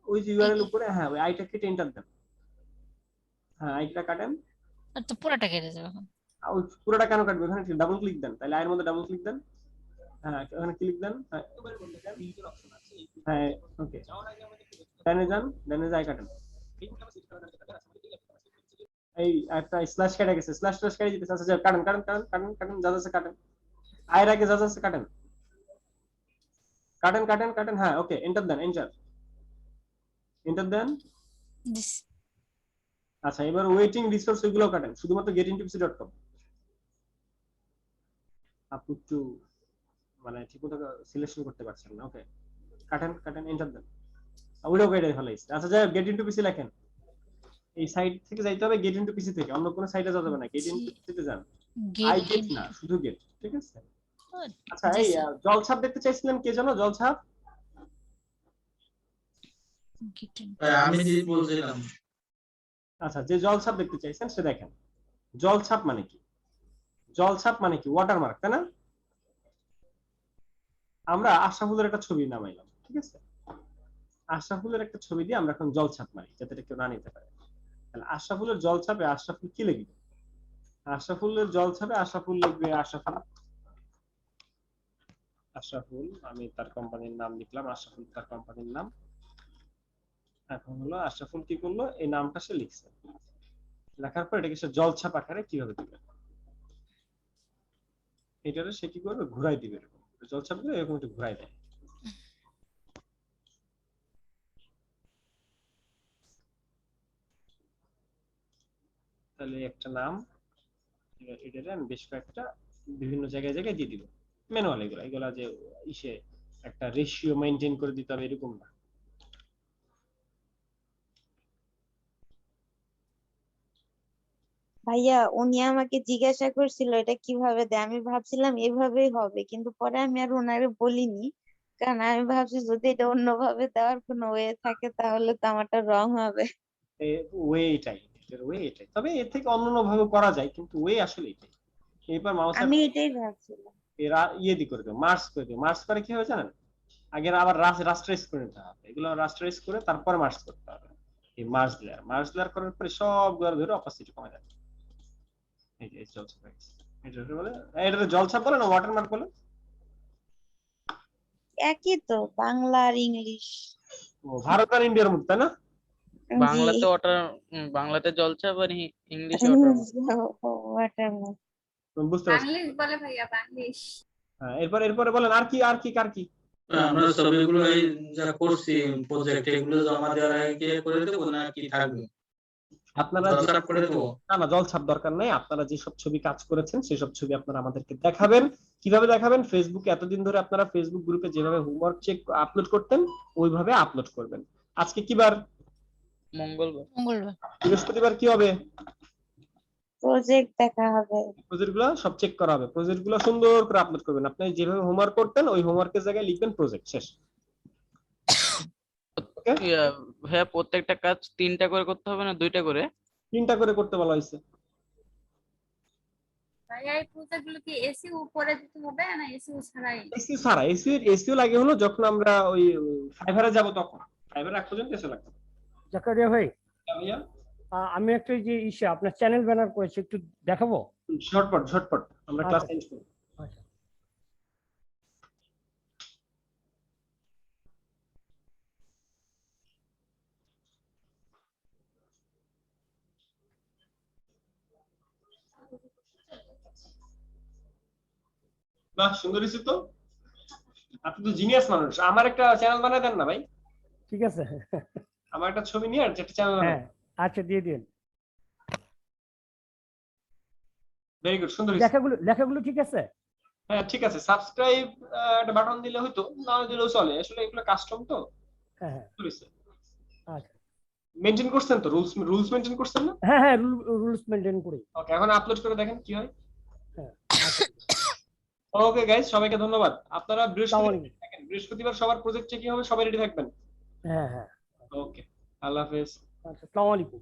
ওই যে ইউআরএল উপরে, হ্যাঁ ওই আইটা কেটে এন্টার দেন। হ্যাঁ আইটা কাটেন। আর তো পুরোটা কেটে যাবে এখন। ওই পুরোটা কেন কাটবে? ওখানে ডাবল ক্লিক দেন, তাহলে আয়ের মধ্যে ডাবল ক্লিক দেন, হ্যাঁ ওখানে ক্লিক দেন, হ্যাঁ ওকে, ডানে যান, ডানে যাই কাটেন। এই একটা স্ল্যাশ কেটে গেছে, স্ল্যাশ স্ল্যাশ কেটে দিতেছে। আচ্ছা কাটেন কাটেন কাটেন কাটেন কাটেন, যা যাচ্ছে কাটেন, আয়ের আগে যা যাচ্ছে কাটেন, কাটেন কাটেন কাটেন, হ্যাঁ ওকে এন্টার দেন, এন্টার এন্টার দেন। দিছি। আচ্ছা এবার ওয়েটিং রিসোর্স এগুলো কাটেন, শুধুমাত্র getIntoPC.com। আপনি একটু মানে ঠিকমতো সিলেকশন করতে পারছেন না, ওকে কাটেন কাটেন, এন্টার দেন, ওইটাও কেটে ফেলাইছে। আচ্ছা যাই getIntoPC লেখেন, এই সাইট থেকে যাইতে হবে getIntoPC থেকে, অন্য কোনো সাইটে যাওয়া যাবে না, getIntoPC তে যান। আই গেট না, শুধু গেট, ঠিক আছে? আচ্ছা এই জলছাপ দেখতে চাইছিলেন কে জানো? জলছাপ আমি যে বলছিলাম। আচ্ছা, যে জলছাপ দেখতে চাইছেন সে দেখেন। জলছাপ মানে কি? জলছাপ মানে কি? ওয়াটারমার্ক, তাই না? আমরা আশরাফুলের একটা ছবি নামাইলাম, ঠিক আছে? আশরাফুলের একটা ছবি দিয়ে আমরা এখন জলছাপ মারি, যাতে এটা কেউ না নিতে পারে। তাহলে আশরাফুলের জলছাপে আশরাফুল কি লিখবে? আশরাফুলের জলছাপে আশরাফুল লিখবে আশরাফুল, আশরাফুল, আমি তার কোম্পানির নাম লিখলাম, আশরাফুল তার কোম্পানির নাম। এখন হলো আশরাফুল কি করলো, এই নামটা সে লিখছে, লেখার পর এটাকে সে জলছাপ আকারে কিভাবে দিবে, এটারে সে কি করবে, ঘুরাই দিবে। এরকম জলছাপ গুলো এরকম একটু ঘুরাই দেয়। তাহলে একটা নাম, এটারে আমি বেশ কয়েকটা বিভিন্ন জায়গায় জায়গায় দিয়ে দিব ম্যানুয়াল। এগুলা যে ইসে একটা রেশিও মেইনটেইন করে দিতে হবে এরকম না। ভাইয়া উনি আমাকে জিজ্ঞাসা করছিল এটা কিভাবে দেয়, আমি ভাবছিলাম এভাবেই হবে, কিন্তু পরে আমি আর ওনারে বলিনি, কারণ আমি ভাবছি যদি এটা অন্যভাবে দেওয়ার কোনো ওয়ে থাকে তাহলে তো আমারটা রং হবে। ওয়ে এটাই, এটার ওয়ে এটাই, তবে এর থেকে অন্য ভাবে করা যায়, কিন্তু ওয়ে আসলে এটাই। এবার মাউস আমি এটাই ভাবছিলাম। এরা ইয়ে দি করে দিও, মার্চ করে দিও। মার্চ করে কি হবে জানেন, আগে আবার রাস্টারাইজ করে নিতে হবে, এগুলো রাস্টারাইজ করে তারপরে মার্চ করতে হবে। এই মার্চ লেয়ার করার পরে সবগুলো ধরে অপাসিটি কমে যাবে। এই যে জলছাপ এটা বলে, এটা জলছাপ বলে না ওয়াটারমার্ক বলে? একই তো, বাংলা আর ইংলিশ। ও ভারত আর ইন্ডিয়ার মধ্যে, তাই না? জি। বাংলাতে ওয়াটার, বাংলাতে জলছাপ আর ইংলিশে ওয়াটারমার্ক। ওয়াটারমার্ক। বুঝতে পারছি। বাংলিশ বলে ভাইয়া, বাংলিশ। হ্যাঁ, এরপরে বলেন আর কি কার কি? আমরা ছবিগুলো এই যা করছি প্রজেক্ট এগুলো জমা দেওয়ার আগে করে দেবো না কি থাকবে? আপনারা জলছাপ করে দেবো? না জলছাপ দরকার নাই, আপনারা যেসব ছবি কাজ করেছেন সেসব ছবি আপনারা আমাদেরকে দেখাবেন। কিভাবে দেখাবেন? ফেসবুকে এতদিন ধরে আপনারা ফেসবুক গ্রুপে যেভাবে হোমওয়ার্ক চেক আপলোড করতেন ওইভাবে আপলোড করবেন। আজকে কি বার? মঙ্গলবার। বৃহস্পতিবার কি হবে? প্রজেক্ট দেখা হবে। প্রজেক্ট গুলো সব চেক করা হবে, প্রজেক্ট গুলো সুন্দর করে আপলোড করবেন। আপনি যেভাবে হোমওয়ার্ক করতেন ওই হোমওয়ার্কের জায়গায় লিখবেন প্রজেক্ট, শেষ। ভাইয়া প্রত্যেকটা কাজ 3টা করে করতে হবে না 2টা করে? 3টা করে করতে বলা হয়েছে। ভাইয়া এই প্রজেক্টগুলো কি এসি উপরে দিতে হবে না এসি ছাড়াই? এসইউ ছাড়া, এসইউ লাগে হলো যখন আমরা ওই ফাইবারে যাব তখন, ফাইবারে এক পর্যন্ত এসে লাগবে। জাকারিয়া ভাই, ভাইয়া আমি একটা যে আপনার চ্যানেল ব্যানার করেছি, একটু দেখাবো? ঝটপট আমরা ক্লাস চেঞ্জ করব। আচ্ছা। বাহ, সুন্দর হয়েছে তো। আপনি তো জিনিয়াস মানুষ, আমার একটা চ্যানেল বানায় দেন না ভাই। ঠিক আছে। আমার একটা ছবি নিয়ে আর একটা চ্যানেল বানায়। হ্যাঁ, আচ্ছা দিয়ে দিন। ভেরি গুড, সুন্দর হয়েছে। লেখাগুলো ঠিক আছে? হ্যাঁ ঠিক আছে, সাবস্ক্রাইব একটা বাটন দিলে হয়তো, না দিলেও চলে, আসলে এগুলো কাস্টম তো। হ্যাঁ। আচ্ছা। মেইনটেইন করছেন তো, রুলস মেইনটেইন করছেন না? হ্যাঁ, রুলস মেইনটেইন করি। ওকে, এখন আপলোড করে দেখেন কি হয়। হ্যাঁ। ওকে গাইস, সবাইকে ধন্যবাদ। আপনারা বৃহস্পতিবার সবার প্রজেক্ট চেকিং হবে, সবাই রেডি থাকবেন। হ্যাঁ। ওকে, আল্লাহ হাফেজ। আচ্ছা, আসসালামু আলাইকুম।